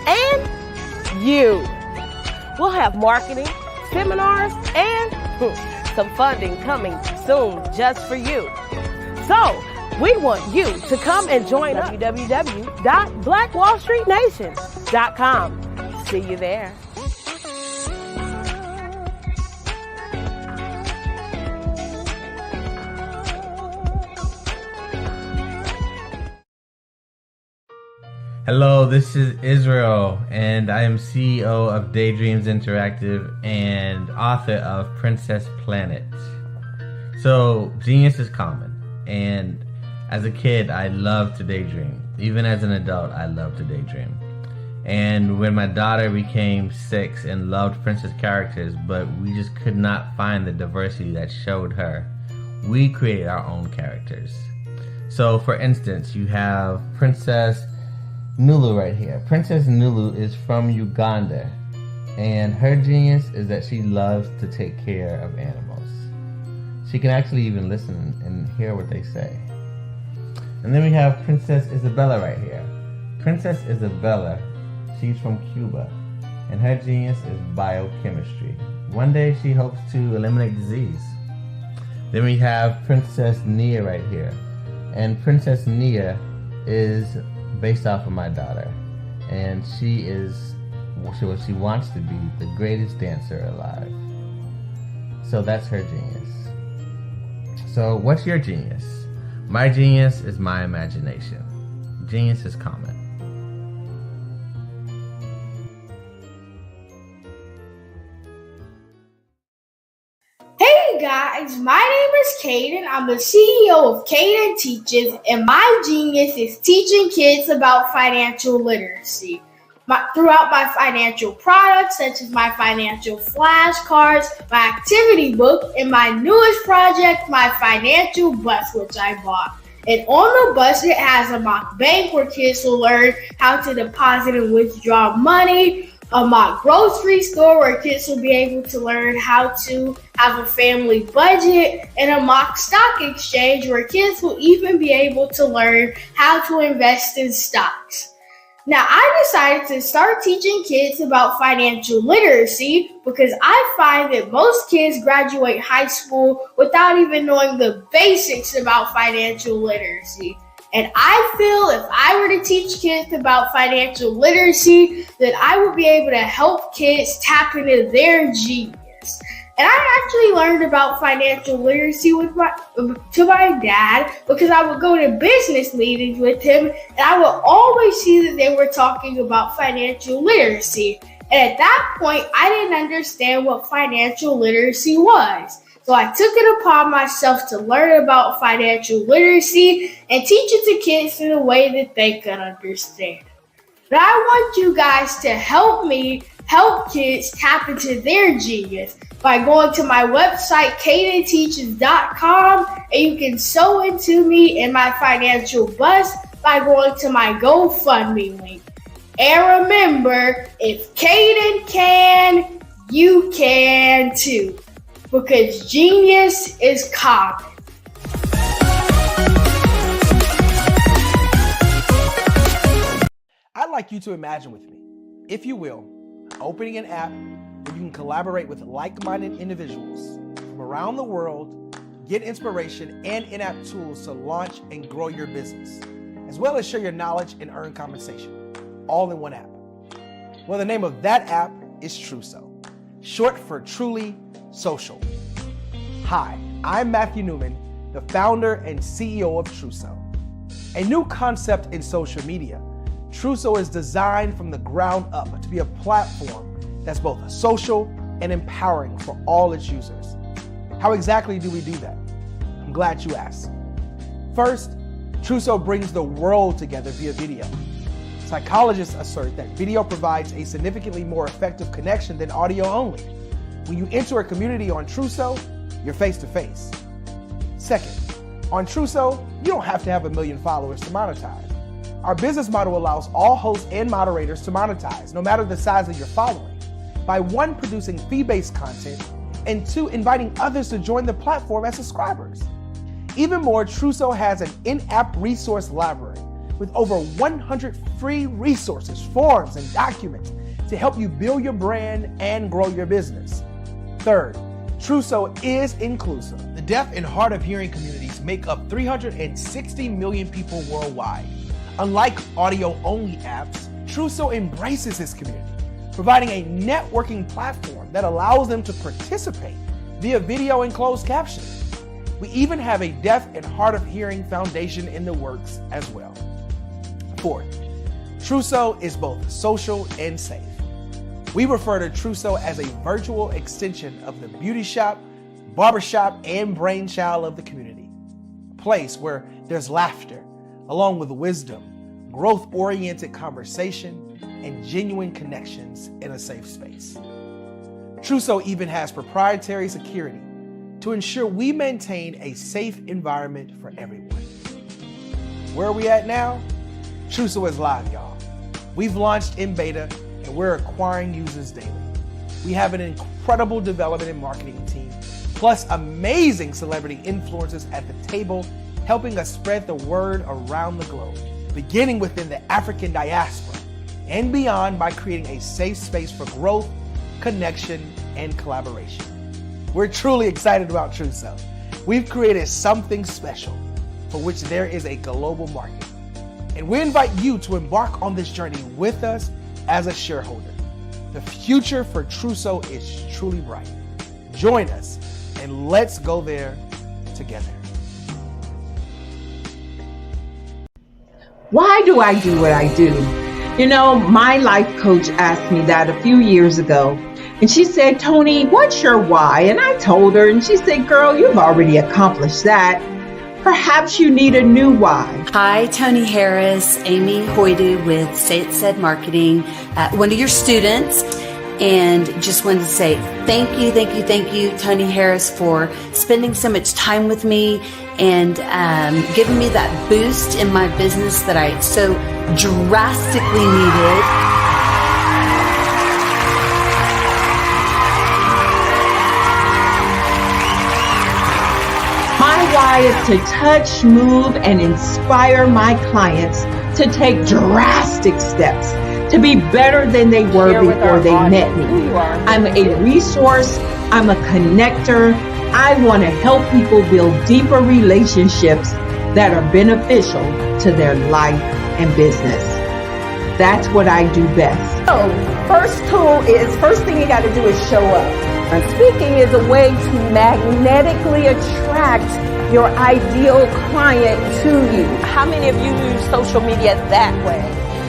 We'll have marketing, seminars, and some funding coming soon just for you. So we want you to come and join us. www.blackwallstreetnation.com. See you there. Hello, this is Israel, and I am CEO of Daydreams Interactive and author of Princess Planet. So, genius is common, and as a kid, I loved to daydream. Even as an adult, I love to daydream. And when my daughter became 6 and loved princess characters, but we just could not find the diversity that showed her, we created our own characters. So, for instance, you have Princess Nulu right here. Princess Nulu is from Uganda, and her genius is that she loves to take care of animals. She can actually even listen and hear what they say. And then we have Princess Isabella right here. Princess Isabella, she's from Cuba, and her genius is biochemistry. One day she hopes to eliminate disease. Then we have Princess Nia right here, and Princess Nia is based off of my daughter, and she is what she wants to be, the greatest dancer alive. So that's her genius. So what's your genius? My genius is my imagination. Genius is common. Hey guys, my name is Caden. I'm the CEO of Caden Teaches, and my genius is teaching kids about financial literacy. Throughout my financial products, such as my financial flashcards, my activity book, and my newest project, my financial bus, which I bought. And on the bus, it has a mock bank where kids will learn how to deposit and withdraw money, a mock grocery store where kids will be able to learn how to have a family budget, and a mock stock exchange where kids will even be able to learn how to invest in stocks. Now, I decided to start teaching kids about financial literacy because I find that most kids graduate high school without even knowing the basics about financial literacy. And I feel if I were to teach kids about financial literacy, that I would be able to help kids tap into their genius. And I actually learned about financial literacy to my dad because I would go to business meetings with him and I would always see that they were talking about financial literacy. And at that point, I didn't understand what financial literacy was. So I took it upon myself to learn about financial literacy and teach it to kids in a way that they could understand. But I want you guys to help me help kids tap into their genius by going to my website, cadenteaches.com, and you can sew into me in my financial bust by going to my GoFundMe link. And remember, if Caden can, you can too. Because genius is common. I'd like you to imagine with me, if you will, opening an app where you can collaborate with like-minded individuals from around the world, get inspiration and in-app tools to launch and grow your business, as well as share your knowledge and earn compensation, all in one app. Well, the name of that app is Truso, short for Truly Social. Hi, I'm Matthew Newman, the founder and CEO of Truso. A new concept in social media, Truso is designed from the ground up to be a platform that's both social and empowering for all its users. How exactly do we do that? I'm glad you asked. First, Truso brings the world together via video. Psychologists assert that video provides a significantly more effective connection than audio only. When you enter a community on Truso, you're face-to-face. Second, on Truso, you don't have to have 1 million followers to monetize. Our business model allows all hosts and moderators to monetize, no matter the size of your following, by 1, producing fee-based content, and 2, inviting others to join the platform as subscribers. Even more, Truso has an in-app resource library with over 100 free resources, forms, and documents to help you build your brand and grow your business. Third, Truso is inclusive. The deaf and hard of hearing communities make up 360 million people worldwide. Unlike audio-only apps, Truso embraces this community, providing a networking platform that allows them to participate via video and closed captioning. We even have a deaf and hard of hearing foundation in the works as well. Fourth, Truso is both social and safe. We refer to Truso as a virtual extension of the beauty shop, barbershop, and brainchild of the community. A place where there's laughter, along with wisdom, growth-oriented conversation, and genuine connections in a safe space. Truso even has proprietary security to ensure we maintain a safe environment for everyone. Where are we at now? Truso is live, y'all. We've launched in beta and we're acquiring users daily. We have an incredible development and marketing team, plus amazing celebrity influencers at the table, helping us spread the word around the globe, beginning within the African diaspora and beyond by creating a safe space for growth, connection, and collaboration. We're truly excited about Truso. We've created something special for which there is a global market. And we invite you to embark on this journey with us as a shareholder. The future for Truso is truly bright. Join us and let's go there together. Why do I do what I do? You know, my life coach asked me that a few years ago. And she said, Tony, what's your why? And I told her, and she said, girl, you've already accomplished that. Perhaps you need a new why. Hi, Tony Harris, Amy Hoydu with Say It Said Marketing, one of your students. And just wanted to say thank you, Tony Harris, for spending so much time with me and giving me that boost in my business that I so drastically needed. is to touch, move, and inspire my clients to take drastic steps to be better than they were before they met me. I'm a resource. I'm a connector. I want to help people build deeper relationships that are beneficial to their life and business. That's what I do best. So, first thing you got to do is show up. And speaking is a way to magnetically attract your ideal client to you. How many of you use social media that way?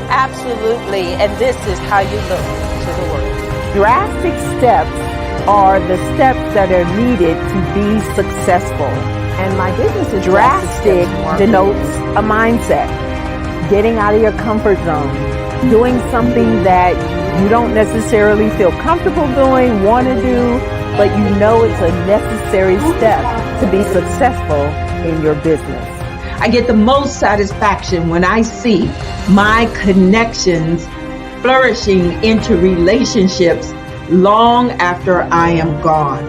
Absolutely. And this is how you look to the world. Drastic steps are the steps that are needed to be successful. And my business is drastic denotes a mindset. Getting out of your comfort zone. Doing something that you don't necessarily feel comfortable doing, want to do, but you know it's a necessary step to be successful in your business. I get the most satisfaction when I see my connections flourishing into relationships long after I am gone.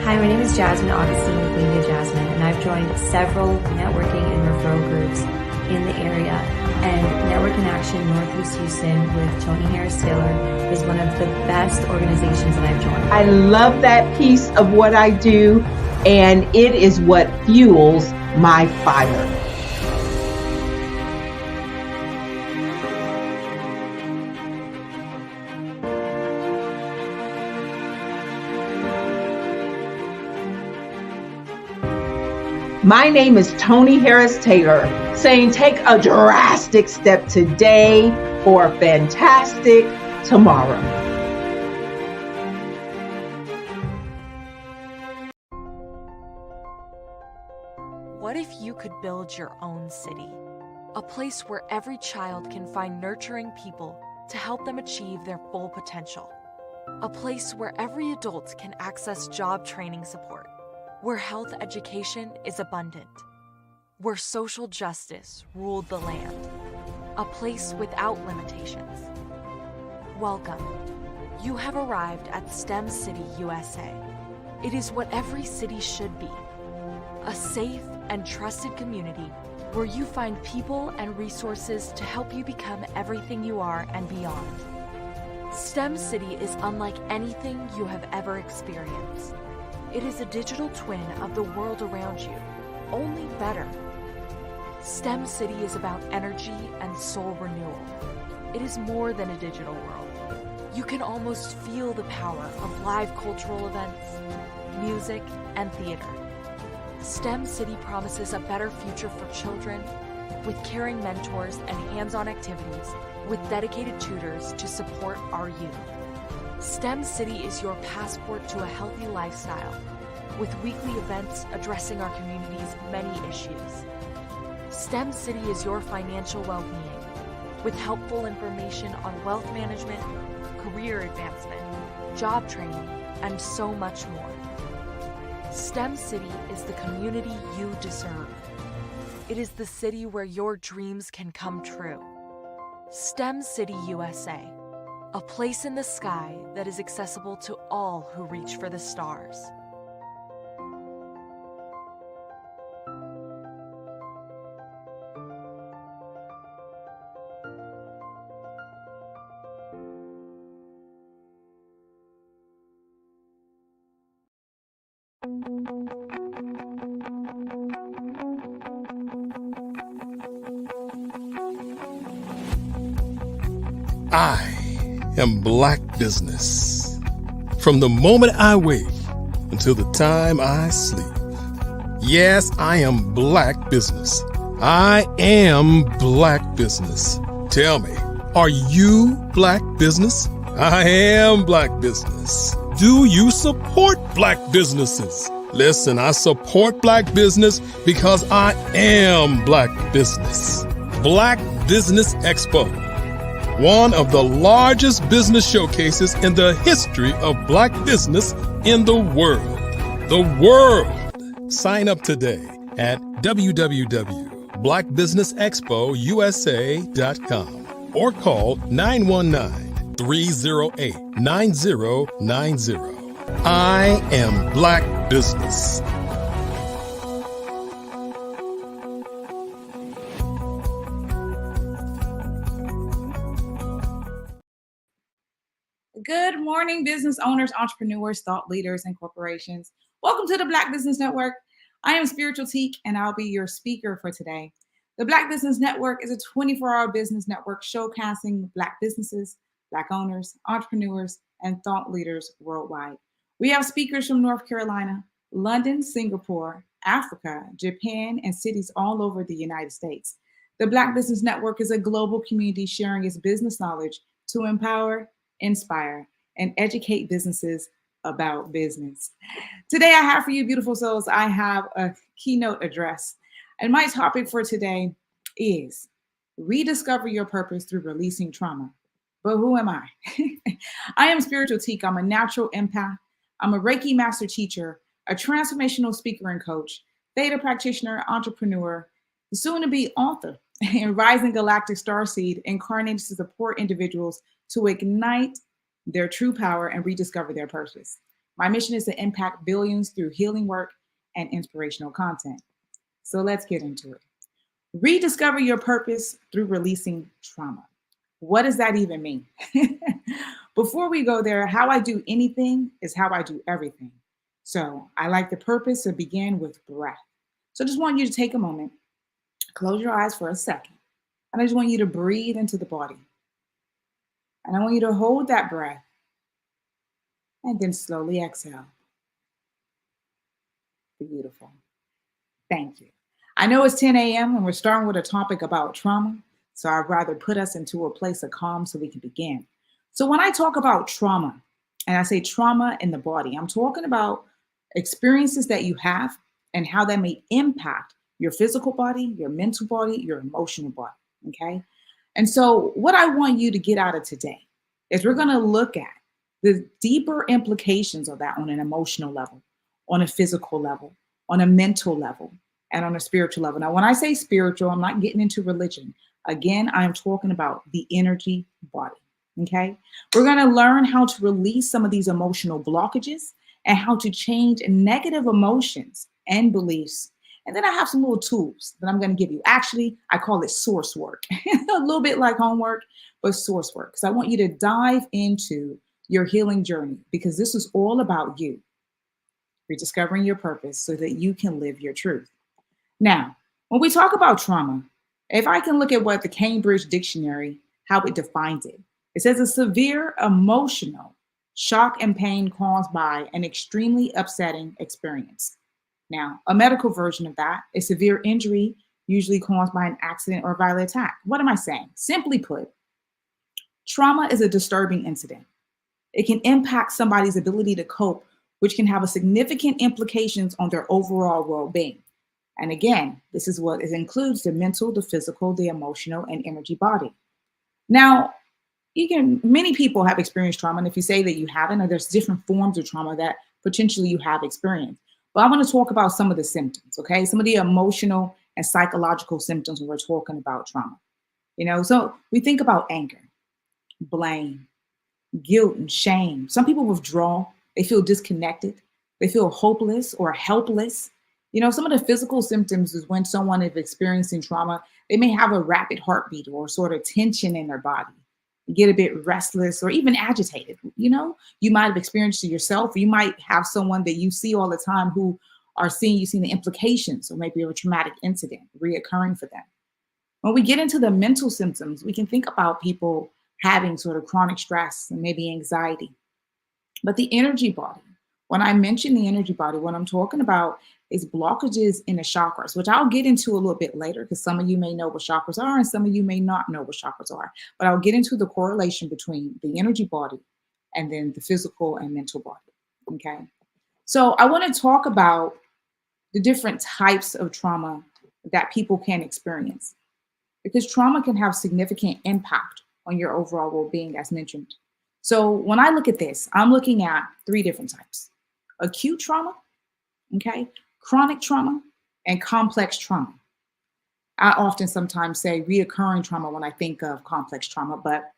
Hi, my name is Jasmine Augustine with Media Jasmine, and I've joined several networking and referral groups in the area. And Network in Action Northeast Houston with Tony Harris-Taylor is one of the best organizations that I've joined. I love that piece of what I do, and it is what fuels my fire. My name is Tony Harris-Taylor, saying take a drastic step today for a fantastic tomorrow. What if you could build your own city? A place where every child can find nurturing people to help them achieve their full potential. A place where every adult can access job training support. Where health education is abundant, where social justice ruled the land, a place without limitations. Welcome. You have arrived at STEM City USA. It is what every city should be, a safe and trusted community where you find people and resources to help you become everything you are and beyond. STEM City is unlike anything you have ever experienced. It is a digital twin of the world around you, only better. STEM City is about energy and soul renewal. It is more than a digital world. You can almost feel the power of live cultural events, music, and theater. STEM City promises a better future for children with caring mentors and hands-on activities with dedicated tutors to support our youth. STEM City is your passport to a healthy lifestyle, with weekly events addressing our community's many issues. STEM City is your financial well-being, with helpful information on wealth management, career advancement, job training, and so much more. STEM City is the community you deserve. It is the city where your dreams can come true. STEM City USA. A place in the sky that is accessible to all who reach for the stars. I am Black Business. From the moment I wake until the time I sleep. Yes, I am Black Business. I am Black Business. Tell me, are you Black Business? I am Black Business. Do you support Black businesses? Listen, I support Black business because I am Black Business. Black Business Expo. One of the largest business showcases in the history of Black business in the world. The world! Sign up today at www.blackbusinessexpousa.com or call 919-308-9090. I am Black Business. Good morning, business owners, entrepreneurs, thought leaders, and corporations. Welcome to the Black Business Network. I am Spiritual Teak, and I'll be your speaker for today. The Black Business Network is a 24-hour business network showcasing Black businesses, Black owners, entrepreneurs, and thought leaders worldwide. We have speakers from North Carolina, London, Singapore, Africa, Japan, and cities all over the United States. The Black Business Network is a global community sharing its business knowledge to empower, inspire, and educate businesses about business. Today, I have for you, beautiful souls, I have a keynote address. And my topic for today is rediscover your purpose through releasing trauma. But who am I? I am Spiritual Teak. I'm a natural empath. I'm a Reiki master teacher, a transformational speaker and coach, theta practitioner, entrepreneur, soon to be author, and rising galactic starseed incarnated to support individuals to ignite their true power and rediscover their purpose. My mission is to impact billions through healing work and inspirational content. So let's get into it. Rediscover your purpose through releasing trauma. What does that even mean? Before we go there, how I do anything is how I do everything. So I like the purpose to begin with breath. So I just want you to take a moment, close your eyes for a second, and I just want you to breathe into the body. And I want you to hold that breath and then slowly exhale. Beautiful. Thank you. I know it's 10 a.m. and we're starting with a topic about trauma, so I'd rather put us into a place of calm so we can begin. So when I talk about trauma, and I say trauma in the body, I'm talking about experiences that you have and how that may impact your physical body, your mental body, your emotional body, okay? And so what I want you to get out of today is we're going to look at the deeper implications of that on an emotional level, on a physical level, on a mental level, and on a spiritual level. Now, when I say spiritual, I'm not getting into religion. Again, I'm talking about the energy body, okay? We're going to learn how to release some of these emotional blockages and how to change negative emotions and beliefs. And then I have some little tools that I'm going to give you. Actually, I call it source work, a little bit like homework, but source work. Because I want you to dive into your healing journey because this is all about you rediscovering your purpose so that you can live your truth. Now, when we talk about trauma, if I can look at what the Cambridge Dictionary, how it defines it, it says a severe emotional shock and pain caused by an extremely upsetting experience. Now, a medical version of that is severe injury, usually caused by an accident or violent attack. What am I saying? Simply put, trauma is a disturbing incident. It can impact somebody's ability to cope, which can have a significant implications on their overall well-being. And again, this is what it includes: the mental, the physical, the emotional, and energy body. Now, many people have experienced trauma, and if you say that you haven't, or there's different forms of trauma that potentially you have experienced. But I want to talk about some of the symptoms, okay? Some of the emotional and psychological symptoms when we're talking about trauma. So we think about anger, blame, guilt, and shame. Some people withdraw. They feel disconnected. They feel hopeless or helpless. Some of the physical symptoms is when someone is experiencing trauma, they may have a rapid heartbeat or sort of tension in their body, get a bit restless or even agitated. You might have experienced it yourself, or you might have someone that you see all the time who are seeing the implications or maybe of a traumatic incident reoccurring for them. When we get into the mental symptoms, we can think about people having sort of chronic stress and maybe anxiety. But the energy body, when I mention the energy body, what I'm talking about is blockages in the chakras, which I'll get into a little bit later because some of you may know what chakras are and some of you may not know what chakras are. But I'll get into the correlation between the energy body and then the physical and mental body, okay? So I want to talk about the different types of trauma that people can experience because trauma can have significant impact on your overall well-being, as mentioned. So when I look at this, I'm looking at 3 different types: acute trauma, okay, chronic trauma, and complex trauma. I often sometimes say reoccurring trauma when I think of complex trauma, but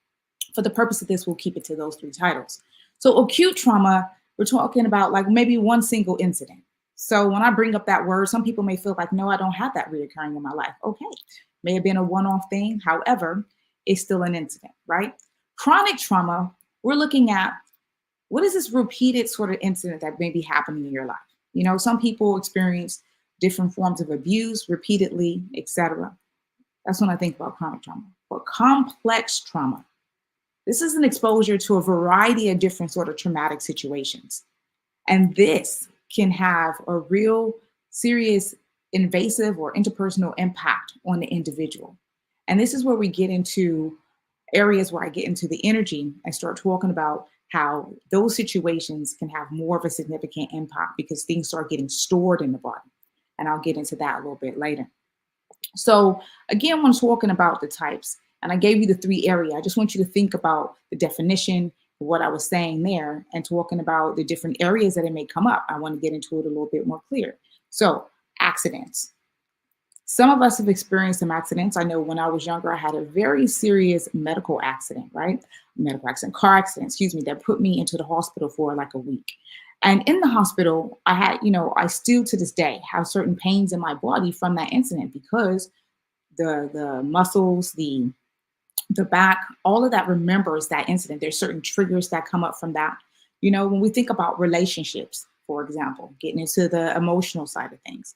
for the purpose of this, we'll keep it to those 3 titles. So acute trauma, we're talking about like maybe one single incident. So when I bring up that word, some people may feel like, no, I don't have that reoccurring in my life. Okay, may have been a one-off thing. However, it's still an incident, right? Chronic trauma, we're looking at what is this repeated sort of incident that may be happening in your life? You know, some people experience different forms of abuse repeatedly, etc. That's when I think about chronic trauma. But complex trauma, this is an exposure to a variety of different sort of traumatic situations. And this can have a real serious invasive or interpersonal impact on the individual. And this is where we get into areas where I get into the energy and start talking about how those situations can have more of a significant impact because things start getting stored in the body. And I'll get into that a little bit later. So again, when I'm talking about the types, and I gave you the 3 areas, I just want you to think about the definition, what I was saying there, and talking about the different areas that it may come up. I want to get into it a little bit more clear. So accidents. Some of us have experienced some accidents. I know when I was younger, I had a very serious medical accident, right? Car accident, excuse me, that put me into the hospital for like a week. And in the hospital, I had, I still to this day have certain pains in my body from that incident because the muscles, the back, all of that remembers that incident. There's certain triggers that come up from that. When we think about relationships, for example, getting into the emotional side of things,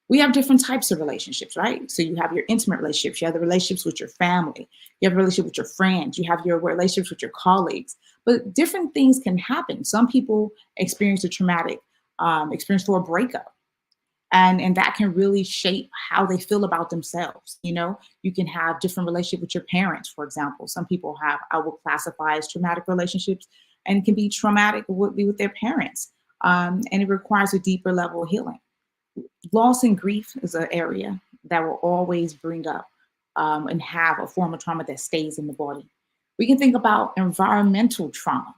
we have different types of relationships, right? So you have your intimate relationships, you have the relationships with your family, you have a relationship with your friends, you have your relationships with your colleagues, but different things can happen. Some people experience a traumatic experience for a breakup. And that can really shape how they feel about themselves. You can have different relationship with your parents, for example. Some people have, I will classify as traumatic relationships, and it can be traumatic would be with their parents. And it requires a deeper level of healing. Loss and grief is an area that will always bring up and have a form of trauma that stays in the body. We can think about environmental trauma.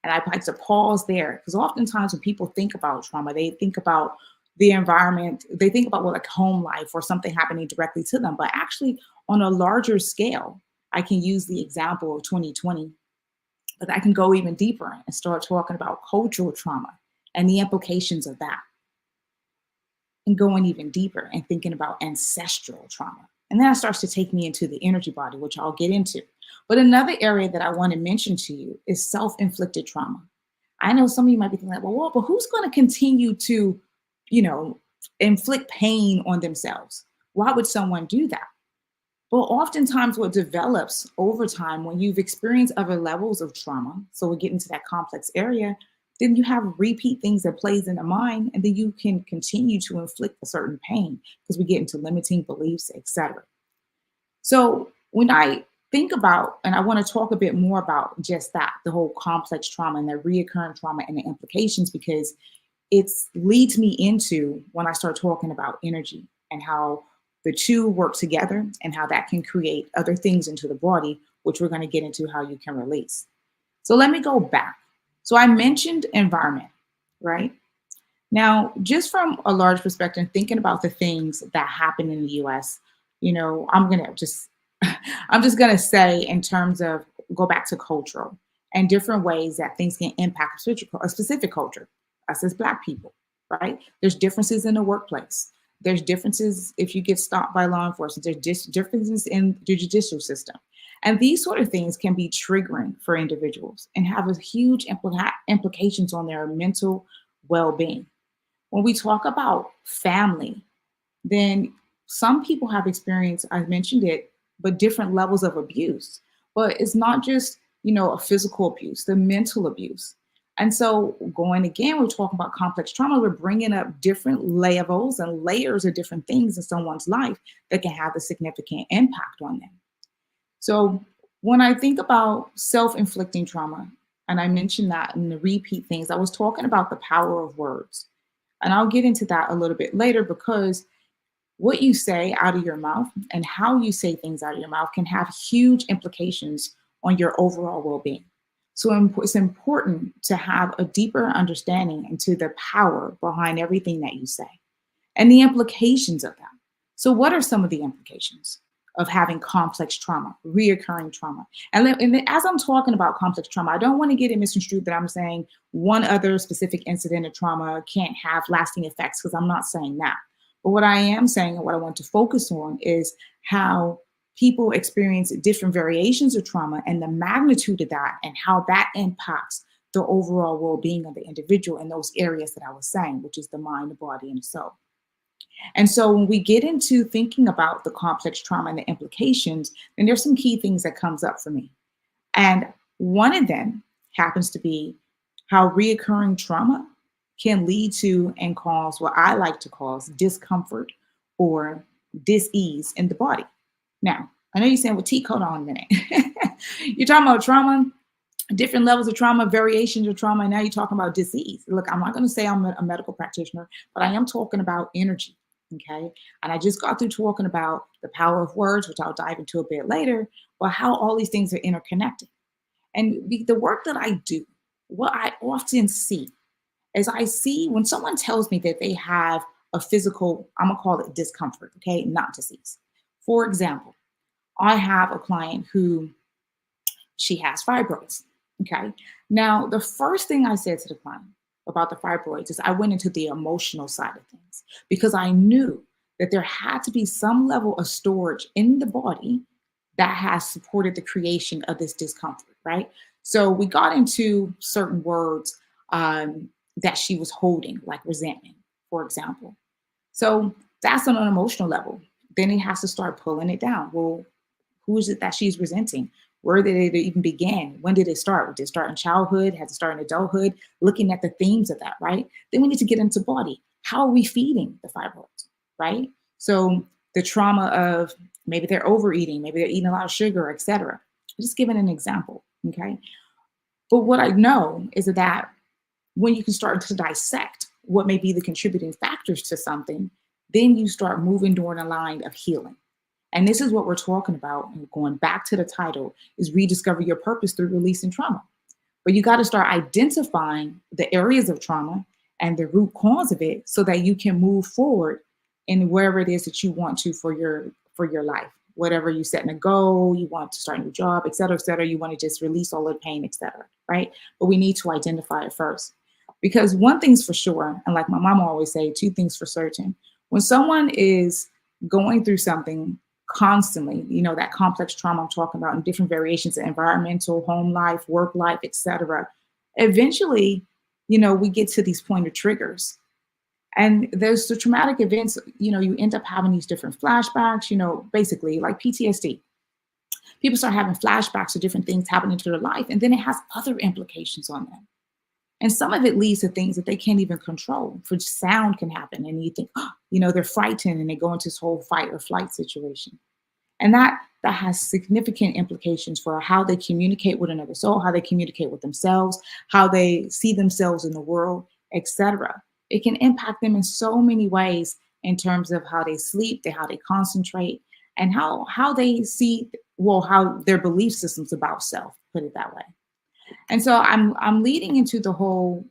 And I'd like to pause there because oftentimes when people think about trauma, they think about the environment, they think about like home life or something happening directly to them. But actually on a larger scale, I can use the example of 2020, but I can go even deeper and start talking about cultural trauma and the implications of that. And going even deeper and thinking about ancestral trauma. And that starts to take me into the energy body, which I'll get into. But another area that I want to mention to you is self-inflicted trauma. I know some of you might be thinking, well, but who's going to continue to, inflict pain on themselves? Why would someone do that? Well, oftentimes what develops over time when you've experienced other levels of trauma, so we get into that complex area, then you have repeat things that plays in the mind, and then you can continue to inflict a certain pain because we get into limiting beliefs, etc. So when I think about, and I want to talk a bit more about just that, the whole complex trauma and the reoccurring trauma and the implications, because it leads me into when I start talking about energy and how the two work together and how that can create other things into the body, which we're going to get into how you can release. So let me go back. So I mentioned environment, right? Now, just from a large perspective, thinking about the things that happen in the US, I'm just gonna say in terms of go back to cultural and different ways that things can impact a specific culture, us as Black people, right? There's differences in the workplace. There's differences if you get stopped by law enforcement. There's differences in the judicial system. And these sort of things can be triggering for individuals and have a huge implications on their mental well-being. When we talk about family, then some people have experienced, I mentioned it, but different levels of abuse. But it's not just, a physical abuse, the mental abuse. And so going again, we're talking about complex trauma. We're bringing up different levels and layers of different things in someone's life that can have a significant impact on them. So when I think about self-inflicting trauma, and I mentioned that in the repeat things, I was talking about the power of words. And I'll get into that a little bit later because what you say out of your mouth and how you say things out of your mouth can have huge implications on your overall well-being. So it's important to have a deeper understanding into the power behind everything that you say and the implications of that. So what are some of the implications of having complex trauma, reoccurring trauma? And as I'm talking about complex trauma, I don't want to get it misconstrued that I'm saying one other specific incident of trauma can't have lasting effects, because I'm not saying that. But what I am saying and what I want to focus on is how people experience different variations of trauma and the magnitude of that and how that impacts the overall well-being of the individual in those areas that I was saying, which is the mind, the body, and the soul. And so when we get into thinking about the complex trauma and the implications, then there's some key things that comes up for me. And one of them happens to be how reoccurring trauma can lead to and cause what I like to call discomfort or dis-ease in the body. Now, I know you're saying, well, T, hold on a minute. You're talking about trauma, different levels of trauma, variations of trauma, and now you're talking about disease. Look, I'm not going to say I'm a medical practitioner, but I am talking about energy, okay? And I just got through talking about the power of words, which I'll dive into a bit later, but how all these things are interconnected. And the work that I do, what I often see is I see when someone tells me that they have a physical, I'm going to call it discomfort, okay, not disease. For example, I have a client who she has fibroids. Okay. Now, the first thing I said to the client about the fibroids is I went into the emotional side of things because I knew that there had to be some level of storage in the body that has supported the creation of this discomfort, right? So we got into certain words that she was holding, like resentment, for example. So that's on an emotional level. Then it has to start pulling it down. Well, who is it that she's resenting? Where did it even begin? When did it start? Did it start in childhood? Had to start in adulthood? Looking at the themes of that, right? Then we need to get into body. How are we feeding the fibroids, right? So the trauma of maybe they're overeating, maybe they're eating a lot of sugar, etc. Just giving an example, okay? But what I know is that when you can start to dissect what may be the contributing factors to something, then you start moving during a line of healing. And this is what we're talking about, and going back to the title, is rediscover your purpose through releasing trauma. But you got to start identifying the areas of trauma and the root cause of it so that you can move forward in wherever it is that you want to for your life. Whatever you set in a goal, you want to start a new job, et cetera, you want to just release all the pain, et cetera, right? But we need to identify it first. Because one thing's for sure, and like my mom always say, two things for certain. When someone is going through something constantly, you know, that complex trauma I'm talking about in different variations of environmental, home life, work life, etc. Eventually, you know, we get to these point of triggers. And there's the traumatic events, you know, you end up having these different flashbacks, you know, basically like PTSD. People start having flashbacks of different things happening to their life, and then it has other implications on them. And some of it leads to things that they can't even control. For sound can happen, and you think, oh, you know, they're frightened, and they go into this whole fight or flight situation. And that has significant implications for how they communicate with another soul, how they communicate with themselves, how they see themselves in the world, etc. It can impact them in so many ways in terms of how they sleep, how they concentrate, and how they see, well, how their belief systems about self, put it that way. And so I'm leading into the whole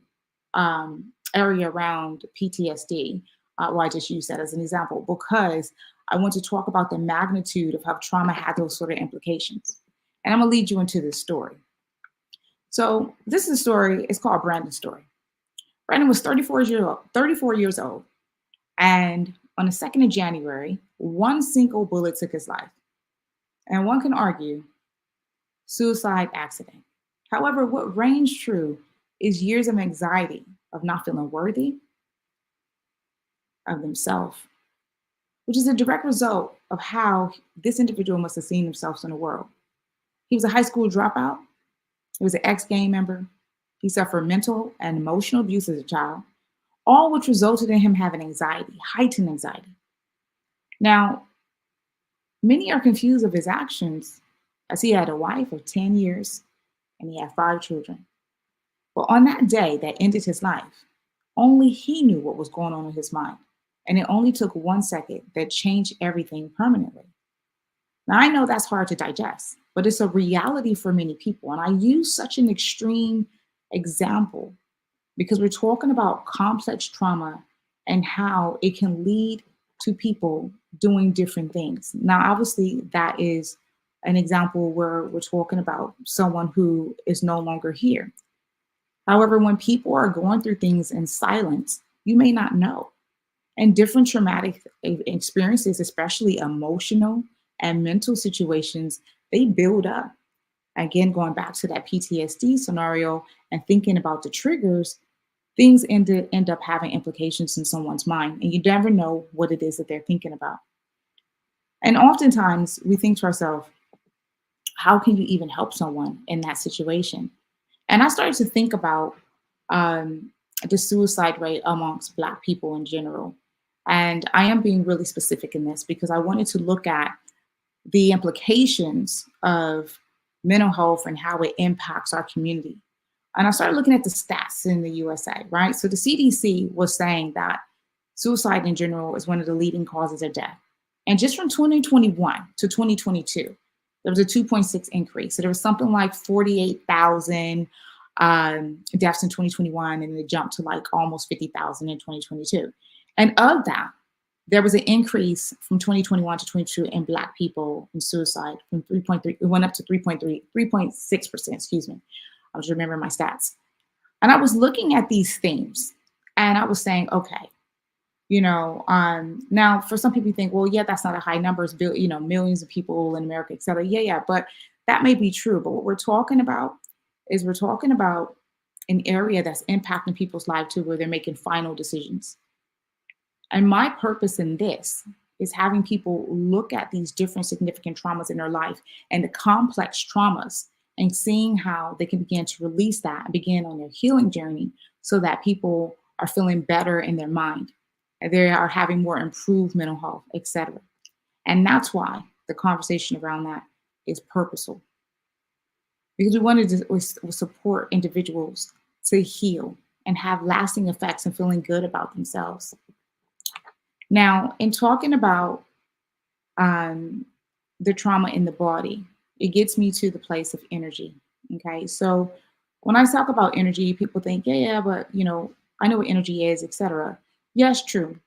area around PTSD. Well, I just use that as an example because I want to talk about the magnitude of how trauma had those sort of implications. And I'm gonna lead you into this story. So this is a story, it's called Brandon's story. Brandon was 34 years old. And on the 2nd of January, one single bullet took his life. And one can argue, suicide accident. However, what reigns true is years of anxiety, of not feeling worthy of themselves, which is a direct result of how this individual must have seen himself in the world. He was a high school dropout. He was an ex-gang member. He suffered mental and emotional abuse as a child, all which resulted in him having anxiety, heightened anxiety. Now, many are confused of his actions as he had a wife of 10 years and he had 5 children. But on that day that ended his life, only he knew what was going on in his mind. And it only took 1 second that changed everything permanently. Now, I know that's hard to digest, but it's a reality for many people. And I use such an extreme example because we're talking about complex trauma and how it can lead to people doing different things. Now, obviously, that is an example where we're talking about someone who is no longer here. However, when people are going through things in silence, you may not know. And different traumatic experiences, especially emotional and mental situations, they build up. Again, going back to that PTSD scenario and thinking about the triggers, things end up having implications in someone's mind, and you never know what it is that they're thinking about. And oftentimes we think to ourselves, how can you even help someone in that situation? And I started to think about the suicide rate amongst Black people in general. And I am being really specific in this because I wanted to look at the implications of mental health and how it impacts our community. And I started looking at the stats in the USA, right? So the CDC was saying that suicide in general is one of the leading causes of death. And just from 2021 to 2022, there was a 2.6 increase. So there was something like 48,000 deaths in 2021, and it jumped to like almost 50,000 in 2022. And of that, there was an increase from 2021 to 22 in Black people in suicide from 3.3, it went up to 3.6%, excuse me. I was remembering my stats. And I was looking at these themes and I was saying, okay, now for some people you think, well, yeah, that's not a high number, it's millions of people in America, et cetera. Yeah, but that may be true. But what we're talking about is an area that's impacting people's lives too, where they're making final decisions. And my purpose in this is having people look at these different significant traumas in their life and the complex traumas and seeing how they can begin to release that and begin on their healing journey so that people are feeling better in their mind. And they are having more improved mental health, etc. And that's why the conversation around that is purposeful. Because we wanted to support individuals to heal and have lasting effects and feeling good about themselves. Now, in talking about the trauma in the body, it gets me to the place of energy. Okay, so when I talk about energy, people think, yeah, but I know what energy is, etc. Yes, true.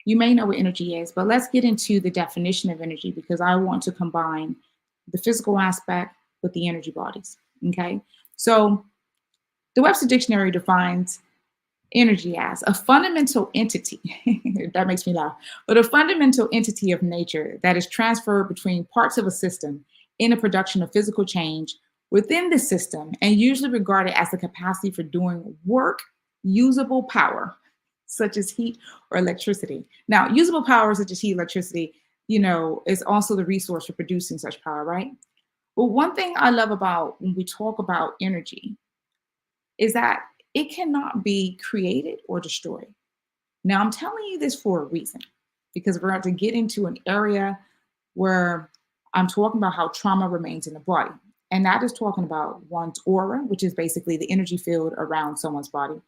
You may know what energy is, but let's get into the definition of energy because I want to combine the physical aspect with the energy bodies. Okay, so the Webster Dictionary defines energy as a fundamental entity, that makes me laugh, but a fundamental entity of nature that is transferred between parts of a system in a production of physical change within the system and usually regarded as the capacity for doing work, usable power, such as heat or electricity. Now, usable power such as heat, electricity, is also the resource for producing such power, right? But one thing I love about when we talk about energy is that it cannot be created or destroyed. Now, I'm telling you this for a reason, because we're going to get into an area where I'm talking about how trauma remains in the body. And that is talking about one's aura, which is basically the energy field around someone's body.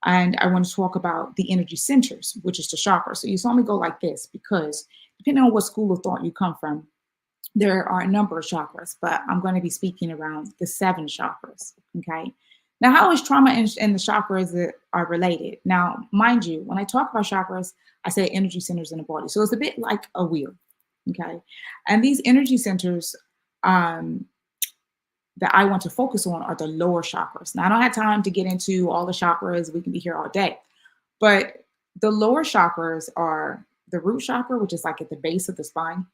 And I want to talk about the energy centers, which is the chakras. So you saw me go like this because depending on what school of thought you come from, there are a number of chakras, but I'm going to be speaking around the 7 chakras, okay? Now, how is trauma and the chakras that are related? Now, mind you, when I talk about chakras, I say energy centers in the body. So it's a bit like a wheel, okay? And these energy centers that I want to focus on are the lower chakras. Now, I don't have time to get into all the chakras. We can be here all day. But the lower chakras are the root chakra, which is like at the base of the spine.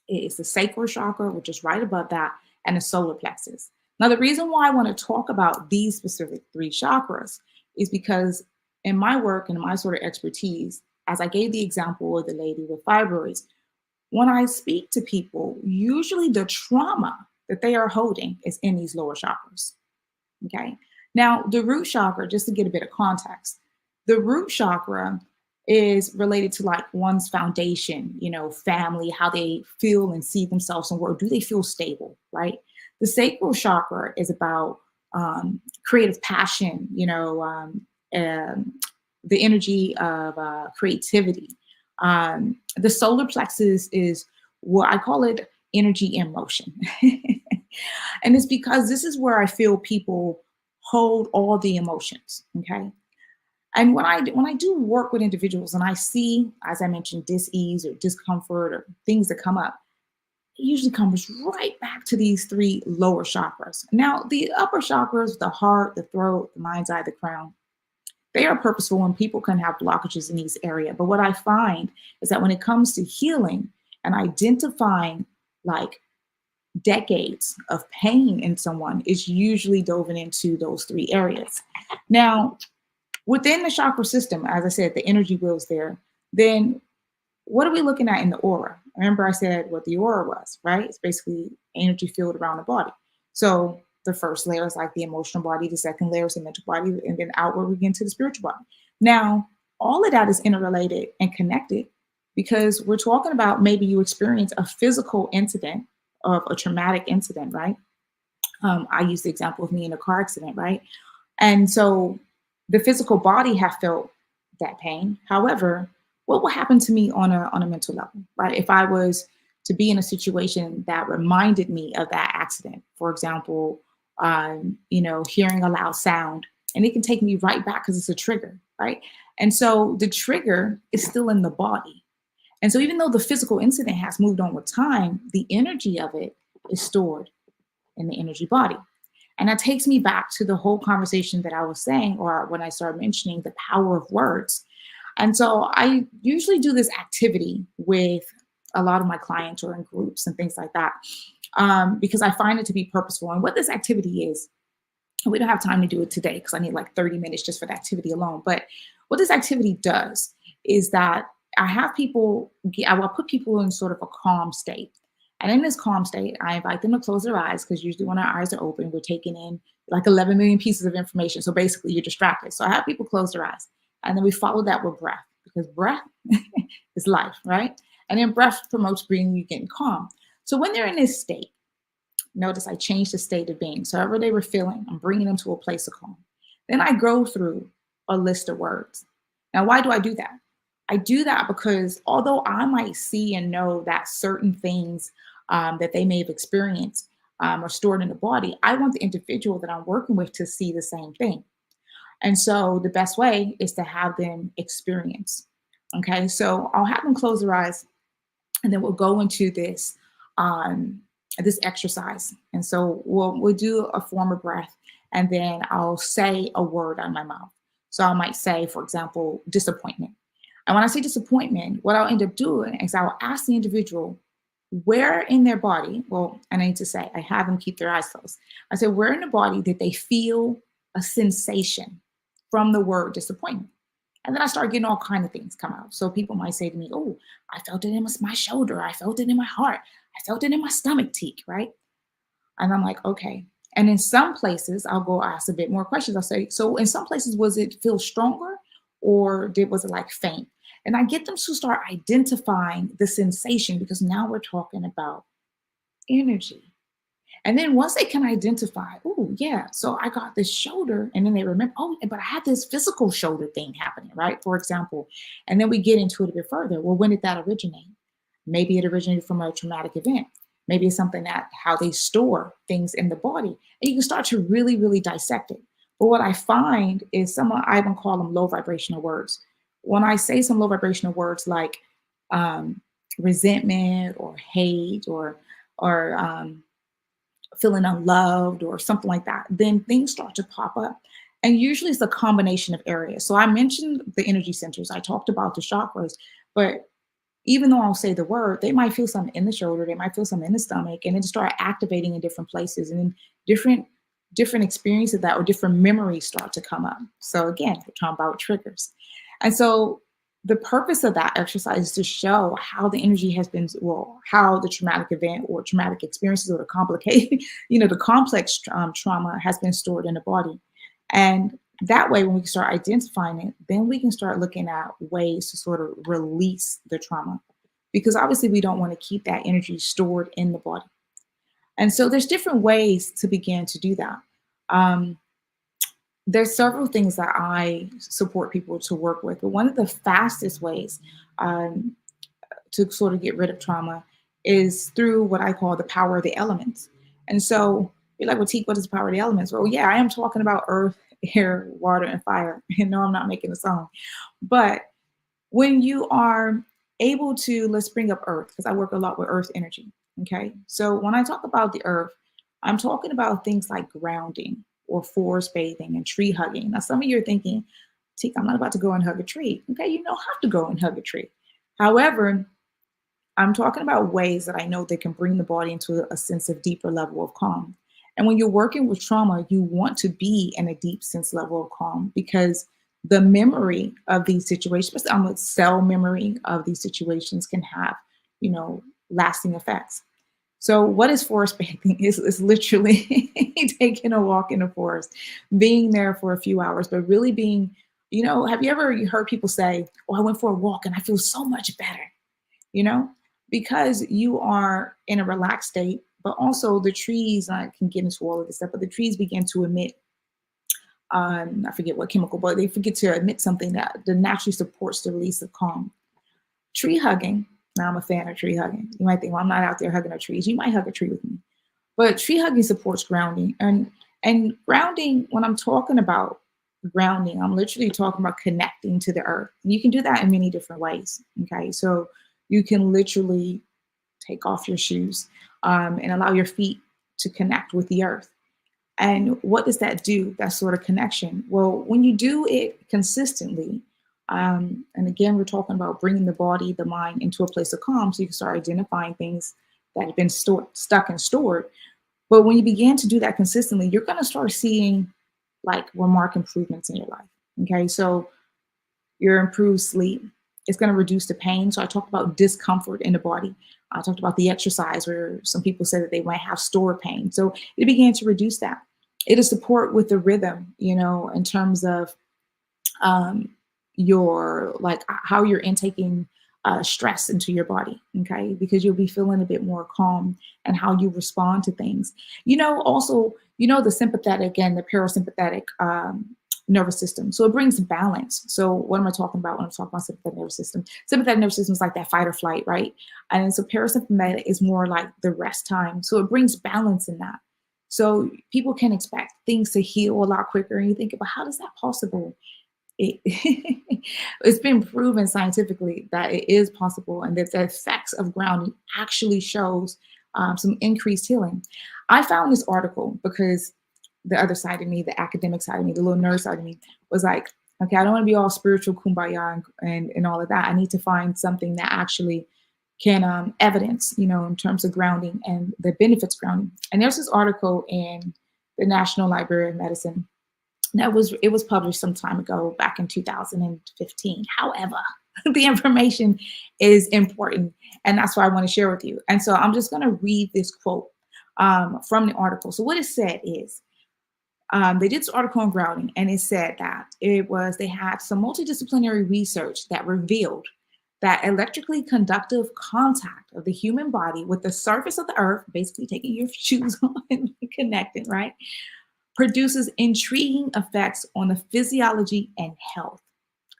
It's the sacral chakra, which is right above that, and the solar plexus. Now, the reason why I want to talk about these specific 3 chakras is because in my work and my sort of expertise, as I gave the example of the lady with fibroids, when I speak to people, usually the trauma that they are holding is in these lower chakras, okay? Now, the root chakra, just to get a bit of context, the root chakra is related to like one's foundation, family, how they feel and see themselves and work. Do they feel stable, right? The sacral chakra is about creative passion, the energy of creativity. The solar plexus is what I call it energy in motion. And it's because this is where I feel people hold all the emotions, okay? And when I do work with individuals and I see, as I mentioned, dis-ease or discomfort or things that come up, it usually comes right back to these 3 lower chakras. Now, the upper chakras, the heart, the throat, the mind's eye, the crown, they are purposeful and people can have blockages in these areas. But what I find is that when it comes to healing and identifying like decades of pain in someone is usually dove into those 3 areas. Now, within the chakra system, as I said, the energy wheels there, then what are we looking at in the aura? Remember I said what the aura was, right? It's basically energy field around the body. So the first layer is like the emotional body, the second layer is the mental body, and then outward we get into the spiritual body. Now, all of that is interrelated and connected because we're talking about maybe you experience a physical incident of a traumatic incident, right? I use the example of me in a car accident, right? And so the physical body have felt that pain. However, what will happen to me on a mental level, right? If I was to be in a situation that reminded me of that accident, for example, hearing a loud sound, and it can take me right back because it's a trigger, right? And so the trigger is still in the body. And so even though the physical incident has moved on with time, the energy of it is stored in the energy body. And that takes me back to the whole conversation that I was saying, or when I started mentioning the power of words. And so I usually do this activity with a lot of my clients or in groups and things like that, because I find it to be purposeful. And what this activity is, we don't have time to do it today because I need like 30 minutes just for the activity alone. But what this activity does is that I will put people in sort of a calm state. And in this calm state, I invite them to close their eyes because usually when our eyes are open, we're taking in like 11 million pieces of information. So basically you're distracted. So I have people close their eyes and then we follow that with breath because breath is life, right? And then breath promotes breathing, you getting calm. So when they're in this state, notice I changed the state of being. So however they were feeling, I'm bringing them to a place of calm. Then I go through a list of words. Now, why do I do that? I do that because although I might see and know that certain things that they may have experienced are stored in the body, I want the individual that I'm working with to see the same thing. And so the best way is to have them experience. Okay, so I'll have them close their eyes and then we'll go into this exercise. And so we'll do a form of breath and then I'll say a word out of my mouth. So I might say, for example, disappointment. And when I say disappointment, what I'll end up doing is I'll ask the individual where in their body, and I need to say, I have them keep their eyes closed. I said, where in the body did they feel a sensation from the word disappointment? And then I start getting all kinds of things come out. So people might say to me, oh, I felt it in my shoulder. I felt it in my heart. I felt it in my stomach teak, right? And I'm like, okay. And in some places, I'll go ask a bit more questions. I'll say, so in some places, was it feel stronger or was it like faint? And I get them to start identifying the sensation because now we're talking about energy. And then once they can identify, oh, yeah, so I got this shoulder, and then they remember, oh, but I had this physical shoulder thing happening, right? For example, and then we get into it a bit further. Well, when did that originate? Maybe it originated from a traumatic event. Maybe it's something that how they store things in the body. And you can start to really, really dissect it. But what I find is I even call them low vibrational words. When I say some low vibrational words like resentment or hate or feeling unloved or something like that, then things start to pop up. And usually it's a combination of areas. So I mentioned the energy centers. I talked about the chakras, but even though I'll say the word, they might feel something in the shoulder, they might feel something in the stomach, and then start activating in different places. And then different experiences that or different memories start to come up. So again, we're talking about triggers. And so the purpose of that exercise is to show how the energy has been, how the traumatic event or traumatic experiences or the complicated, the complex trauma has been stored in the body. And that way, when we start identifying it, then we can start looking at ways to sort of release the trauma, because obviously we don't want to keep that energy stored in the body. And so there's different ways to begin to do that. There's several things that I support people to work with, but one of the fastest ways to sort of get rid of trauma is through what I call the power of the elements. And so you're like, well, Teak, what is the power of the elements? Well, yeah, I am talking about earth, air, water, and fire. And no, I'm not making a song. But when you are able to, let's bring up earth, because I work a lot with earth energy. Okay. So when I talk about the earth, I'm talking about things like grounding or forest bathing and tree hugging. Now, some of you are thinking, Teak, I'm not about to go and hug a tree. Okay, you don't have to go and hug a tree. However, I'm talking about ways that I know they can bring the body into a sense of deeper level of calm. And when you're working with trauma, you want to be in a deep sense level of calm because the memory of these situations, cell memory of these situations can have, lasting effects. So what is forest bathing is literally taking a walk in the forest, being there for a few hours, but really being, have you ever heard people say, oh, I went for a walk and I feel so much better, because you are in a relaxed state, but also the trees, I can get into all of this stuff, but the trees begin to emit, I forget what chemical, but they forget to emit something that naturally supports the release of calm. Tree hugging. Now I'm a fan of tree hugging. You might think, well, I'm not out there hugging no trees. You might hug a tree with me. But tree hugging supports grounding. And grounding, when I'm talking about grounding, I'm literally talking about connecting to the earth. And you can do that in many different ways. Okay. So you can literally take off your shoes and allow your feet to connect with the earth. And what does that do, that sort of connection? Well, when you do it consistently, and again, we're talking about bringing the body, the mind into a place of calm so you can start identifying things that have been stuck and stored. But when you begin to do that consistently, you're going to start seeing like remark improvements in your life. Okay, so your improved sleep, it's going to reduce the pain. So I talked about discomfort in the body. I talked about the exercise where some people say that they might have stored pain. So it began to reduce that. It'll support with the rhythm, in terms of your, like how you're intaking stress into your body. Okay. Because you'll be feeling a bit more calm and how you respond to things. Also, the sympathetic and the parasympathetic nervous system. So it brings balance. So what am I talking about when I'm talking about sympathetic nervous system? Sympathetic nervous system is like that fight or flight, right? And so parasympathetic is more like the rest time. So it brings balance in that. So people can expect things to heal a lot quicker. And you think about, how is that possible? It's been proven scientifically that it is possible, and that the effects of grounding actually shows some increased healing. I found this article because the other side of me, the academic side of me, the little nerd side of me was like, okay, I don't want to be all spiritual kumbaya and all of that. I need to find something that actually can evidence, in terms of grounding and the benefits of grounding. And there's this article in the National Library of Medicine it was published some time ago, back in 2015. However, the information is important, and that's what I want to share with you. And so I'm just going to read this quote from the article. So what it said is, they did this article on grounding, and it said that they had some multidisciplinary research that revealed that electrically conductive contact of the human body with the surface of the earth, basically taking your shoes on and connecting, right, produces intriguing effects on the physiology and health.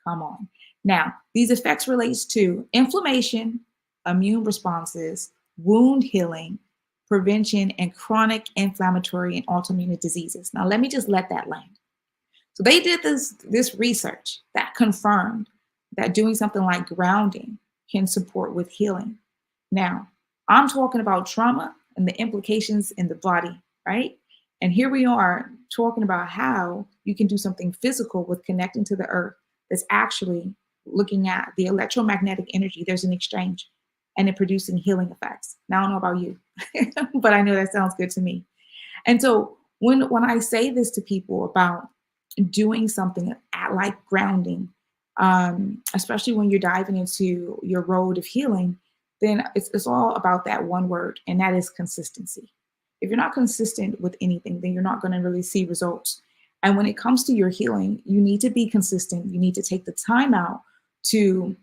Come on. Now, these effects relates to inflammation, immune responses, wound healing, prevention, and chronic inflammatory and autoimmune diseases. Now, let me just let that land. So they did this research that confirmed that doing something like grounding can support with healing. Now, I'm talking about trauma and the implications in the body, right? And here we are talking about how you can do something physical with connecting to the earth that's actually looking at the electromagnetic energy. There's an exchange and it producing healing effects. Now, I don't know about you, but I know that sounds good to me. And so when I say this to people about doing something like grounding, especially when you're diving into your road of healing, then it's all about that one word, and that is consistency. If you're not consistent with anything, then you're not going to really see results. And when it comes to your healing, you need to be consistent. You need to take the time out to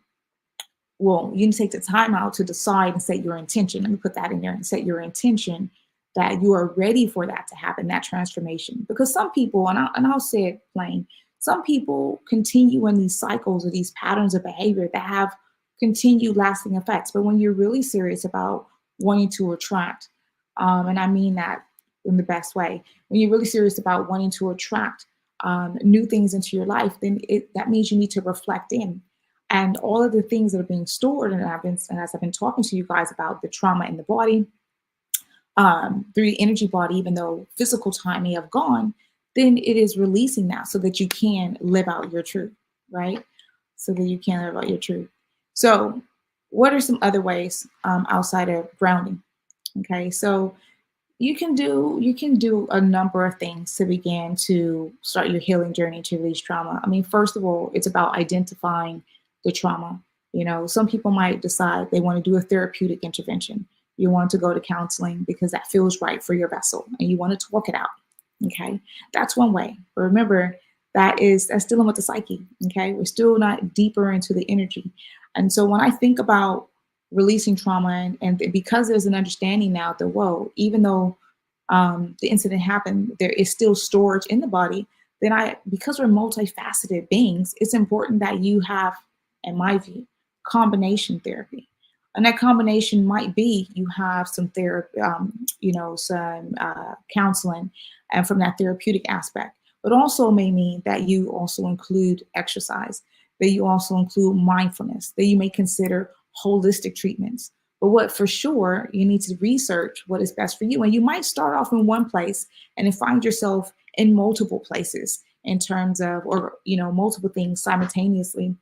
decide and set your intention. Let me put that in there and set your intention that you are ready for that to happen, that transformation. Because some people, and I'll say it plain, some people continue in these cycles or these patterns of behavior that have continued lasting effects. But when you're really serious about wanting to attract, and I mean that in the best way, when you're really serious about wanting to attract new things into your life, then that means you need to reflect in. And all of the things that are being stored, and as I've been talking to you guys about the trauma in the body, through the energy body, even though physical time may have gone, then it is releasing that so that you can live out your truth, right? So that you can live out your truth. So what are some other ways outside of grounding? Okay, so you can do a number of things to begin to start your healing journey to release trauma. I mean, first of all, it's about identifying the trauma. You know, some people might decide they want to do a therapeutic intervention. You want to go to counseling because that feels right for your vessel and you want to talk it out. Okay, that's one way. But remember, that's dealing with the psyche. Okay, we're still not deeper into the energy. And so when I think about releasing trauma, and because there's an understanding now that, whoa, even though the incident happened, there is still storage in the body, then because we're multifaceted beings, it's important that you have, in my view, combination therapy. And that combination might be you have some therapy, some counseling, and from that therapeutic aspect, but also may mean that you also include exercise, that you also include mindfulness, that you may consider holistic treatments. But what for sure, you need to research what is best for you. And you might start off in one place and then find yourself in multiple places in terms of, or, multiple things simultaneously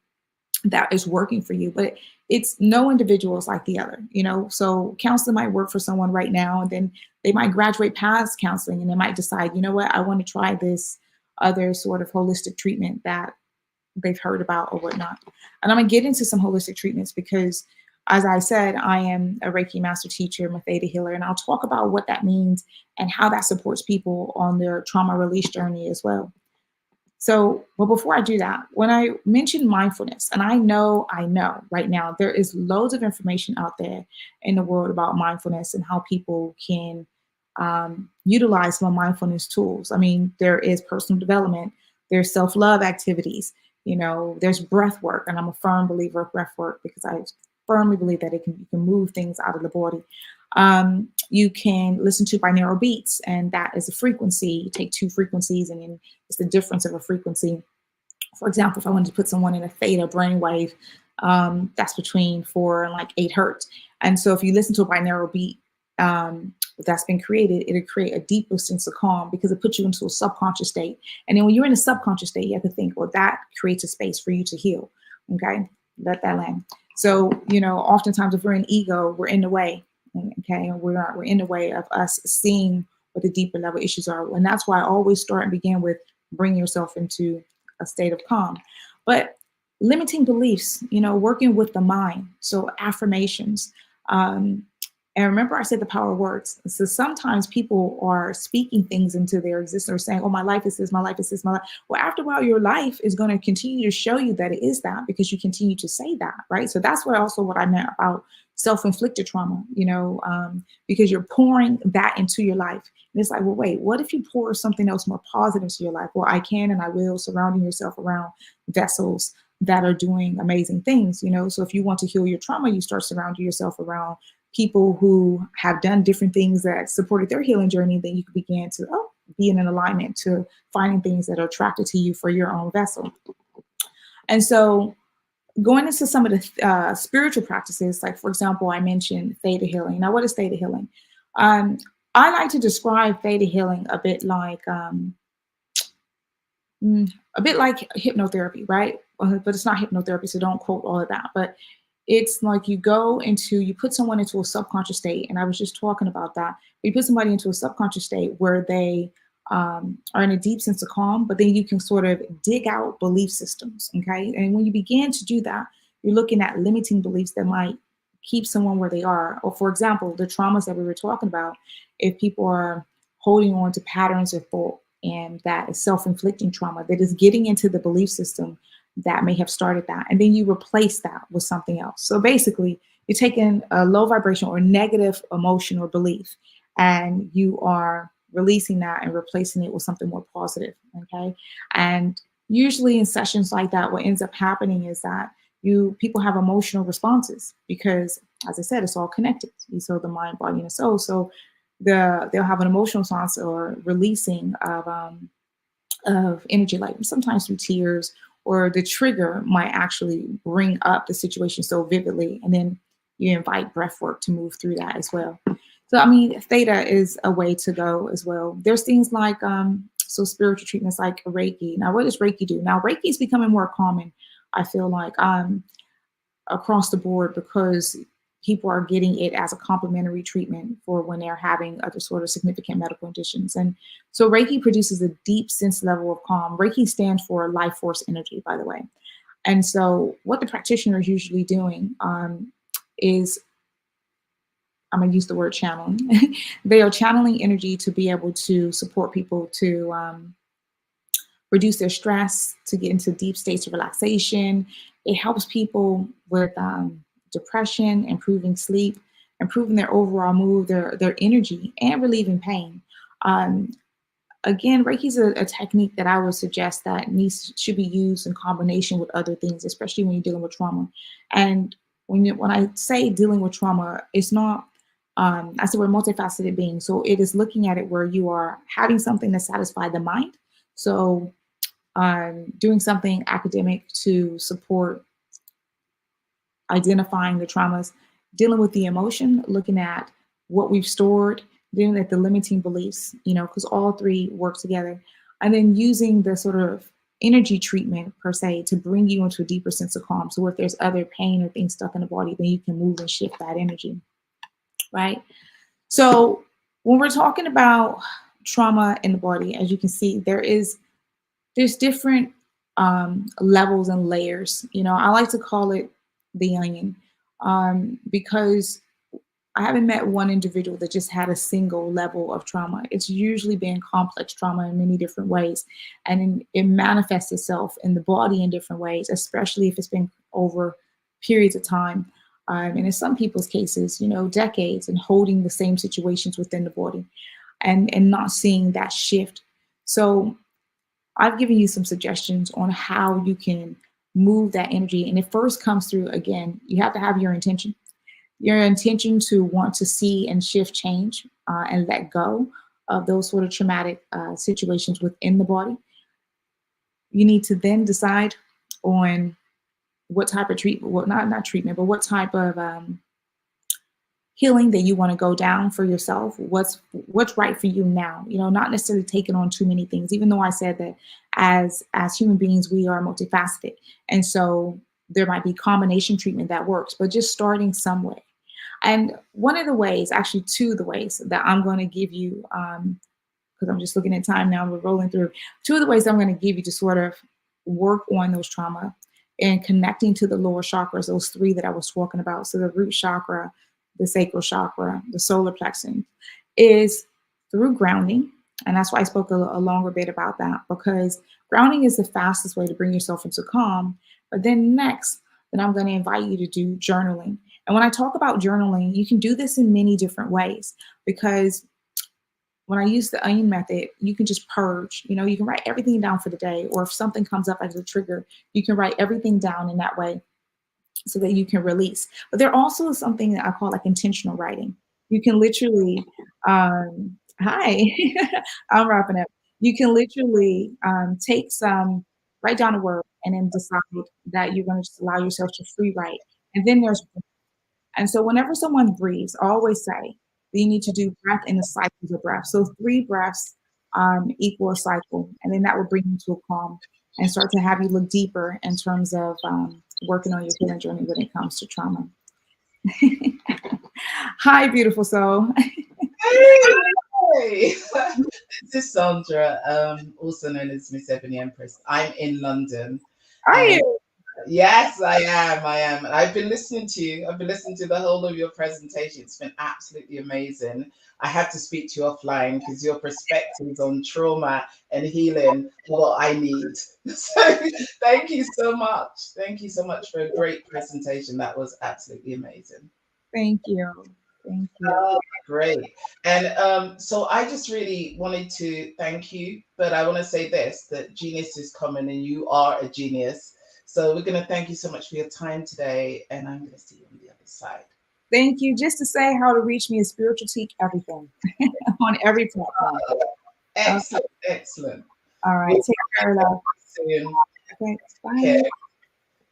that is working for you. But it's no individual is like the other, so counseling might work for someone right now, and then they might graduate past counseling and they might decide, you know what, I want to try this other sort of holistic treatment that they've heard about or whatnot. And I'm gonna get into some holistic treatments because, as I said, I am a Reiki master teacher, I'm a theta healer, and I'll talk about what that means and how that supports people on their trauma release journey as well. So, well, before I do that, when I mention mindfulness, and I know right now there is loads of information out there in the world about mindfulness and how people can utilize some mindfulness tools. I mean, there is personal development, there's self-love activities, there's breath work, and I'm a firm believer of breath work because I firmly believe that you can move things out of the body. You can listen to binaural beats, and that is a frequency. You take two frequencies, and then it's the difference of a frequency. For example, if I wanted to put someone in a theta brainwave, that's between 4 and 8 hertz. And so if you listen to a binaural beat that's been created, it'll create a deeper sense of calm because it puts you into a subconscious state. And then when you're in a subconscious state, you have to think, well, that creates a space for you to heal. Okay, let that land. So, oftentimes if we're in ego, we're in the way. Okay, and we're in the way of us seeing what the deeper level issues are. And that's why I always start and begin with bring yourself into a state of calm. But limiting beliefs, working with the mind. So affirmations. And remember, I said the power of words. So sometimes people are speaking things into their existence or saying, oh, my life is this, my life is this, my life. Well, after a while, your life is going to continue to show you that it is that because you continue to say that, right? So that's what I meant about self-inflicted trauma, because you're pouring that into your life. And it's like, well, wait, what if you pour something else more positive into your life? Well, I can and I will, surrounding yourself around vessels that are doing amazing things, So if you want to heal your trauma, you start surrounding yourself around people who have done different things that supported their healing journey. Then you can begin to be in an alignment to finding things that are attracted to you for your own vessel. And so going into some of the spiritual practices, like, for example, I mentioned theta healing. Now, what is theta healing? I like to describe theta healing a bit like hypnotherapy, right? But it's not hypnotherapy, so don't quote all of that. But it's like you put someone into a subconscious state, and I was just talking about that. You put somebody into a subconscious state where they are in a deep sense of calm, but then you can sort of dig out belief systems, okay? And when you begin to do that, you're looking at limiting beliefs that might keep someone where they are. Or for example, the traumas that we were talking about, if people are holding on to patterns of thought, and that is self-inflicting trauma, that is getting into the belief system that may have started that. And then you replace that with something else. So basically, you're taking a low vibration or negative emotion or belief, and you are releasing that and replacing it with something more positive, okay? And usually in sessions like that, what ends up happening is that people have emotional responses because, as I said, it's all connected. So the mind, body, and the soul. So they'll have an emotional response or releasing of energy, like sometimes through tears, or the trigger might actually bring up the situation so vividly, and then you invite breath work to move through that as well. So, I mean, theta is a way to go as well. There's things like, spiritual treatments like Reiki. Now, what does Reiki do? Now, Reiki is becoming more common, I feel like. across the board because people are getting it as a complementary treatment for when they're having other sort of significant medical conditions. And so Reiki produces a deep sense level of calm. Reiki stands for life force energy, by the way. And so what the practitioner is usually doing is, I'm going to use the word channeling. They are channeling energy to be able to support people to reduce their stress, to get into deep states of relaxation. It helps people with depression, improving sleep, improving their overall mood, their energy, and relieving pain. Again, Reiki is a technique that I would suggest that should be used in combination with other things, especially when you're dealing with trauma. And when I say dealing with trauma, it's not, I say we're multifaceted beings. So it is looking at it where you are having something to satisfy the mind. So doing something academic to support identifying the traumas, dealing with the emotion, looking at what we've stored, dealing with the limiting beliefs, because all three work together. And then using the sort of energy treatment per se to bring you into a deeper sense of calm. So if there's other pain or things stuck in the body, then you can move and shift that energy, right? So when we're talking about trauma in the body, as you can see, there's different levels and layers. I like to call it the onion because I haven't met one individual that just had a single level of trauma. It's usually been complex trauma in many different ways, and it manifests itself in the body in different ways, especially if it's been over periods of time. And in some people's cases, decades, and holding the same situations within the body and not seeing that shift. So I've given you some suggestions on how you can move that energy. And it first comes through, again, you have to have your intention to want to see and shift change and let go of those sort of traumatic situations within the body. You need to then decide on what type of treatment, well, not treatment, but what type of healing that you want to go down for yourself. What's right for you now? Not necessarily taking on too many things, even though I said that as human beings, we are multifaceted. And so there might be combination treatment that works, but just starting some way. And one of the ways, actually two of the ways that I'm going to give you, because I'm just looking at time now, we're rolling through, two of the ways I'm going to give you to sort of work on those trauma and connecting to the lower chakras, those three that I was talking about. So the root chakra, the sacral chakra, the solar plexus, is through grounding. And that's why I spoke a longer bit about that, because grounding is the fastest way to bring yourself into calm. But then next, then I'm going to invite you to do journaling. And when I talk about journaling, you can do this in many different ways, because when I use the onion method, you can just purge. You can write everything down for the day, or if something comes up as a trigger, you can write everything down in that way so that you can release. But there also is something that I call like intentional writing. You can literally, hi, I'm wrapping up. You can literally write down a word and then decide that you're going to just allow yourself to free write. And then and so whenever someone breathes, I always say that you need to do breath in the cycles of breath. So 3 breaths equal a cycle, and then that will bring you to a calm and start to have you look deeper in terms of working on your healing journey when it comes to trauma. Hi, beautiful soul. Hey, this is Sandra, also known as Miss Ebony Empress. I'm in London. Are you? Yes, I am. And I've been listening to you. I've been listening to the whole of your presentation. It's been absolutely amazing. I have to speak to you offline because your perspectives on trauma and healing are what I need. So thank you so much. Thank you so much for a great presentation. That was absolutely amazing. Thank you. Thank you. Oh, great. And so I just really wanted to thank you, but I want to say this, that genius is common and you are a genius. So we're going to thank you so much for your time today, and I'm going to see you on the other side. Thank you. Just to say how to reach me is Spiritual Teak Everything on every platform. Excellent, excellent. All right. Take care, love. Soon. Okay, bye. Okay.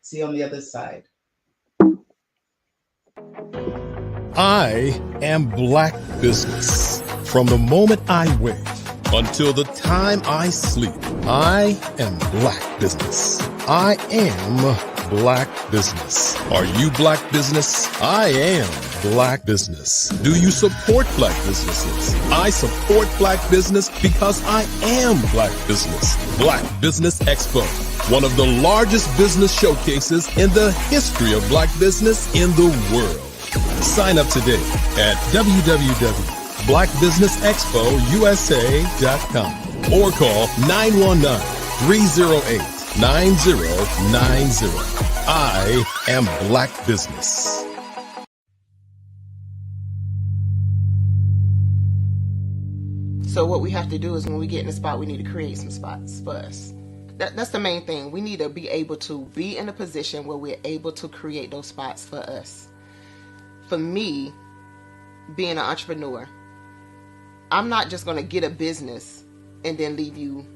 See you on the other side. I am Black Business. From the moment I wake until the time I sleep, I am Black Business. I am Black Business. Are you Black Business? I am Black Business. Do you support Black businesses? I support Black business because I am Black Business. Black Business Expo, one of the largest business showcases in the history of Black business in the world. Sign up today at www.blackbusinessexpousa.com or call 919-308-9090. I am Black Business. So what we have to do is when we get in a spot, we need to create some spots for us. That's the main thing. We need to be able to be in a position where we're able to create those spots for us. For me, being an entrepreneur, I'm not just going to get a business and then leave you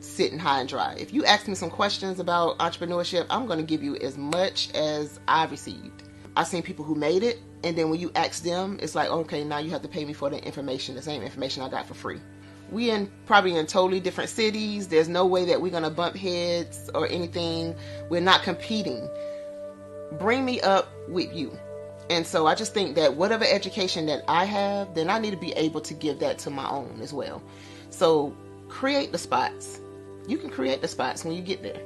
sitting high and dry. If you ask me some questions about entrepreneurship, I'm going to give you as much as I've received. I've seen people who made it, and then when you ask them, it's like, okay, now you have to pay me for the information, the same information I got for free. We probably in totally different cities. There's no way that we're going to bump heads or anything. We're not competing. Bring me up with you. And so I just think that whatever education that I have, then I need to be able to give that to my own as well. So create the spots. You can create the spots when you get there.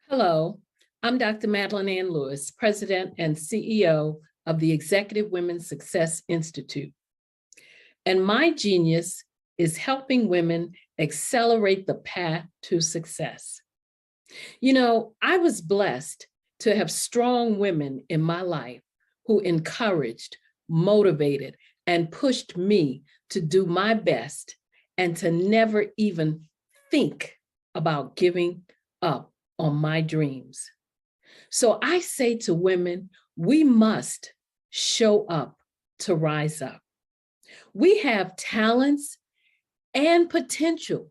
Hello, I'm Dr. Madeline Ann Lewis, President and CEO of the Executive Women's Success Institute. And my genius is helping women accelerate the path to success. You know, I was blessed to have strong women in my life who encouraged, motivated, and pushed me to do my best and to never even think about giving up on my dreams. So I say to women, we must show up to rise up. We have talents and potential,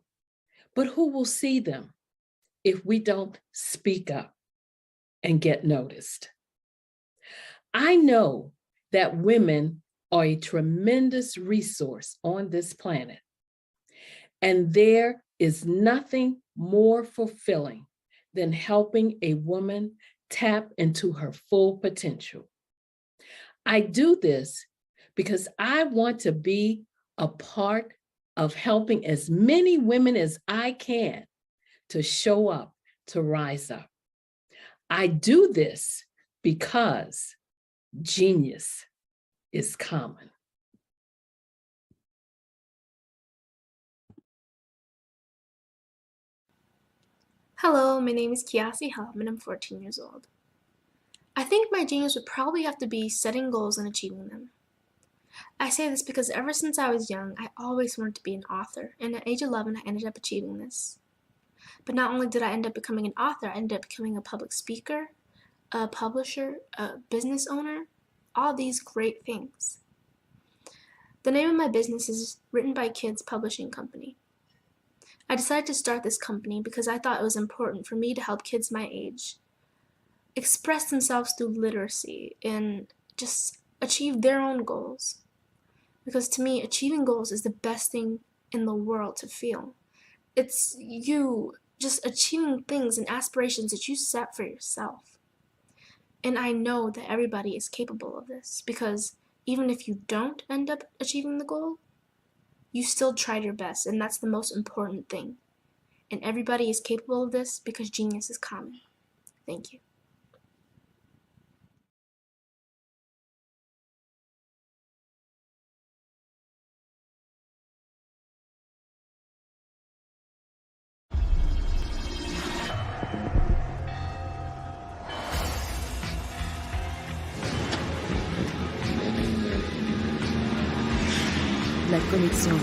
but who will see them if we don't speak up and get noticed? I know that women are a tremendous resource on this planet, and there is nothing more fulfilling than helping a woman tap into her full potential. I do this because I want to be a part of helping as many women as I can to show up, to rise up. I do this because genius is common. Hello, my name is Kiasi Helm and I'm 14 years old. I think my genius would probably have to be setting goals and achieving them. I say this because ever since I was young, I always wanted to be an author, and at age 11, I ended up achieving this. But not only did I end up becoming an author, I ended up becoming a public speaker, a publisher, a business owner, all these great things. The name of my business is Written by Kids Publishing Company. I decided to start this company because I thought it was important for me to help kids my age express themselves through literacy and just achieve their own goals. Because to me, achieving goals is the best thing in the world to feel. It's you just achieving things and aspirations that you set for yourself. And I know that everybody is capable of this because even if you don't end up achieving the goal, you still tried your best, and that's the most important thing. And everybody is capable of this because genius is common. Thank you. La connexion.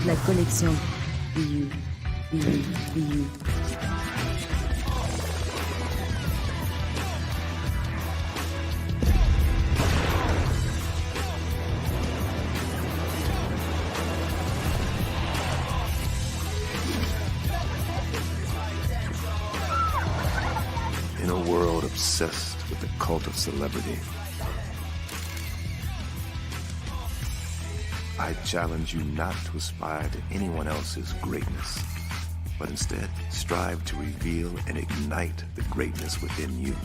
La connexion. In a world obsessed with the cult of celebrity. I challenge you not to aspire to anyone else's greatness, but instead strive to reveal and ignite the greatness within you.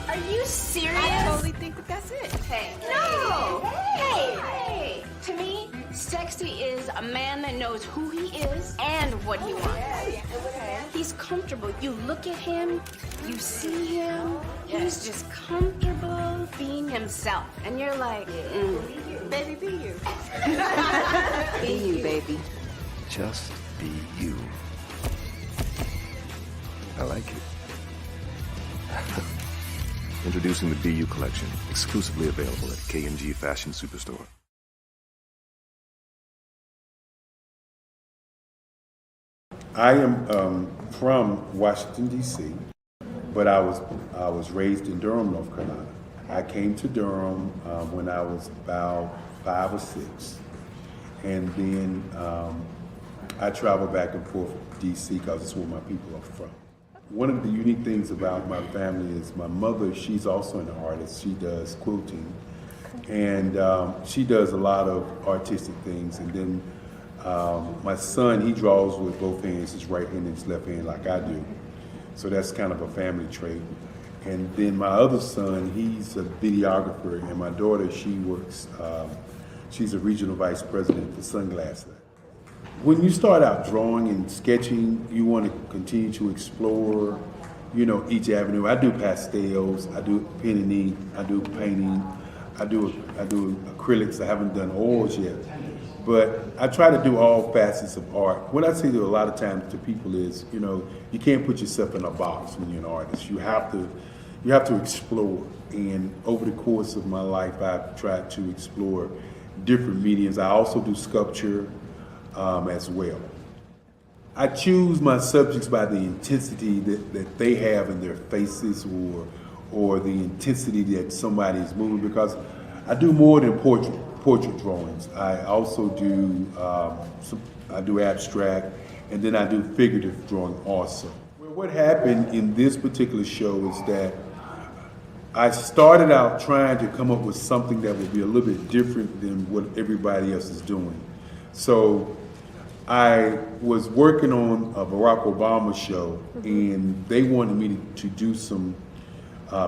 Are you serious? I totally think that that's it. Hey. No! Hey! To me, sexy is a man that knows who he is and what he wants. Okay. He's comfortable. You look at him, you see him, he's just comfortable being himself. And you're like, Baby, be you. be you, baby. Just be you. I like it. Introducing the Be You collection, exclusively available at K&G Fashion Superstore. I am from Washington, D.C., but I was raised in Durham, North Carolina. I came to Durham when I was about 5 or 6, and then I traveled back and forth to D.C. because it's where my people are from. One of the unique things about my family is my mother, she's also an artist. She does quilting, and she does a lot of artistic things. And then my son, he draws with both hands, his right hand and his left hand like I do. So that's kind of a family trait. And then my other son, he's a videographer, and my daughter, she works, she's a regional vice president for Sunglass Lab. When you start out drawing and sketching, you want to continue to explore, each avenue. I do pastels, I do pen and ink, I do painting, I do acrylics. I haven't done oils yet, but I try to do all facets of art. What I say to a lot of times to people is, you can't put yourself in a box when you're an artist. You have to explore. And over the course of my life, I've tried to explore different mediums. I also do sculpture as well. I choose my subjects by the intensity that they have in their faces, or the intensity that somebody is moving, because I do more than portrait drawings. I also do I do abstract, and then I do figurative drawing also. Well, what happened in this particular show is that I started out trying to come up with something that would be a little bit different than what everybody else is doing. So I was working on a Barack Obama show, and they wanted me to do some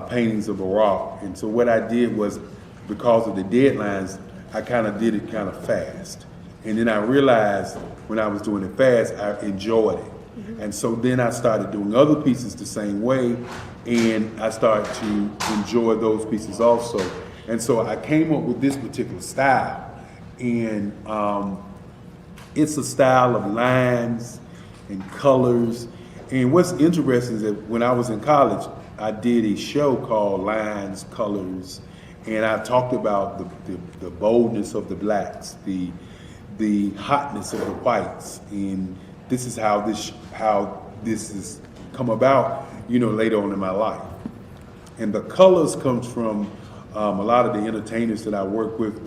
paintings of Barack. And so what I did was, because of the deadlines, I kind of did it kind of fast. And then I realized when I was doing it fast, I enjoyed it. And so then I started doing other pieces the same way, and I started to enjoy those pieces also. And so I came up with this particular style, and it's a style of lines and colors. And what's interesting is that when I was in college, I did a show called Lines, Colors, and I talked about the boldness of the blacks, the hotness of the whites, and this is how this has come about, later on in my life. And the colors comes from a lot of the entertainers that I work with,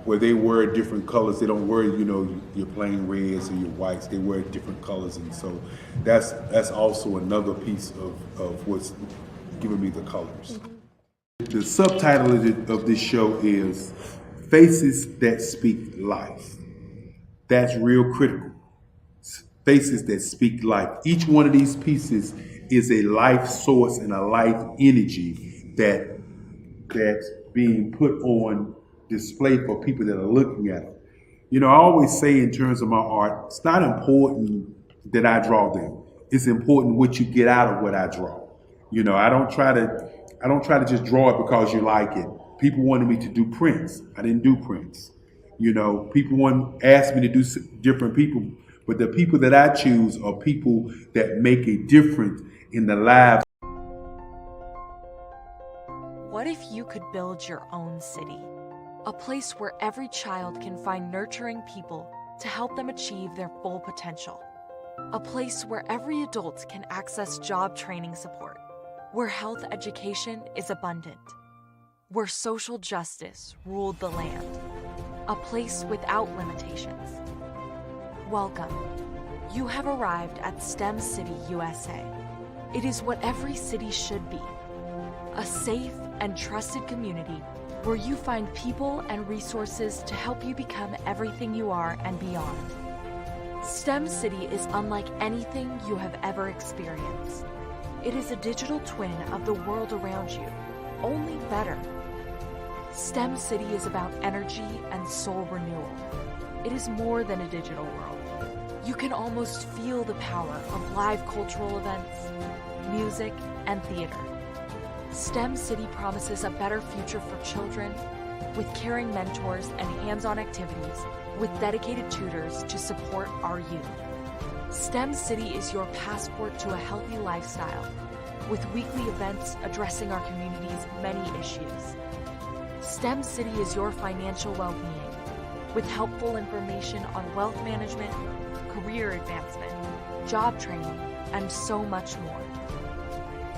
where they wear different colors. They don't wear, your plain reds or your whites. They wear different colors, and so that's also another piece of what's giving me the colors. The subtitle of this show is Faces That Speak Life. That's real critical. Faces that speak life. Each one of these pieces is a life source and a life energy that's being put on display for people that are looking at it. I always say in terms of my art, it's not important that I draw them. It's important what you get out of what I draw. I don't try to just draw it because you like it. People wanted me to do prints. I didn't do prints. People asked me to do different people, but the people that I choose are people that make a difference in the lives. What if you could build your own city? A place where every child can find nurturing people to help them achieve their full potential. A place where every adult can access job training support. Where health education is abundant. Where social justice ruled the land. A place without limitations. Welcome. You have arrived at STEM City USA. It is what every city should be. A safe and trusted community where you find people and resources to help you become everything you are and beyond. STEM City is unlike anything you have ever experienced. It is a digital twin of the world around you, only better. STEM City is about energy and soul renewal. It is more than a digital world. You can almost feel the power of live cultural events, music, and theater. STEM City promises a better future for children with caring mentors and hands-on activities with dedicated tutors to support our youth. STEM City is your passport to a healthy lifestyle with weekly events addressing our community's many issues. STEM City is your financial well-being with helpful information on wealth management, career advancement, job training, and so much more.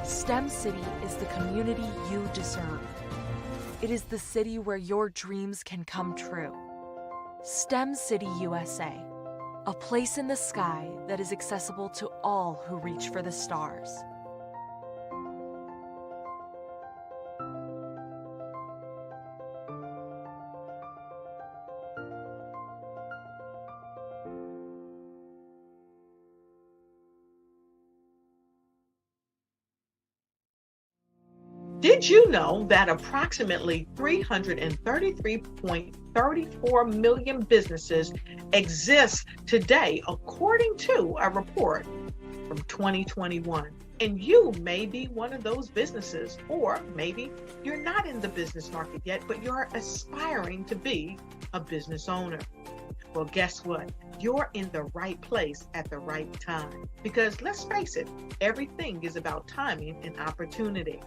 STEM City is the community you deserve. It is the city where your dreams can come true. STEM City USA, a place in the sky that is accessible to all who reach for the stars. Did you know that approximately 333.34 million businesses exist today, according to a report from 2021? And you may be one of those businesses, or maybe you're not in the business market yet, but you're aspiring to be a business owner. Well, guess what? You're in the right place at the right time. Because let's face it, everything is about timing and opportunity.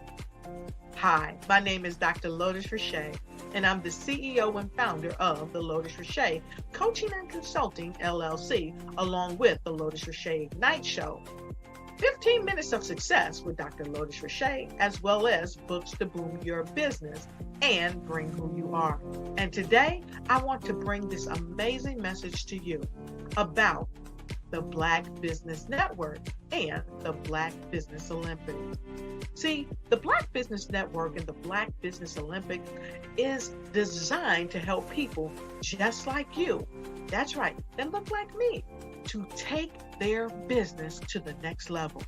Hi, my name is Dr. Lotus Richey, and I'm the CEO and founder of the Lotus Richey Coaching and Consulting LLC, along with the Lotus Richey Ignite Show. 15 minutes of success with Dr. Lotus Richey, as well as books to boom your business and bring who you are. And today, I want to bring this amazing message to you about the Black Business Network and the Black Business Olympics. See, the Black Business Network and the Black Business Olympics is designed to help people just like you, that's right, that look like me, to take their business to the next level.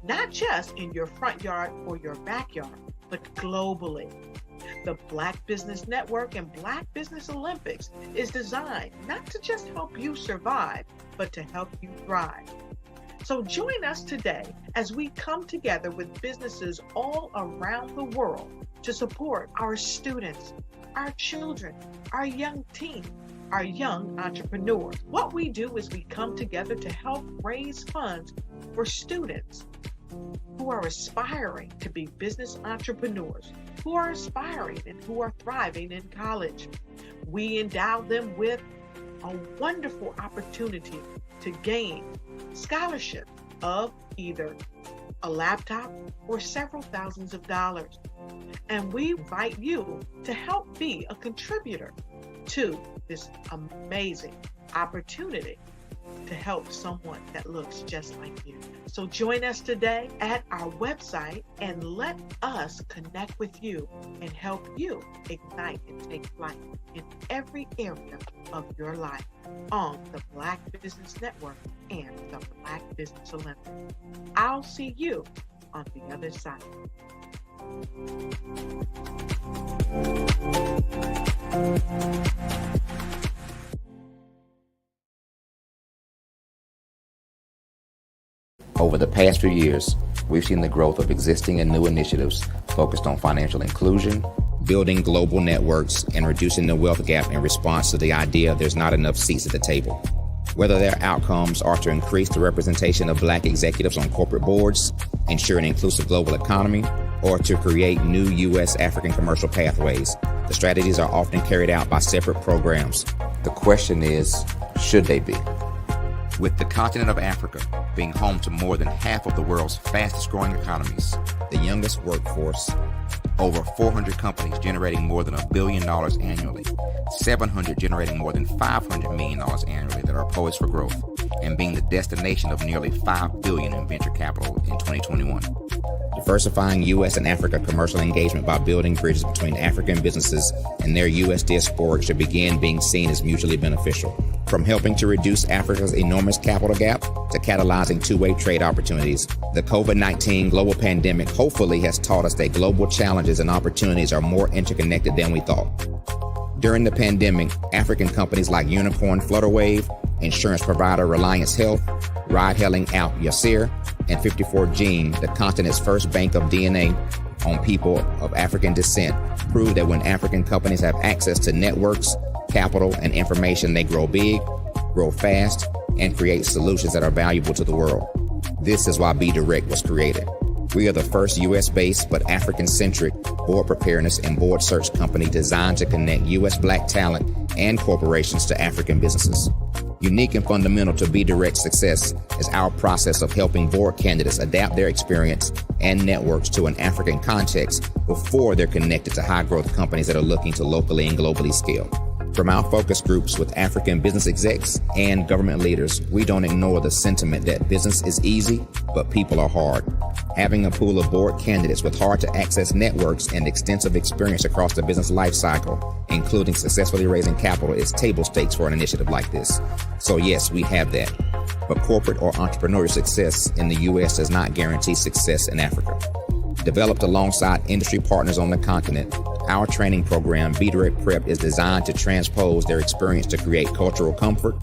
Not just in your front yard or your backyard, but globally. The Black Business Network and Black Business Olympics is designed not to just help you survive, but to help you thrive. So join us today as we come together with businesses all around the world to support our students, our children, our young teens, our young entrepreneurs. What we do is we come together to help raise funds for students who are aspiring to be business entrepreneurs, who are aspiring and who are thriving in college. We endow them with a wonderful opportunity to gain scholarship of either a laptop or several thousands of dollars. And we invite you to help be a contributor to this amazing opportunity to help someone that looks just like you. So join us today at our website and let us connect with you and help you ignite and take flight in every area of your life on the Black Business Network and the Black Business Olympics. I'll see you on the other side. Over the past few years, we've seen the growth of existing and new initiatives focused on financial inclusion, building global networks, and reducing the wealth gap in response to the idea there's not enough seats at the table. Whether their outcomes are to increase the representation of Black executives on corporate boards, ensure an inclusive global economy, or to create new U.S. African commercial pathways, the strategies are often carried out by separate programs. The question is, should they be? With the continent of Africa being home to more than half of the world's fastest growing economies, the youngest workforce, over 400 companies generating more than $1 billion annually, 700 generating more than $500 million annually that are poised for growth, and being the destination of nearly $5 billion in venture capital in 2021. Diversifying U.S. and Africa commercial engagement by building bridges between African businesses and their U.S. diaspora should begin being seen as mutually beneficial. From helping to reduce Africa's enormous capital gap to catalyzing two-way trade opportunities, the COVID-19 global pandemic hopefully has taught us that global challenges and opportunities are more interconnected than we thought. During the pandemic, African companies like Unicorn Flutterwave, insurance provider Reliance Health, ride-hailing app Yasir, and 54Gene, the continent's first bank of DNA on people of African descent, prove that when African companies have access to networks, capital, and information, they grow big, grow fast, and create solutions that are valuable to the world. This is why Be Direct was created. We are the first U.S.-based but African-centric board preparedness and board search company designed to connect U.S. Black talent and corporations to African businesses. Unique and fundamental to Be Direct's success is our process of helping board candidates adapt their experience and networks to an African context before they're connected to high-growth companies that are looking to locally and globally scale. From our focus groups with African business execs and government leaders, we don't ignore the sentiment that business is easy, but people are hard. Having a pool of board candidates with hard-to-access networks and extensive experience across the business life cycle, including successfully raising capital, is table stakes for an initiative like this. So yes, we have that. But corporate or entrepreneurial success in the U.S. does not guarantee success in Africa. Developed alongside industry partners on the continent, our training program, Be Direct Prep, is designed to transpose their experience to create cultural comfort,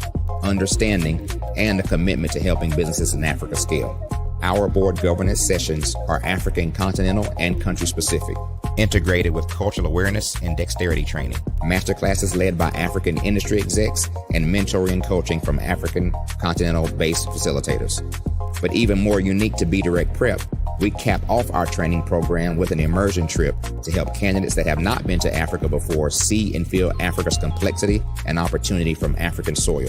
understanding, and a commitment to helping businesses in Africa scale. Our board governance sessions are African continental and country specific, integrated with cultural awareness and dexterity training, masterclasses led by African industry execs, and mentoring and coaching from African continental-based facilitators. But even more unique to Be Direct Prep, we cap off our training program with an immersion trip to help candidates that have not been to Africa before see and feel Africa's complexity and opportunity from African soil.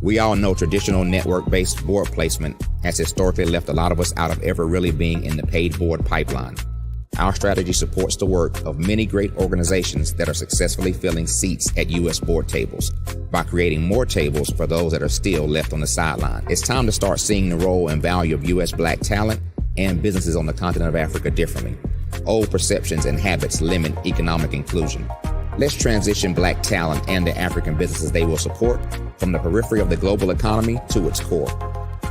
We all know traditional network-based board placement has historically left a lot of us out of ever really being in the paid board pipeline. Our strategy supports the work of many great organizations that are successfully filling seats at U.S. board tables by creating more tables for those that are still left on the sideline. It's time to start seeing the role and value of U.S. Black talent and businesses on the continent of Africa differently. Old perceptions and habits limit economic inclusion. Let's transition Black talent and the African businesses they will support from the periphery of the global economy to its core.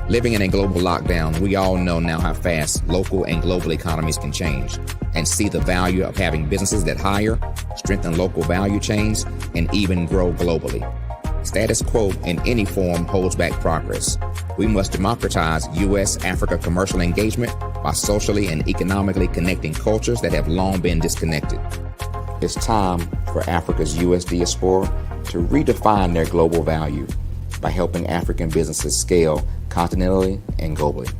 Living in a global lockdown, we all know now how fast local and global economies can change, and see the value of having businesses that hire, strengthen local value chains, and even grow globally. Status quo in any form holds back progress. We must democratize U.S.-Africa commercial engagement by socially and economically connecting cultures that have long been disconnected. It's time for Africa's U.S. diaspora to redefine their global value by helping African businesses scale continentally and globally.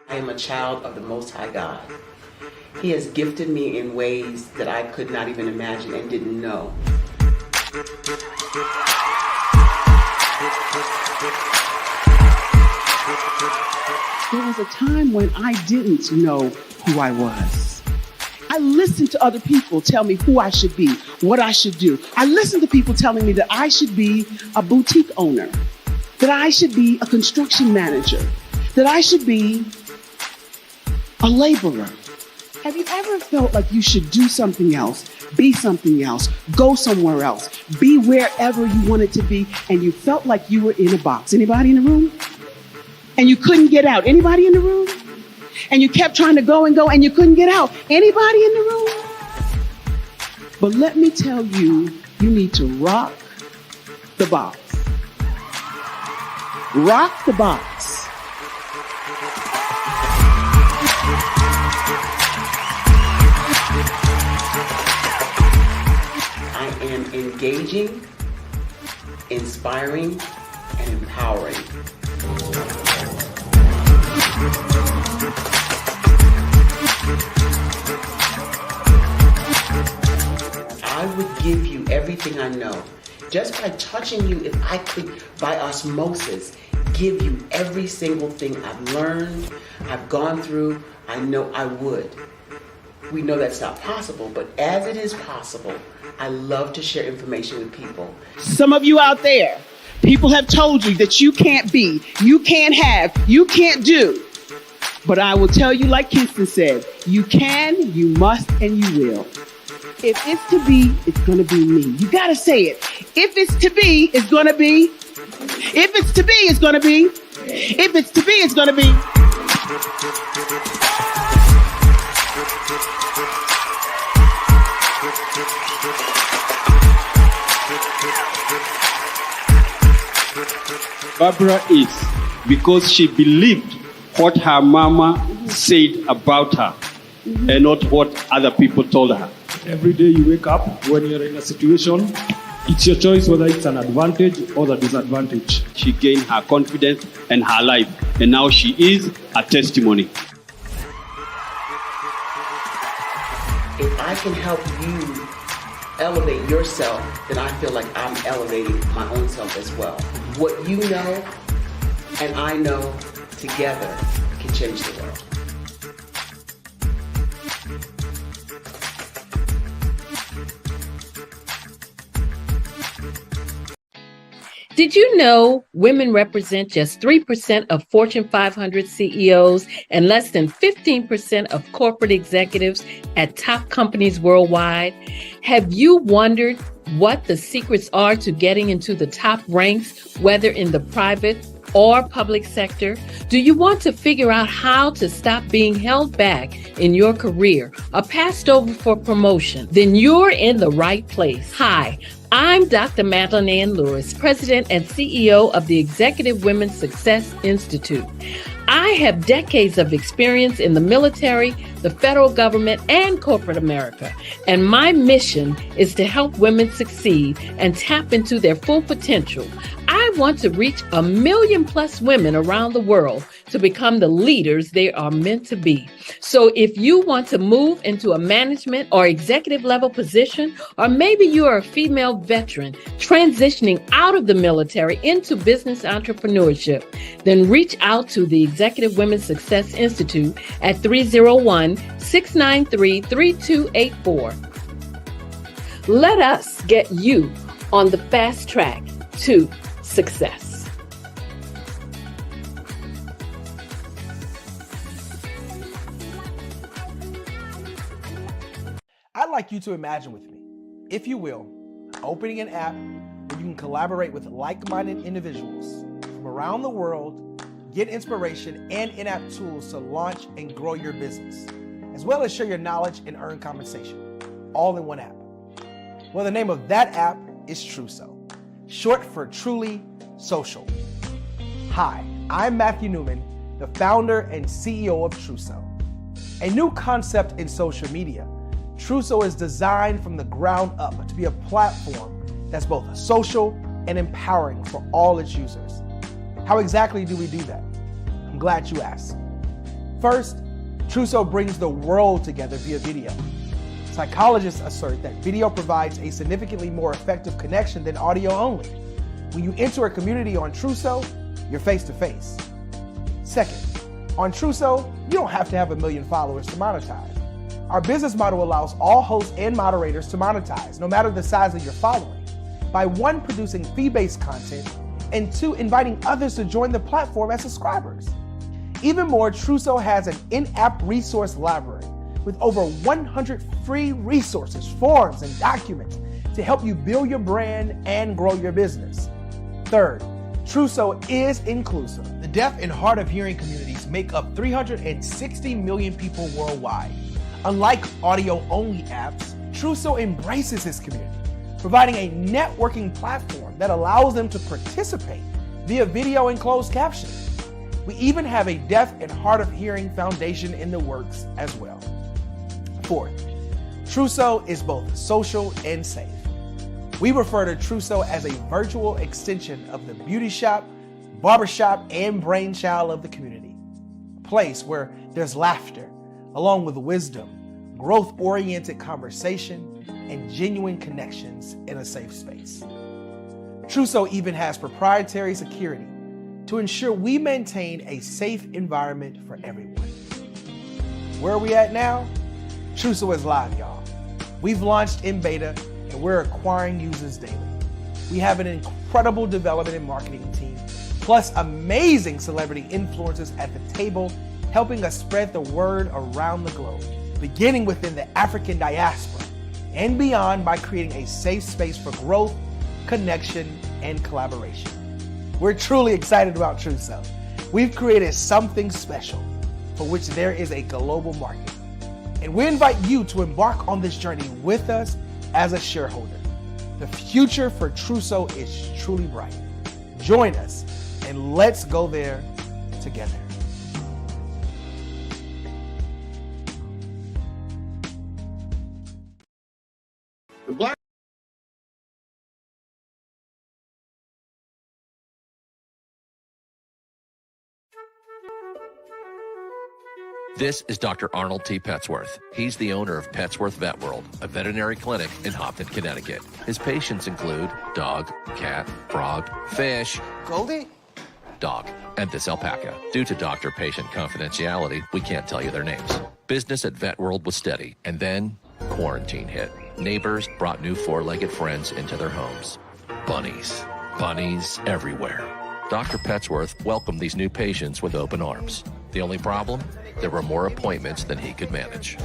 I am a child of the Most High God. He has gifted me in ways that I could not even imagine and didn't know. There was a time when I didn't know who I was. I listened to other people tell me who I should be, what I should do. I listened to people telling me that I should be a boutique owner, that I should be a construction manager, that I should be a laborer. Have you ever felt like you should do something else, be something else, go somewhere else, be wherever you wanted to be, and you felt like you were in a box? Anybody in the room? And you couldn't get out? Anybody in the room? And you kept trying to go and you couldn't get out? Anybody in the room? But let me tell you, you need to rock the box. Rock the box. I am engaging, inspiring, and empowering. everything I know. Just by touching you, if I could, by osmosis, give you every single thing I've learned, I've gone through, I know I would. We know that's not possible, but as it is possible, I love to share information with people. Some of you out there, people have told you that you can't be, you can't have, you can't do. But I will tell you, like Kinston said, you can, you must, and you will. If it's to be, it's going to be me. You got to say it. If it's to be, it's going to be. If it's to be, it's going to be. If it's to be, it's going to be. Barbara is because she believed what her mama said about her and not what other people told her. Every day you wake up, when you're in a situation, it's your choice whether it's an advantage or the disadvantage. She gained her confidence and her life, and now she is a testimony. If I can help you elevate yourself, then I feel like I'm elevating my own self as well. What you know and I know together can change the world. Did you know women represent just 3% of Fortune 500 CEOs and less than 15% of corporate executives at top companies worldwide? Have you wondered what the secrets are to getting into the top ranks, whether in the private or public sector? Do you want to figure out how to stop being held back in your career or passed over for promotion? Then you're in the right place. Hi, I'm Dr. Madeline Ann Lewis, President and CEO of the Executive Women's Success Institute. I have decades of experience in the military, the federal government, and corporate America, and my mission is to help women succeed and tap into their full potential. I want to reach 1 million plus women around the world to become the leaders they are meant to be. So if you want to move into a management or executive level position, or maybe you are a female veteran transitioning out of the military into business entrepreneurship, then reach out to the Executive Women's Success Institute at 301-693-3284. Let us get you on the fast track to success. I'd like you to imagine with me, if you will, opening an app where you can collaborate with like-minded individuals from around the world, get inspiration and in-app tools to launch and grow your business, as well as share your knowledge and earn compensation, all in one app. Well, the name of that app is Truso, short for Truly Social. Hi, I'm Matthew Newman, the founder and CEO of Truso. A new concept in social media, Truso is designed from the ground up to be a platform that's both social and empowering for all its users. How exactly do we do that? I'm glad you asked. First, Truso brings the world together via video. Psychologists assert that video provides a significantly more effective connection than audio only. When you enter a community on Truso, you're face to face. Second, on Truso, you don't have to have 1 million followers to monetize. Our business model allows all hosts and moderators to monetize, no matter the size of your following, by 1, producing fee-based content, and 2, inviting others to join the platform as subscribers. Even more, Truso has an in-app resource library with over 100 free resources, forms, and documents to help you build your brand and grow your business. Third, Truso is inclusive. The deaf and hard of hearing communities make up 360 million people worldwide. Unlike audio-only apps, Truso embraces this community, providing a networking platform that allows them to participate via video and closed captioning. We even have a deaf and hard of hearing foundation in the works as well. Fourth, Truso is both social and safe. We refer to Truso as a virtual extension of the beauty shop, barbershop, and brainchild of the community. A place where there's laughter, along with wisdom, growth-oriented conversation, and genuine connections in a safe space. Truso even has proprietary security to ensure we maintain a safe environment for everyone. Where are we at now? Truso is live, y'all. We've launched in beta and we're acquiring users daily. We have an incredible development and marketing team, plus amazing celebrity influencers at the table, helping us spread the word around the globe, beginning within the African diaspora and beyond by creating a safe space for growth, connection, and collaboration. We're truly excited about Truso. We've created something special for which there is a global market. And we invite you to embark on this journey with us as a shareholder. The future for Truso is truly bright. Join us and let's go there together. The Black This is Dr. Arnold T. Petsworth. He's the owner of Petsworth Vet World, a veterinary clinic in Hopton, Connecticut. His patients include dog, cat, frog, fish, Goldie, dog, and this alpaca. Due to doctor-patient confidentiality, we can't tell you their names. Business at Vet World was steady, and then quarantine hit. Neighbors brought new four-legged friends into their homes. Bunnies. Bunnies everywhere. Dr. Petsworth welcomed these new patients with open arms. The only problem? There were more appointments than he could manage.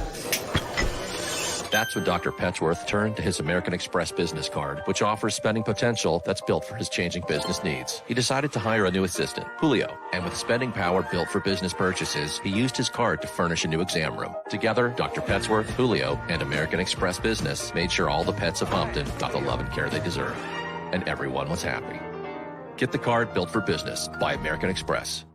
That's when Dr. Petsworth turned to his American Express business card, which offers spending potential that's built for his changing business needs. He decided to hire a new assistant, Julio, and with spending power built for business purchases, he used his card to furnish a new exam room. Together, Dr. Petsworth, Julio, and American Express Business made sure all the pets of Hopton got the love and care they deserve. And everyone was happy. Get the card built for business by American Express.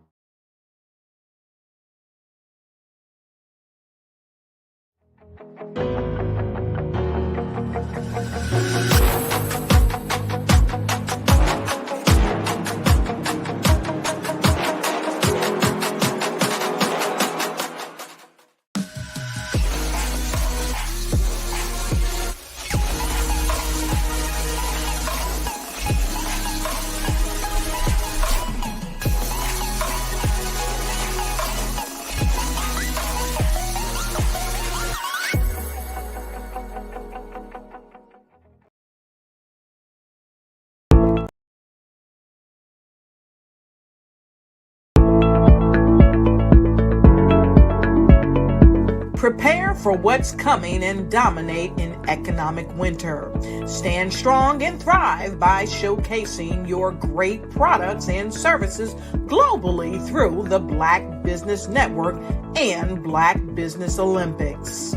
Prepare for what's coming and dominate in economic winter. Stand strong and thrive by showcasing your great products and services globally through the Black Business Network and Black Business Olympics.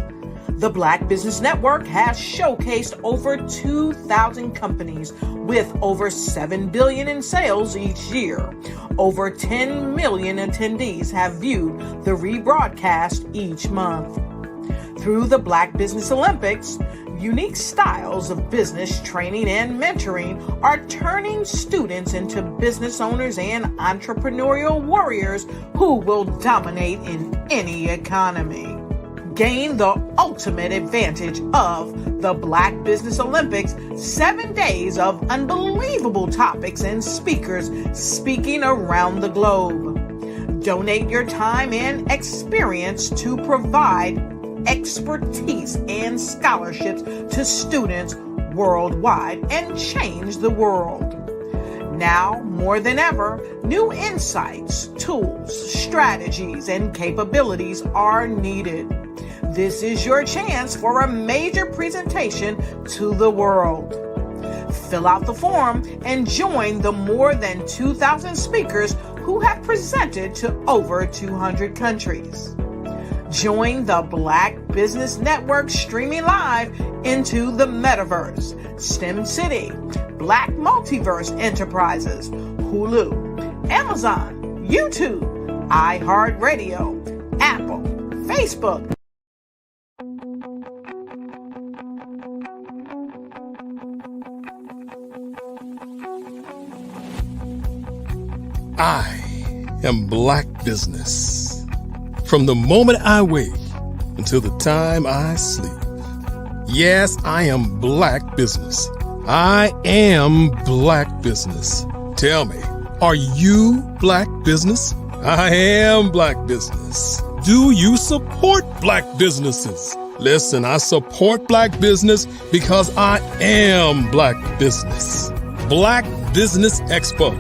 The Black Business Network has showcased over 2,000 companies with over $7 billion in sales each year. Over 10 million attendees have viewed the rebroadcast each month. Through the Black Business Olympics, unique styles of business training and mentoring are turning students into business owners and entrepreneurial warriors who will dominate in any economy. Gain the ultimate advantage of the Black Business Olympics, 7 days of unbelievable topics and speakers speaking around the globe. Donate your time and experience to provide expertise and scholarships to students worldwide and change the world. Now, more than ever, new insights, tools, strategies, and capabilities are needed. This is your chance for a major presentation to the world. Fill out the form and join the more than 2,000 speakers who have presented to over 200 countries. Join the Black Business Network streaming live into the Metaverse, STEM City, Black Multiverse Enterprises, Hulu, Amazon, YouTube, iHeartRadio, Apple, Facebook. I am Black Business. From the moment I wake until the time I sleep. Yes, I am Black Business. I am Black Business. Tell me, are you Black Business? I am Black Business. Do you support Black businesses? Listen, I support Black business because I am Black Business. Black Business Expo,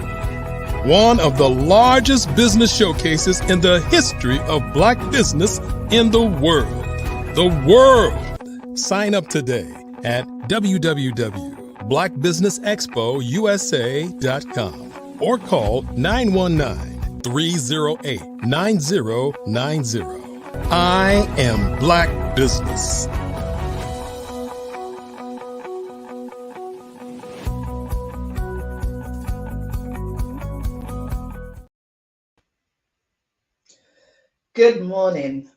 one of the largest business showcases in the history of Black business in the world. The world. Sign up today at www.blackbusinessexpousa.com or call 919-308-9090. I am Black Business. Good morning,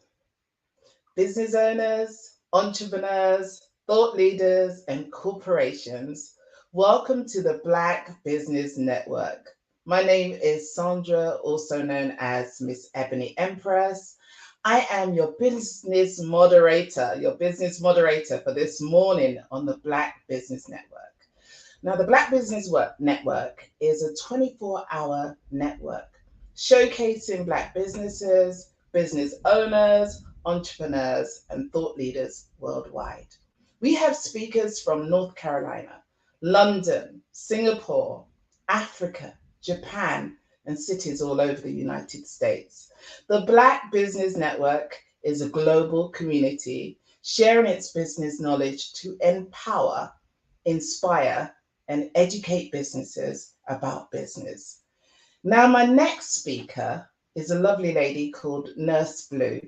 business owners, entrepreneurs, thought leaders, and corporations. Welcome to the Black Business Network. My name is Sandra, also known as Miss Ebony Empress. I am your business moderator for this morning on the Black Business Network. Now, the Black Business Network is a 24-hour network showcasing Black businesses, business owners, entrepreneurs, and thought leaders worldwide. We have speakers from North Carolina, London, Singapore, Africa, Japan, and cities all over the United States. The Black Business Network is a global community sharing its business knowledge to empower, inspire, and educate businesses about business. Now, my next speaker is a lovely lady called Nurse Blue.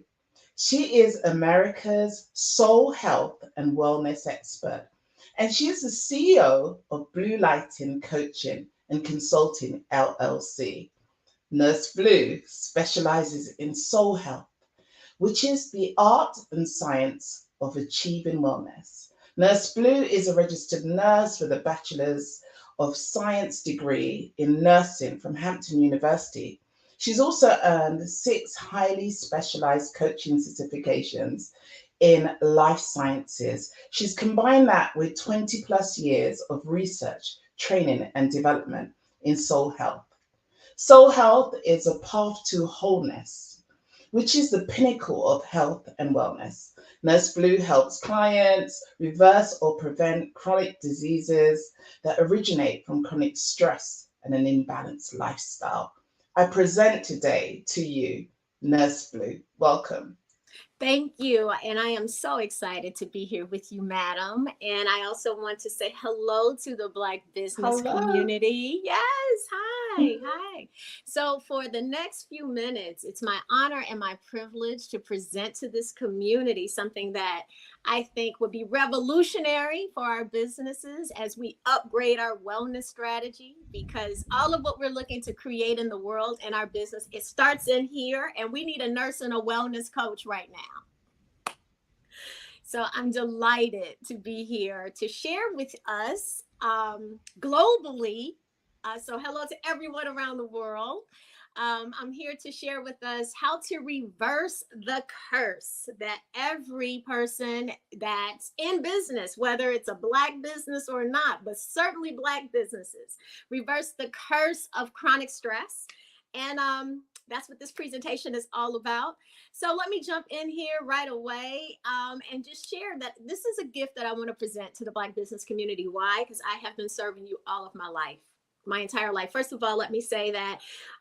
She is America's soul health and wellness expert, and she is the CEO of Blue Lighting Coaching and Consulting LLC. Nurse Blue specializes in soul health, which is the art and science of achieving wellness. Nurse Blue is a registered nurse with a Bachelor's of Science degree in nursing from Hampton University. She's also earned 6 highly specialized coaching certifications in life sciences. She's combined that with 20 plus years of research, training, and development in soul health. Soul health is a path to wholeness, which is the pinnacle of health and wellness. Nurse Blue helps clients reverse or prevent chronic diseases that originate from chronic stress and an imbalanced lifestyle. I present today to you, Nurse Blue. Welcome. Thank you. And I am so excited to be here with you, madam. And I also want to say hello to the Black business community. Yes. Hi. Hi. So for the next few minutes, it's my honor and my privilege to present to this community something that I think would be revolutionary for our businesses as we upgrade our wellness strategy, because all of what we're looking to create in the world and our business, it starts in here, and we need a nurse and a wellness coach right now. So I'm delighted to be here to share with us globally. So hello to everyone around the world. I'm here to share with us how to reverse the curse that every person that's in business, whether it's a Black business or not, but certainly Black businesses, reverse the curse of chronic stress. And that's what this presentation is all about. So let me jump in here right away and just share that this is a gift that I want to present to the Black business community. Why? Because I have been serving you all of my life, my entire life. First of all, let me say that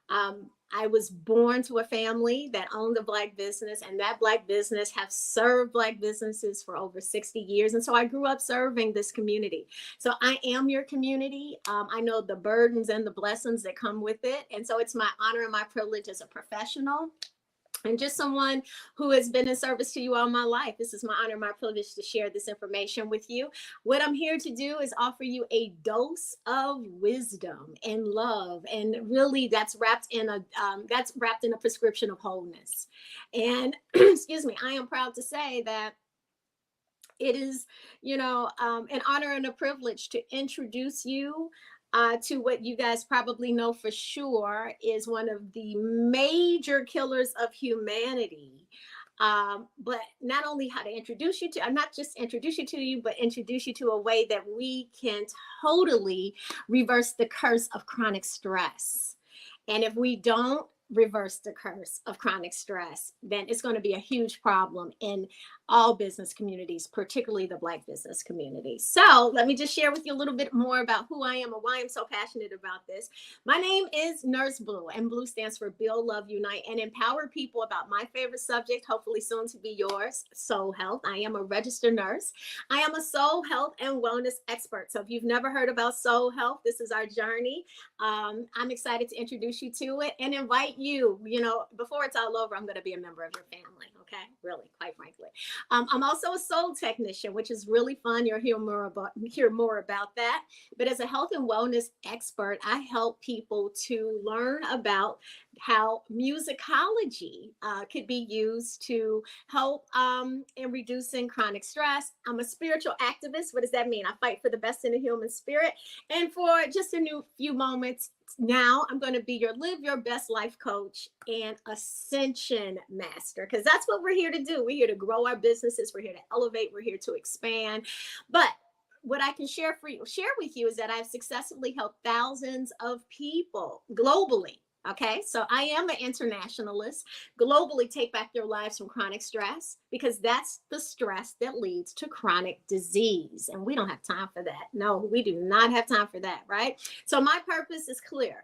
I was born to a family that owned a Black business, and that Black business have served Black businesses for over 60 years. And so I grew up serving this community. So I am your community. I know the burdens and the blessings that come with it. And so it's my honor and my privilege as a professional and just someone who has been in service to you all my life. This is my honor, my privilege to share this information with you. What I'm here to do is offer you a dose of wisdom and love, and really that's wrapped in a prescription of wholeness. And excuse me, I am proud to say that it is, an honor and a privilege to introduce you to what you guys probably know for sure is one of the major killers of humanity, But not only how to introduce you to, not just introduce you to you, but introduce you to a way that we can totally reverse the curse of chronic stress. And if we don't reverse the curse of chronic stress, then it's going to be a huge problem in all business communities, particularly the Black business community. So let me just share with you a little bit more about who I am and why I'm so passionate about this. My name is Nurse Blue, and Blue stands for Build, Love, Unite, and empower people about my favorite subject, hopefully soon to be yours, soul health. I am a registered nurse. I am a soul health and wellness expert. So if you've never heard about soul health, this is our journey. I'm excited to introduce you to it and invite you, before it's all over, I'm going to be a member of your family. Okay. Really, quite frankly. I'm also a soul technician, which is really fun. You'll hear more about that. But as a health and wellness expert, I help people to learn about how musicology could be used to help in reducing chronic stress. I'm a spiritual activist. What does that mean? I fight for the best in the human spirit. And for just a few moments now, I'm going to be your live your best life coach and ascension master, because that's what we're here to do. We're here to grow our businesses. We're here to elevate. We're here to expand. But what I can share with you is that I've successfully helped thousands of people globally. Okay, so I am an internationalist. Globally, take back their lives from chronic stress, because that's the stress that leads to chronic disease. And we don't have time for that. No, we do not have time for that, right? So my purpose is clear.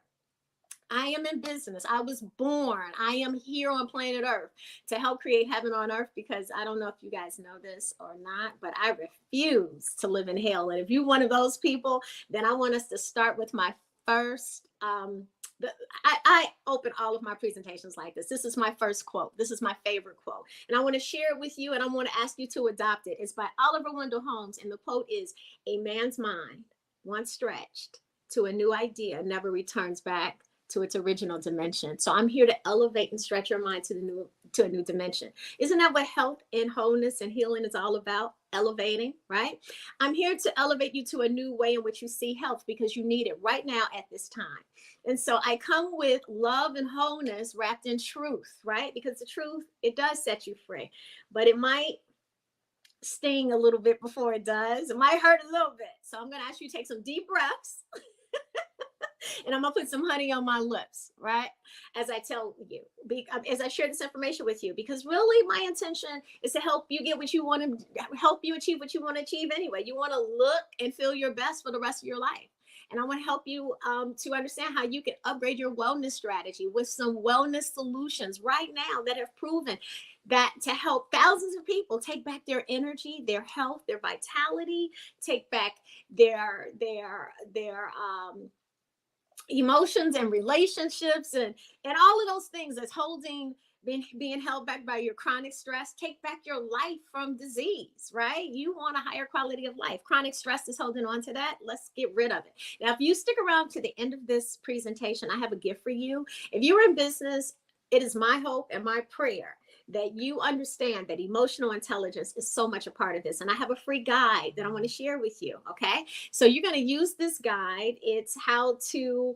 I am in business. I was born. I am here on planet Earth to help create heaven on earth, because I don't know if you guys know this or not, but I refuse to live in hell. And if you're one of those people, then I want us to start with my first I open all of my presentations like this. This is my first quote. This is my favorite quote. And I want to share it with you, and I want to ask you to adopt it. It's by Oliver Wendell Holmes. And the quote is, "A man's mind, once stretched to a new idea, never returns back to its original dimension." So I'm here to elevate and stretch your mind to a new dimension. Isn't that what health and wholeness and healing is all about? Elevating, right? I'm here to elevate you to a new way in which you see health, because you need it right now at this time. And so I come with love and wholeness wrapped in truth, right? Because the truth, it does set you free, but it might sting a little bit before it does. It might hurt a little bit. So I'm going to ask you to take some deep breaths. And I'm going to put some honey on my lips, right? As I tell you, as I share this information with you, because really my intention is to help you get what you want to, help you achieve what you want to achieve anyway. You want to look and feel your best for the rest of your life. And I want to help you to understand how you can upgrade your wellness strategy with some wellness solutions right now that have proven that to help thousands of people take back their energy, their health, their vitality, take back their emotions and relationships and all of those things that's being held back by your chronic stress. Take back your life from disease, right? You want a higher quality of life. Chronic stress is holding on to that. Let's get rid of it. Now, if you stick around to the end of this presentation, I have a gift for you. If you're in business, it is my hope and my prayer that you understand that emotional intelligence is so much a part of this. And I have a free guide that I want to share with you. Okay. So you're going to use this guide. It's how to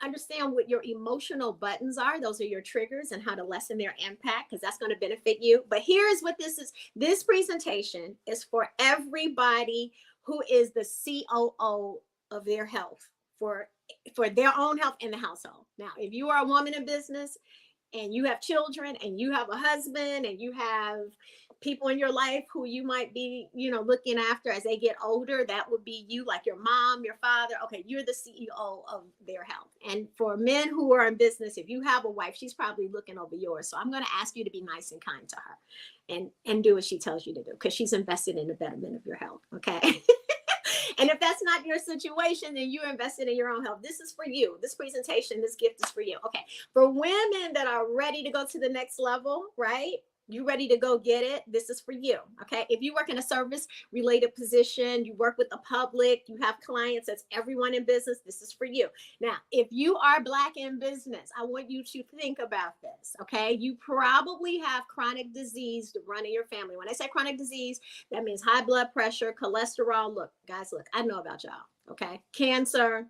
understand what your emotional buttons are. Those are your triggers, and how to lessen their impact, because that's going to benefit you. But here's what this is. This presentation is for everybody who is the COO of their health, for their own health in the household. Now, if you are a woman in business, and you have children, and you have a husband, and you have people in your life who you might be, looking after as they get older, that would be you, like your mom, your father. Okay, you're the CEO of their health. And for men who are in business, if you have a wife, she's probably looking over yours. So I'm going to ask you to be nice and kind to her and do what she tells you to do, because she's invested in the betterment of your health. Okay. And if that's not your situation, then you're invested in your own health. This is for you. This presentation, this gift is for you. Okay. For women that are ready to go to the next level, right? You ready to go get it? This is for you. Okay. If you work in a service related position, you work with the public, you have clients, that's everyone in business, this is for you. Now, if you are Black in business, I want you to think about this. Okay. You probably have chronic disease to run in your family. When I say chronic disease, that means high blood pressure, cholesterol. Look, guys, I know about y'all. Okay. Cancer,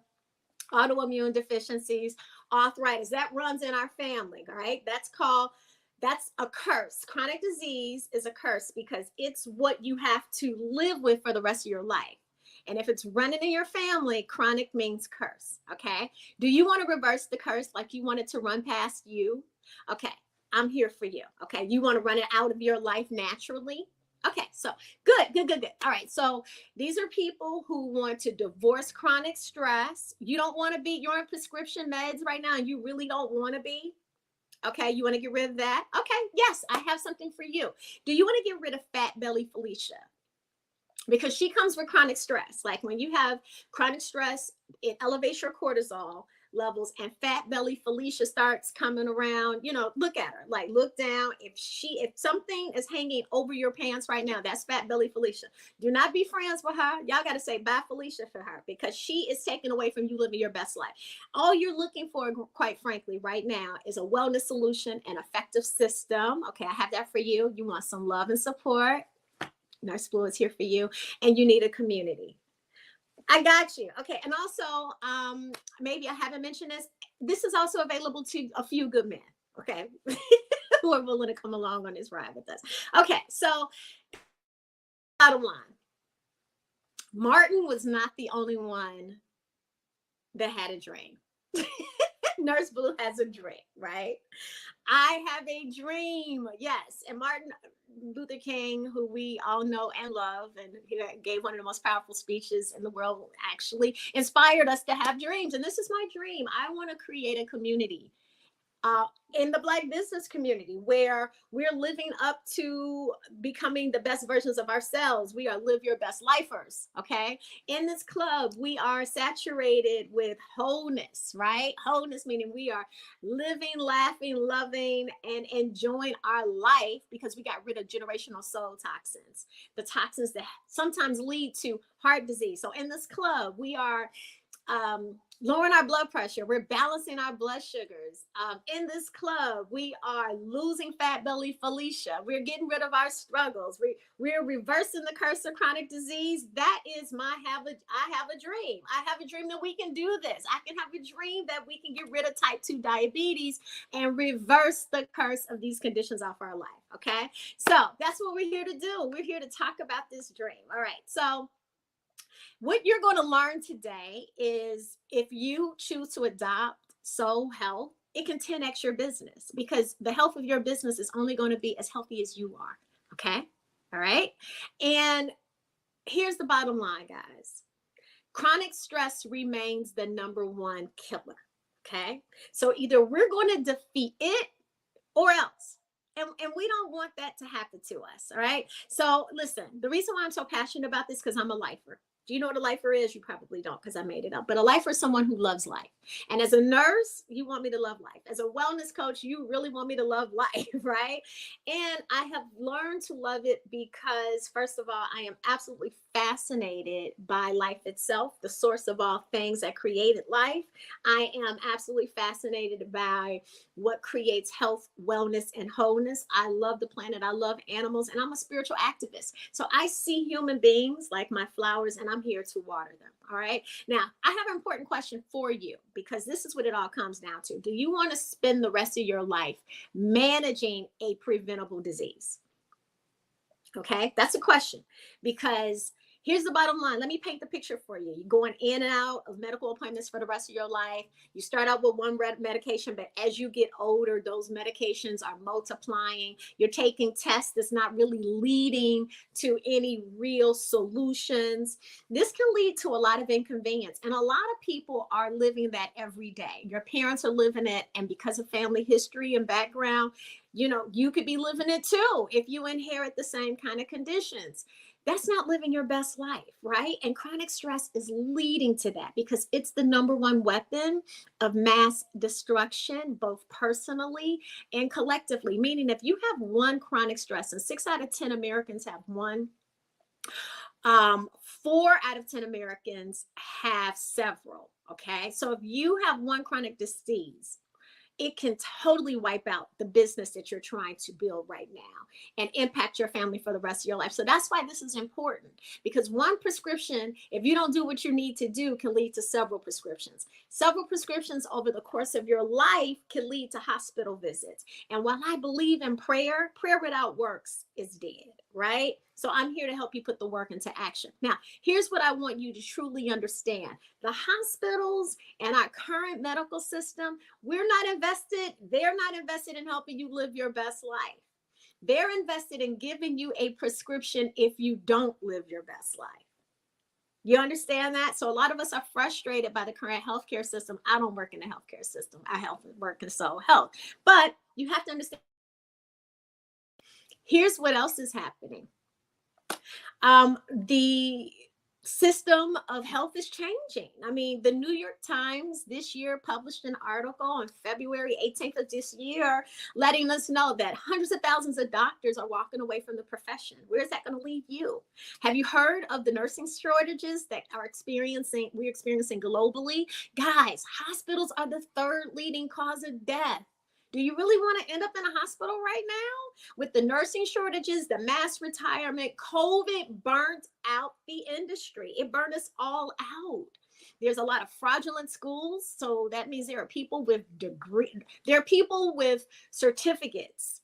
autoimmune deficiencies, arthritis, that runs in our family. All right. That's called That's a curse. Chronic disease is a curse because it's what you have to live with for the rest of your life. And if it's running in your family, chronic means curse. Okay. Do you want to reverse the curse like you want it to run past you? Okay. I'm here for you. Okay. You want to run it out of your life naturally? Okay. So good. All right. So these are people who want to divorce chronic stress. You don't want to be, you're on prescription meds right now and you really don't want to be. Okay, you want to get rid of that? Okay, yes, I have something for you. Do you want to get rid of Fat Belly Felicia? Because she comes with chronic stress. Like when you have chronic stress, it elevates your cortisol levels, and Fat Belly Felicia starts coming around. You know, look at her, like look down. If something is hanging over your pants right now, that's Fat Belly Felicia. Do not be friends with her. Y'all got to say bye Felicia for her, because she is taking away from you living your best life. All you're looking for, quite frankly, right now is a wellness solution, an effective system. Okay, I have that for you. You want some love and support. Nurse Blue is here for you, and you need a community. I got you. Okay. And also, maybe I haven't mentioned this. This is also available to a few good men. Okay. Who are willing to come along on this ride with us. Okay. So bottom line, Martin was not the only one that had a dream. Nurse Blue has a dream, right? I have a dream. Yes. And Martin Luther King, who we all know and love, and he gave one of the most powerful speeches in the world, actually inspired us to have dreams. And this is my dream. I want to create a community in the Black business community where we're living up to becoming the best versions of ourselves. We are live your best lifers. Okay. In this club, we are saturated with wholeness, right? Wholeness meaning we are living, laughing, loving, and enjoying our life because we got rid of generational soul toxins, the toxins that sometimes lead to heart disease. So in this club, we are lowering our blood pressure. We're balancing our blood sugars. In this club, we are losing Fat Belly Felicia. We're getting rid of our struggles. We're reversing the curse of chronic disease. That is I have a dream. I have a dream that we can do this. I can have a dream that we can get rid of type 2 diabetes and reverse the curse of these conditions off our life. Okay. So that's what we're here to do. We're here to talk about this dream. All right. So what you're going to learn today is if you choose to adopt Soul Health, it can 10x your business because the health of your business is only going to be as healthy as you are. Okay. All right. And here's the bottom line, guys. Chronic stress remains the #1 killer. Okay. So either we're going to defeat it or else. And we don't want that to happen to us. All right. So listen, the reason why I'm so passionate about this is because I'm a lifer. Do you know what a lifer is? You probably don't because I made it up. But a lifer is someone who loves life. And as a nurse, you want me to love life. As a wellness coach, you really want me to love life, right? And I have learned to love it because, first of all, I am absolutely fascinated by life itself, the source of all things that created life. I am absolutely fascinated by what creates health, wellness, and wholeness. I love the planet. I love animals, and I'm a spiritual activist. So I see human beings like my flowers, and I'm here to water them. All right. Now, I have an important question for you because this is what it all comes down to. Do you want to spend the rest of your life managing a preventable disease? Okay, that's a question because here's the bottom line. Let me paint the picture for you. You're going in and out of medical appointments for the rest of your life. You start out with one medication, but as you get older, those medications are multiplying. You're taking tests that's not really leading to any real solutions. This can lead to a lot of inconvenience. And a lot of people are living that every day. Your parents are living it. And because of family history and background, you know, you could be living it too if you inherit the same kind of conditions. That's not living your best life, right? And chronic stress is leading to that because it's the #1 weapon of mass destruction, both personally and collectively. Meaning if you have one chronic stress, and 6 out of 10 Americans have one, 4 out of 10 Americans have several, okay? So if you have one chronic disease, it can totally wipe out the business that you're trying to build right now and impact your family for the rest of your life. So that's why this is important, because one prescription, if you don't do what you need to do, can lead to several prescriptions. Several prescriptions over the course of your life can lead to hospital visits. And while I believe in prayer, prayer without works is dead, right? So I'm here to help you put the work into action. Now, here's what I want you to truly understand. The hospitals and our current medical system, they're not invested in helping you live your best life. They're invested in giving you a prescription if you don't live your best life. You understand that? So a lot of us are frustrated by the current healthcare system. I don't work in the healthcare system. I work in soul health. But you have to understand, here's what else is happening. The system of health is changing. I mean, the New York Times this year published an article on February 18th of this year, letting us know that hundreds of thousands of doctors are walking away from the profession. Where's that going to leave you? Have you heard of the nursing shortages that we're experiencing globally? Guys, hospitals are the third leading cause of death. Do you really want to end up in a hospital right now? With the nursing shortages, the mass retirement, COVID burnt out the industry. It burned us all out. There's a lot of fraudulent schools. So that means there are people with certificates,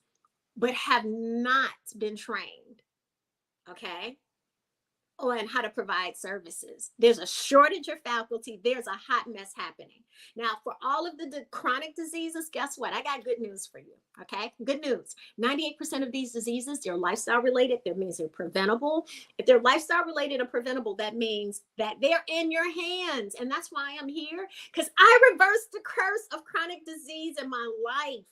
but have not been trained, okay, on how to provide services. There's a shortage of faculty. There's a hot mess happening. Now, for all of the chronic diseases, guess what? I got good news for you, okay? Good news. 98% of these diseases, they're lifestyle related. That means they're preventable. If they're lifestyle related and preventable, that means that they're in your hands. And that's why I'm here, because I reversed the curse of chronic disease in my life.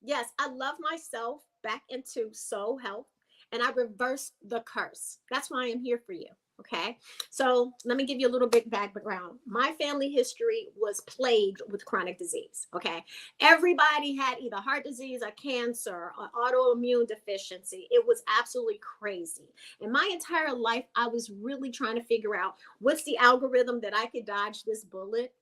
Yes, I love myself back into soul health, and I reversed the curse. That's why I'm here for you, okay? So let me give you a little bit background. My family history was plagued with chronic disease, okay? Everybody had either heart disease or cancer or autoimmune deficiency. It was absolutely crazy. And my entire life, I was really trying to figure out what's the algorithm that I could dodge this bullet.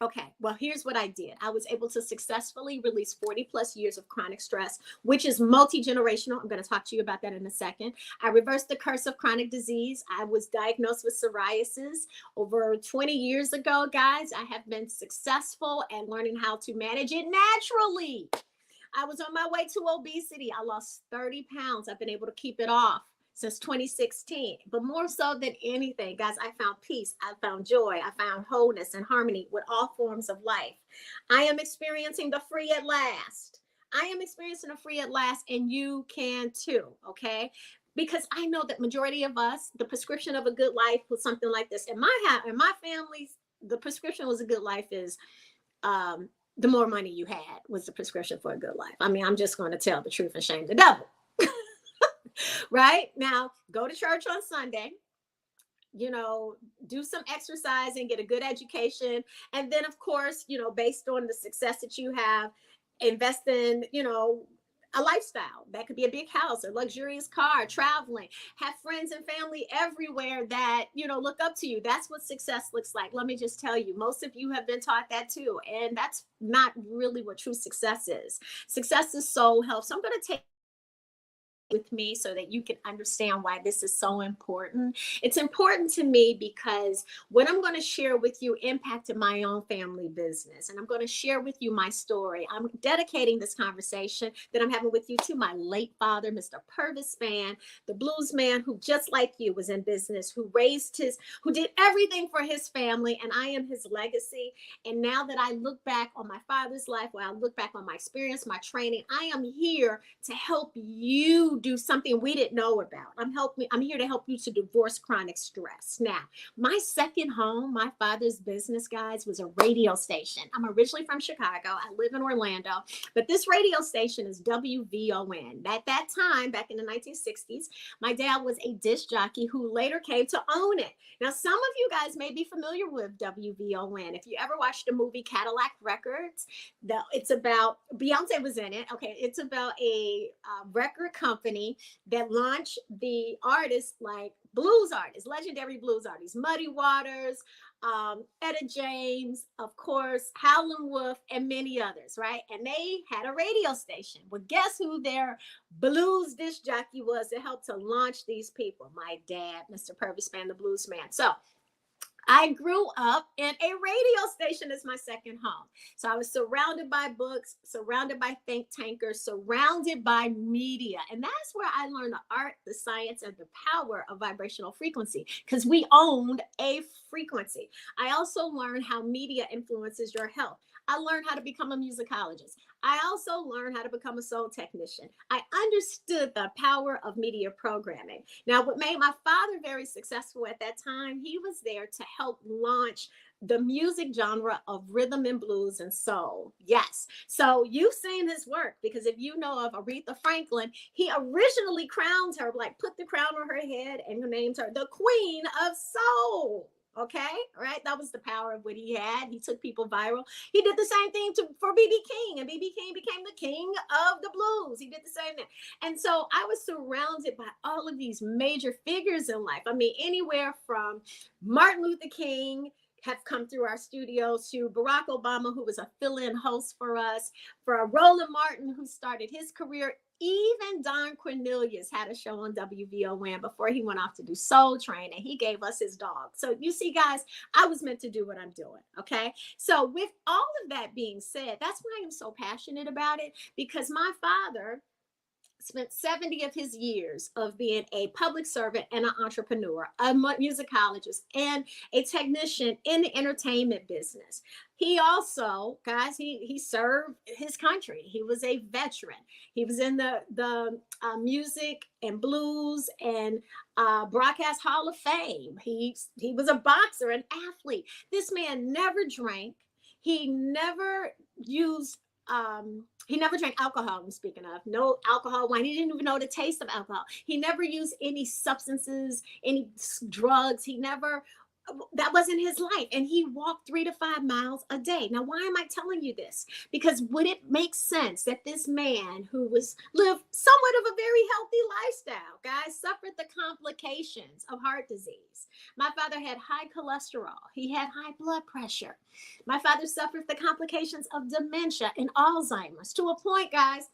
Okay, well, here's what I did. I was able to successfully release 40 plus years of chronic stress, which is multi-generational. I'm going to talk to you about that in a second. I reversed the curse of chronic disease. I was diagnosed with psoriasis over 20 years ago, guys. I have been successful at learning how to manage it naturally. I was on my way to obesity. I lost 30 pounds. I've been able to keep it off since 2016. But more so than anything, guys, I found peace, I found joy, I found wholeness and harmony with all forms of life. I am experiencing the free at last. I am experiencing the free at last, and you can too, okay? Because I know that majority of us, the prescription of a good life was something like this. In my family, the prescription was a good life is the more money you had was the prescription for a good life. I mean, I'm just going to tell the truth and shame the devil. Right? Now, go to church on Sunday, do some exercise and get a good education. And then, of course, based on the success that you have, invest in, a lifestyle. That could be a big house, a luxurious car, traveling, have friends and family everywhere that, look up to you. That's what success looks like. Let me just tell you, most of you have been taught that too. And that's not really what true success is. Success is soul health. So I'm going to take with me so that you can understand why this is so important. It's important to me because what I'm going to share with you impacted my own family business, and I'm going to share with you my story. I'm dedicating this conversation that I'm having with you to my late father, Mr. Purvis Spann, the blues man who, just like you, was in business, who did everything for his family, and I am his legacy. And now that I look back on my father's life, when I look back on my experience, my training, I am here to help you do something we didn't know about. I'm here to help you to divorce chronic stress. Now, my second home, my father's business, guys, was a radio station. I'm originally from Chicago. I live in Orlando, but this radio station is WVON. At that time, back in the 1960s, my dad was a disc jockey who later came to own it. Now, some of you guys may be familiar with WVON. If you ever watched the movie Cadillac Records, it's about, Beyonce was in it. Okay, it's about a record company that launched the artists like blues artists, legendary blues artists, Muddy Waters, Etta James, of course, Howlin' Wolf, and many others, right? And they had a radio station. Well, guess who their blues disc jockey was that helped to launch these people? My dad, Mr. Purvis Spann, the blues man. So I grew up in a radio station as my second home. So I was surrounded by books, surrounded by think tankers, surrounded by media. And that's where I learned the art, the science, and the power of vibrational frequency, because we owned a frequency. I also learned how media influences your health. I learned how to become a musicologist. I also learned how to become a soul technician. I understood the power of media programming. Now, what made my father very successful at that time, he was there to help launch the music genre of rhythm and blues and soul. Yes. So you've seen his work, because if you know of Aretha Franklin, he originally crowned her, like put the crown on her head and named her the Queen of Soul. Okay, all right. That was the power of what he had. He took people viral. He did the same thing for B.B. King, and B.B. King became the king of the blues. He did the same thing. And so I was surrounded by all of these major figures in life. I mean, anywhere from Martin Luther King have come through our studio, to Barack Obama, who was a fill-in host for us, for Roland Martin, who started his career. Even Don Cornelius had a show on WVON before he went off to do Soul Train, and he gave us his dog. So you see, guys, I was meant to do what I'm doing, okay? So with all of that being said, that's why I'm so passionate about it, because my father spent 70 of his years of being a public servant and an entrepreneur, a musicologist, and a technician in the entertainment business. He also, guys, he served his country. He was a veteran. He was in the music and blues and broadcast Hall of Fame. He was a boxer, an athlete. This man never drank. He never used he never drank alcohol. I'm speaking of no alcohol wine. He didn't even know the taste of alcohol. He never used any substances, any drugs. He never, that wasn't his life. And he walked 3 to 5 miles a day. Now, why am I telling you this? Because would it make sense that this man who lived somewhat of a very healthy lifestyle, guys, suffered the complications of heart disease? My father had high cholesterol. He had high blood pressure. My father suffered the complications of dementia and Alzheimer's, to a point, guys.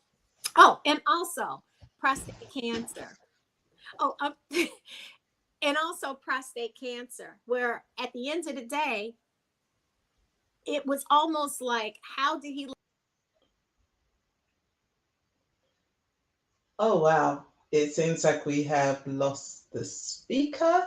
Oh, and also prostate cancer. Oh, and also prostate cancer, where at the end of the day, it was almost like, how did he? Oh, wow. It seems like we have lost the speaker.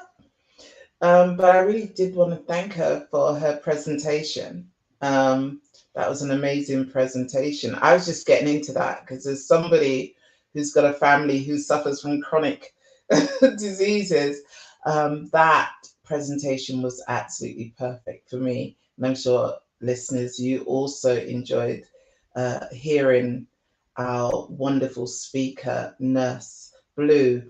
But I really did want to thank her for her presentation. That was an amazing presentation. I was just getting into that because as somebody who's got a family who suffers from chronic diseases, that presentation was absolutely perfect for me. And I'm sure listeners, you also enjoyed hearing our wonderful speaker, Nurse Blue.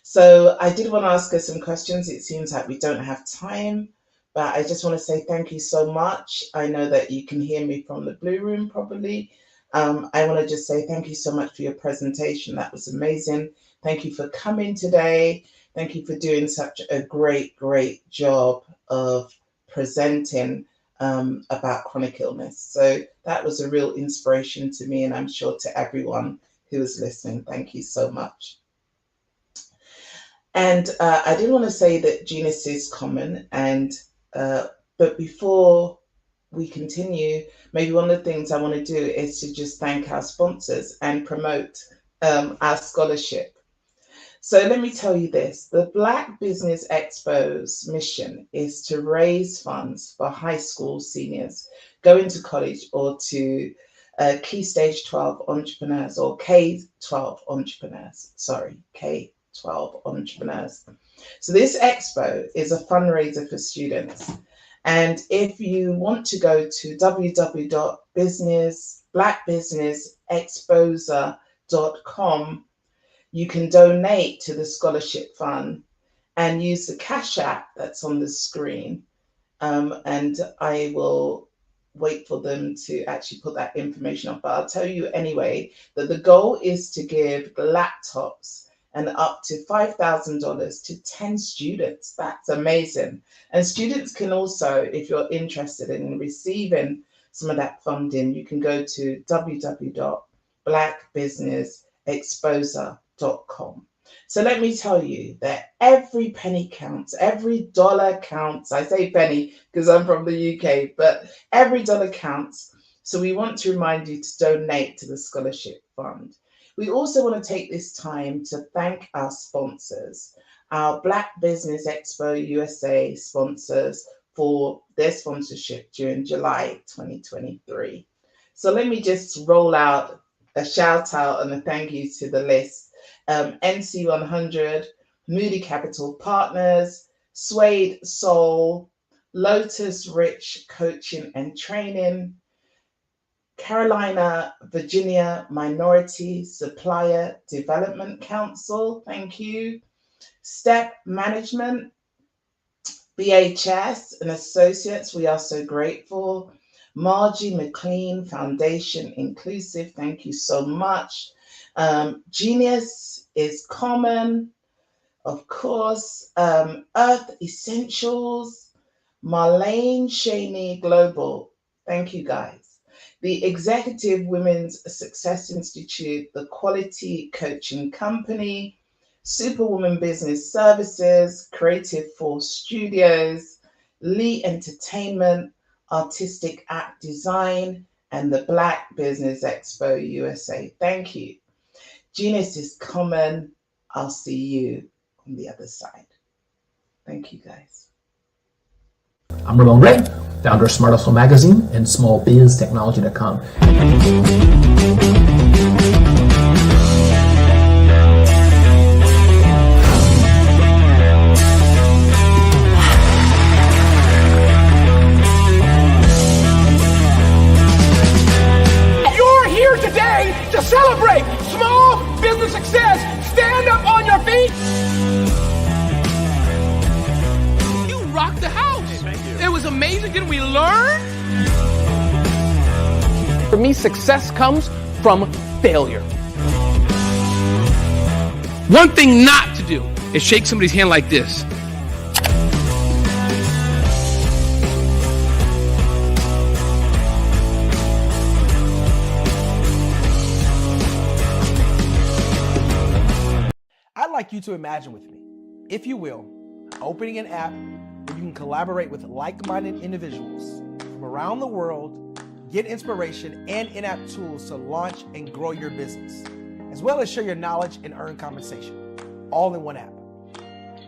So I did want to ask her some questions. It seems like we don't have time, but I just want to say thank you so much. I know that you can hear me from the Blue Room probably. I want to just say thank you so much for your presentation. That was amazing. Thank you for coming today. Thank you for doing such a great, great job of presenting about chronic illness. So that was a real inspiration to me, and I'm sure to everyone who is listening. Thank you so much. And I did want to say that genius is common, and but before we continue, maybe one of the things I want to do is to just thank our sponsors and promote our scholarship. So let me tell you this: the Black Business Expo's mission is to raise funds for high school seniors going to college or to Key Stage 12 entrepreneurs, or K-12 entrepreneurs, sorry, K-12 entrepreneurs. So this expo is a fundraiser for students. And if you want to go to www.blackbusinessexposer.com, you can donate to the scholarship fund and use the Cash App that's on the screen. And I will wait for them to actually put that information up. But I'll tell you anyway that the goal is to give laptops and up to $5,000 to 10 students. That's amazing. And students can also, if you're interested in receiving some of that funding, you can go to www.blackbusinessexposer.com. So let me tell you that every penny counts, every dollar counts. I say penny because I'm from the UK, but every dollar counts. So we want to remind you to donate to the scholarship fund. We also want to take this time to thank our sponsors, our Black Business Expo USA sponsors, for their sponsorship during July 2023. So let me just roll out a shout out and a thank you to the list. NC100, Moody Capital Partners, Suede Soul, Lotus Rich Coaching and Training, Carolina, Virginia Minority Supplier Development Council, thank you. Step Management, BHS and Associates, we are so grateful. Margie McLean Foundation Inclusive, thank you so much. Genius is Common, of course. Earth Essentials, Marlene Shaney Global, thank you guys. The Executive Women's Success Institute, the Quality Coaching Company, Superwoman Business Services, Creative Force Studios, Lee Entertainment, Artistic Act Design, and the Black Business Expo USA. Thank you. Genius is Common. I'll see you on the other side. Thank you, guys. I'm Ramon Ray, founder of Smart Hustle Magazine and smallbiztechnology.com. You're here today to celebrate small business success. Stand up on your feet. You rocked the house. It was amazing. Didn't we learn? For me, success comes from failure. One thing not to do is shake somebody's hand like this. I'd like you to imagine with me, if you will, opening an app where you can collaborate with like-minded individuals from around the world, get inspiration and in-app tools to launch and grow your business, as well as share your knowledge and earn compensation, all in one app.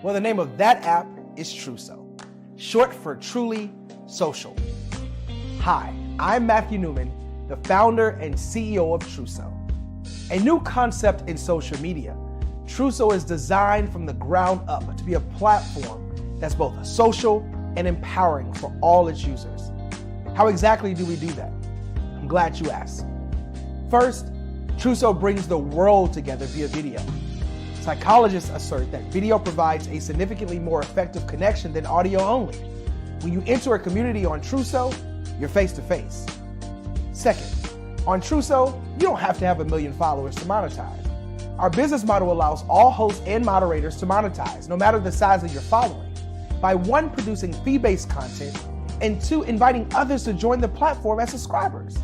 Well, the name of that app is Truso, short for Truly Social. Hi, I'm Matthew Newman, the founder and CEO of Truso. A new concept in social media, Truso is designed from the ground up to be a platform that's both social and empowering for all its users. How exactly do we do that? I'm glad you asked. First, Truso brings the world together via video. Psychologists assert that video provides a significantly more effective connection than audio only. When you enter a community on Truso, you're face to face. Second, on Truso, you don't have to have 1 million followers to monetize. Our business model allows all hosts and moderators to monetize, no matter the size of your following, by 1, producing fee-based content, and 2, inviting others to join the platform as subscribers.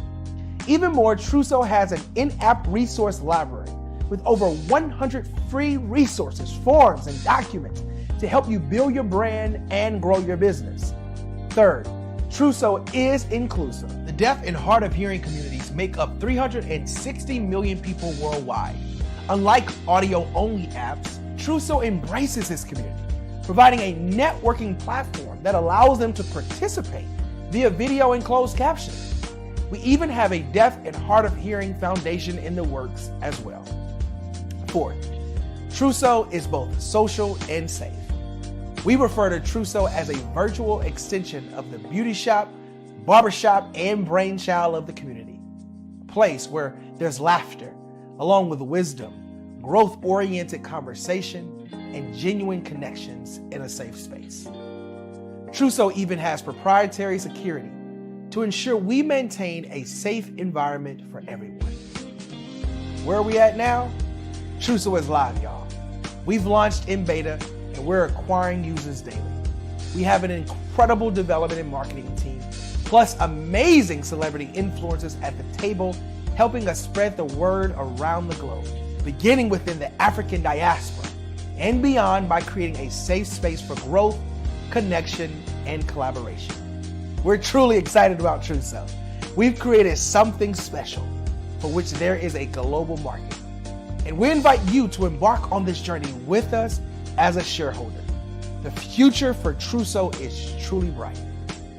Even more, Truso has an in-app resource library with over 100 free resources, forms, and documents to help you build your brand and grow your business. Third, Truso is inclusive. The deaf and hard of hearing communities make up 360 million people worldwide. Unlike audio-only apps, Truso embraces this community, providing a networking platform that allows them to participate via video and closed captioning. We even have a deaf and hard of hearing foundation in the works as well. Fourth, Truso is both social and safe. We refer to Truso as a virtual extension of the beauty shop, barbershop, and brainchild of the community. A place where there's laughter, along with wisdom, growth-oriented conversation, and genuine connections in a safe space. Truso even has proprietary security to ensure we maintain a safe environment for everyone. Where are we at now? Truso is live, y'all. We've launched in beta and we're acquiring users daily. We have an incredible development and marketing team, plus amazing celebrity influencers at the table, helping us spread the word around the globe, beginning within the African diaspora and beyond by creating a safe space for growth, connection, and collaboration. We're truly excited about Truso. We've created something special for which there is a global market. And we invite you to embark on this journey with us as a shareholder. The future for Truso is truly bright.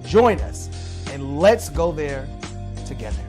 Join us and let's go there together.